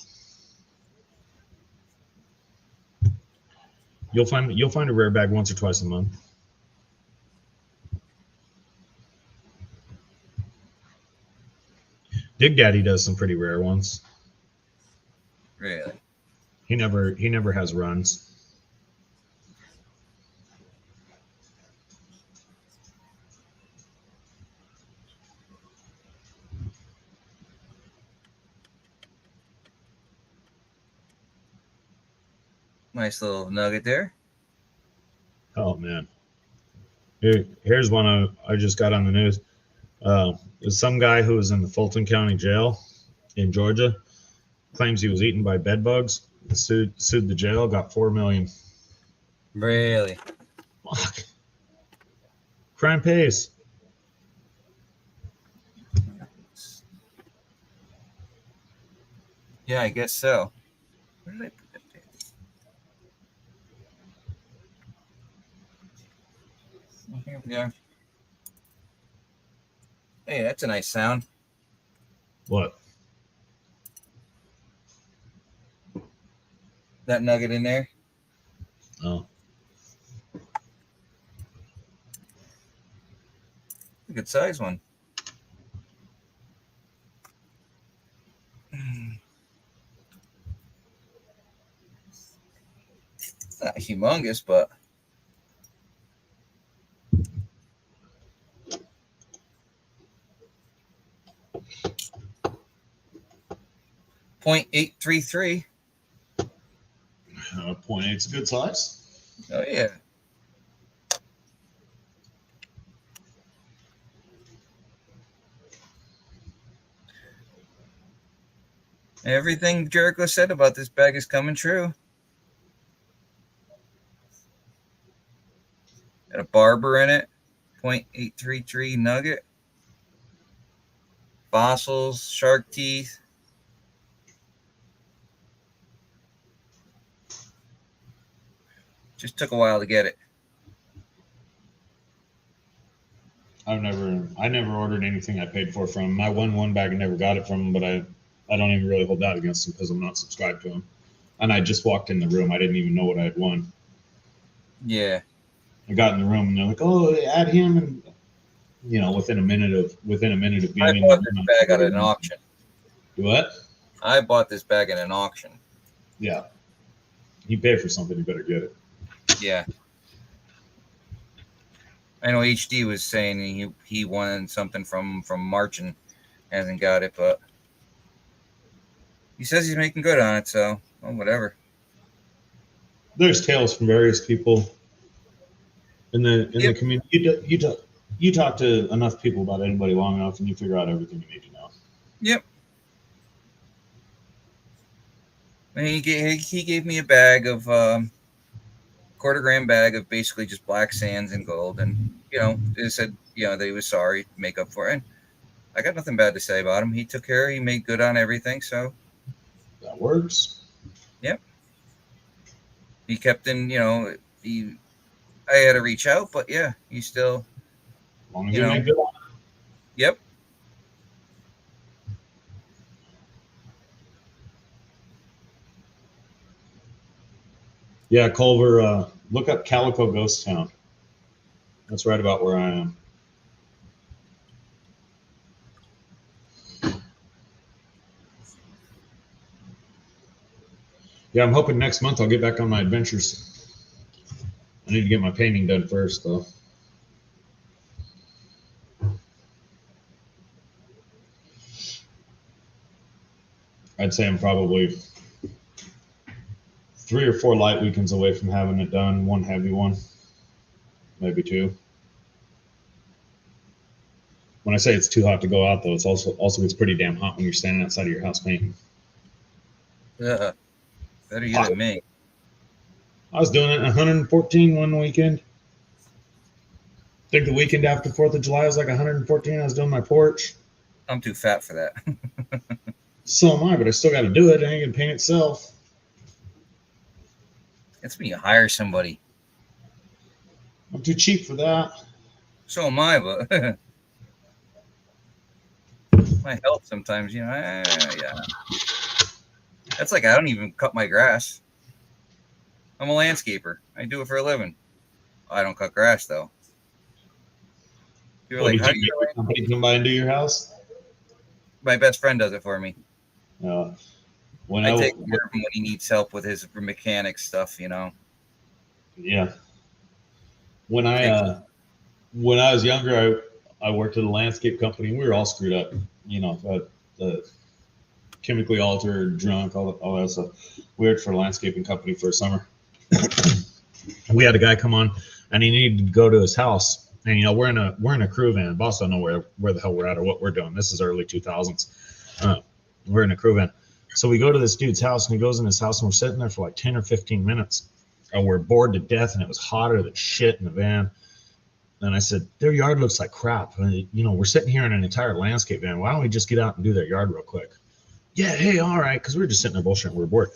S3: You'll find a rare bag once or twice a month. Dig Daddy does some pretty rare ones.
S1: Really?
S3: He never has runs.
S1: Nice little nugget there.
S3: Oh man. Here's one I just got on the news. There's some guy who was in the Fulton County Jail in Georgia, claims he was eaten by bed bugs. Sued the jail, got $4 million.
S1: Really?
S3: Fuck. Crime pays.
S1: Yeah, I guess so. Where did I put that thing? Here we go. Hey, that's a nice sound.
S3: What?
S1: That nugget in there.
S3: Oh.
S1: A good size one. Not humongous, but .833.
S3: 0.8's a good size.
S1: Oh yeah. Everything Jericho said about this bag is coming true. Got a barber in it. .833 nugget. Fossils, shark teeth. Just took a while to get it.
S3: I never ordered anything I paid for from him. I won one bag and never got it from him, but I don't even really hold that against him because I'm not subscribed to him. And I just walked in the room. I didn't even know what I had won.
S1: Yeah.
S3: I got in the room and they're like, "Oh, add him," and within a minute of being
S1: I
S3: in
S1: bought
S3: the
S1: this bag at an auction.
S3: What?
S1: I bought this bag at an auction.
S3: Yeah. You pay for something, you better get it.
S1: Yeah. I know HD was saying he won something from March and hasn't got it, but he says he's making good on it, so whatever.
S3: There's tales from various people in the community. You talk to enough people about anybody long enough, and you figure out everything you need to know.
S1: Yep. And he gave me a bag of quarter-gram bag of basically just black sands and gold, and they said that he was sorry to make up for it. And I got nothing bad to say about him. He took care. He made good on everything. So
S3: That works.
S1: yep. He kept in. I had to reach out, but yeah, he still.
S3: As long as you make good on it.
S1: Yep.
S3: Yeah, Culver, look up Calico Ghost Town. That's right about where I am. Yeah, I'm hoping next month I'll get back on my adventures. I need to get my painting done first, though. I'd say I'm probably 3 or 4 light weekends away from having it done. One heavy one, maybe 2. When I say it's too hot to go out, though, it's also it's pretty damn hot when you're standing outside of your house painting.
S1: Better you than me.
S3: I was doing it at 114 one weekend. I think the weekend after 4th of July was like 114. I was doing my porch.
S1: I'm too fat for that.
S3: So am I, but I still got to do it. I ain't gonna paint itself.
S1: That's when you hire somebody.
S3: I'm too cheap for that.
S1: So am I, but my health sometimes, yeah. That's like I don't even cut my grass. I'm a landscaper. I do it for a living. I don't cut grass though. You're like,
S3: Did
S1: how
S3: you
S1: do
S3: make
S1: you?
S3: a company come by and do your house?
S1: My best friend does it for me.
S3: When
S1: I take care of him when he needs help with his mechanics stuff.
S3: Yeah. When I was younger, I worked at a landscape company. We were all screwed up. Chemically altered, drunk, all that stuff. We worked for a landscaping company for a summer. We had a guy come on, and he needed to go to his house. And we're in a crew van. Boss don't know where the hell we're at or what we're doing. This is early 2000s. We're in a crew van. So we go to this dude's house, and he goes in his house, and we're sitting there for like 10 or 15 minutes. And we're bored to death, and it was hotter than shit in the van. And I said, their yard looks like crap. We're sitting here in an entire landscape van. Why don't we just get out and do their yard real quick? Yeah, hey, all right, because we were just sitting there bullshitting. We were bored.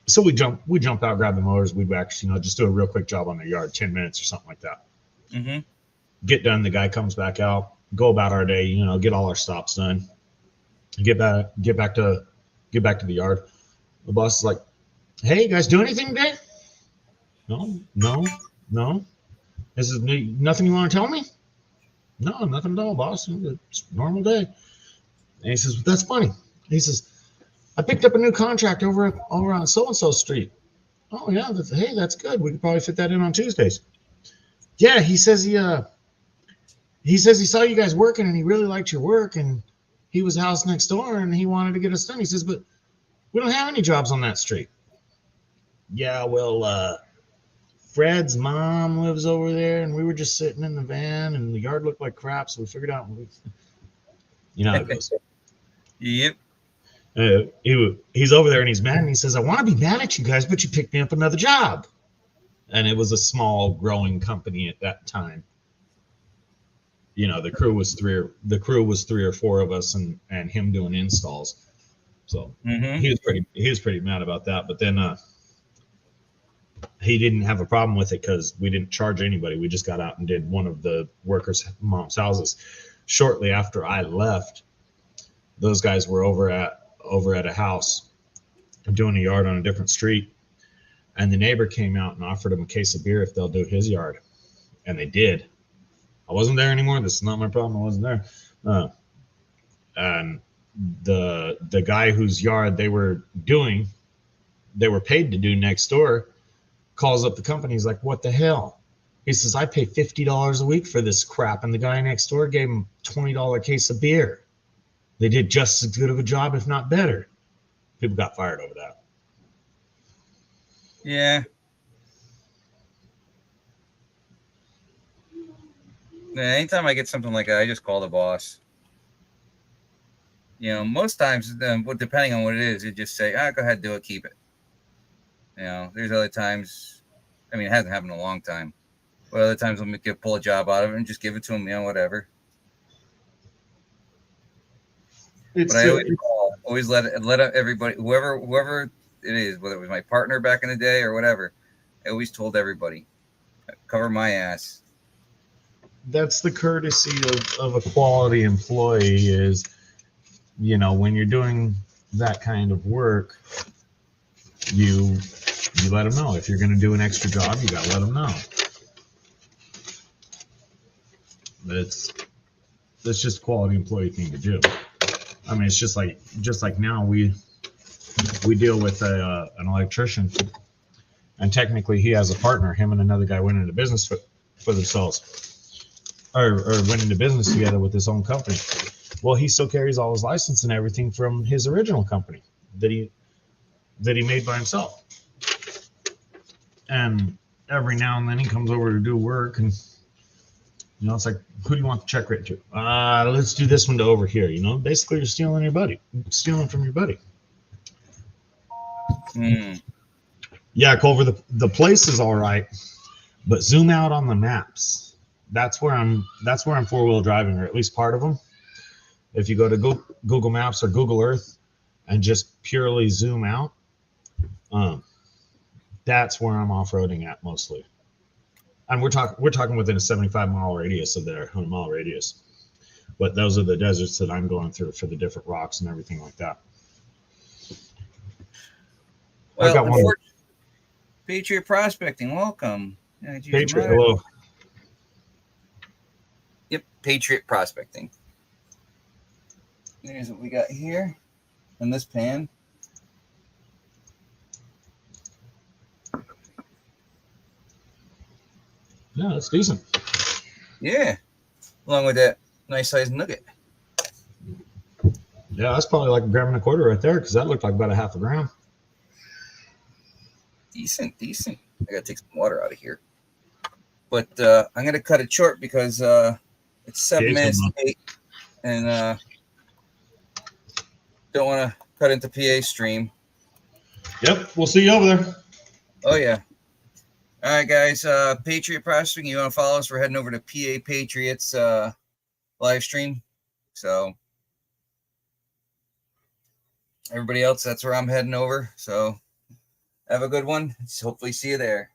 S3: So we jumped out, grabbed the motors. We'd actually, just do a real quick job on their yard, 10 minutes or something like that.
S1: Mm-hmm.
S3: Get done. The guy comes back out. Go about our day. Get all our stops done. Get back to the yard. The boss is like, "Hey, you guys do anything today?" No. This is nothing you want to tell me? No, nothing at all, boss. It's a normal day. And he says, "That's funny." He says, "I picked up a new contract over on so-and-so street." Oh yeah, that's good. We could probably fit that in on Tuesdays. Yeah, he says he saw you guys working and he really liked your work and he was house next door and he wanted to get us done. He says, "But we don't have any jobs on that street." Yeah, well, Fred's mom lives over there and we were just sitting in the van and the yard looked like crap, so we figured out. How it goes.
S1: Yep.
S3: He's over there and he's mad and he says, "I want to be mad at you guys, but you picked me up another job." And it was a small growing company at that time. The crew was three or four of us and him doing installs. So he was pretty mad about that. But then he didn't have a problem with it because we didn't charge anybody. We just got out and did one of the workers' mom's houses. Shortly after I left, those guys were over at a house doing a yard on a different street. And the neighbor came out and offered him a case of beer if they'll do his yard. And they did. I wasn't there anymore. This is not my problem. I wasn't there. And the guy whose yard they were paid to do next door, calls up the company. He's like, "What the hell?" He says, "I pay $50 a week for this crap." And the guy next door gave him $20 case of beer. They did just as good of a job, if not better. People got fired over that.
S1: Yeah. Anytime I get something like that, I just call the boss. You know, most times, depending on what it is, you just say, go ahead, do it, keep it. You know, there's other times, I mean, it hasn't happened in a long time, but other times we'll pull a job out of it and just give it to them, you know, whatever.
S3: It's
S1: But I always let everybody, whoever it is, whether it was my partner back in the day or whatever, I always told everybody, cover my ass.
S3: that's the courtesy of a quality employee is, you know, when you're doing that kind of work, you let them know. If you're going to do an extra job, you got to let them know. That's just a quality employee thing to do. I mean, it's just like now we deal with an electrician, and technically he has a partner. Him and another guy went into business for themselves, or went into business together with his own company. Well, he still carries all his license and everything from his original company that he made by himself. And every now and then he comes over to do work, and you know, it's like, who do you want the check written to? Let's do this one to over here. You know, basically you're stealing from your buddy. Yeah, Culver, the place is all right, but zoom out on the maps. That's where I'm 4-wheel driving, or at least part of them. If you go to Google Maps or Google Earth and just purely zoom out, that's where I'm off-roading at mostly. And we're talking within a 75-mile radius of there, 100-mile radius. But those are the deserts that I'm going through for the different rocks and everything like that.
S1: Well,
S3: I got one.
S1: Patriot Prospecting, welcome.
S3: Patriot, hello.
S1: Yep, Patriot Prospecting. Here's what we got here in this pan.
S3: Yeah, that's decent.
S1: Yeah, along with that nice sized nugget.
S3: Yeah, that's probably like 1.25 grams right there, because that looked like about 0.5 gram.
S1: Decent. I gotta take some water out of here. But I'm gonna cut it short because it's 7 minutes to 8, and don't want to cut into PA stream.
S3: Yep, we'll see you over there.
S1: Oh yeah. All right, guys. Patriot Prospecting. You want to follow us? We're heading over to PA Patriots live stream. So everybody else, that's where I'm heading over. So have a good one. Hopefully see you there.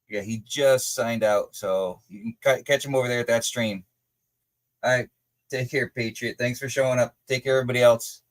S1: Yeah, he just signed out, so you can catch him over there at that stream. All right, take care, Patriot. Thanks for showing up. Take care, everybody else.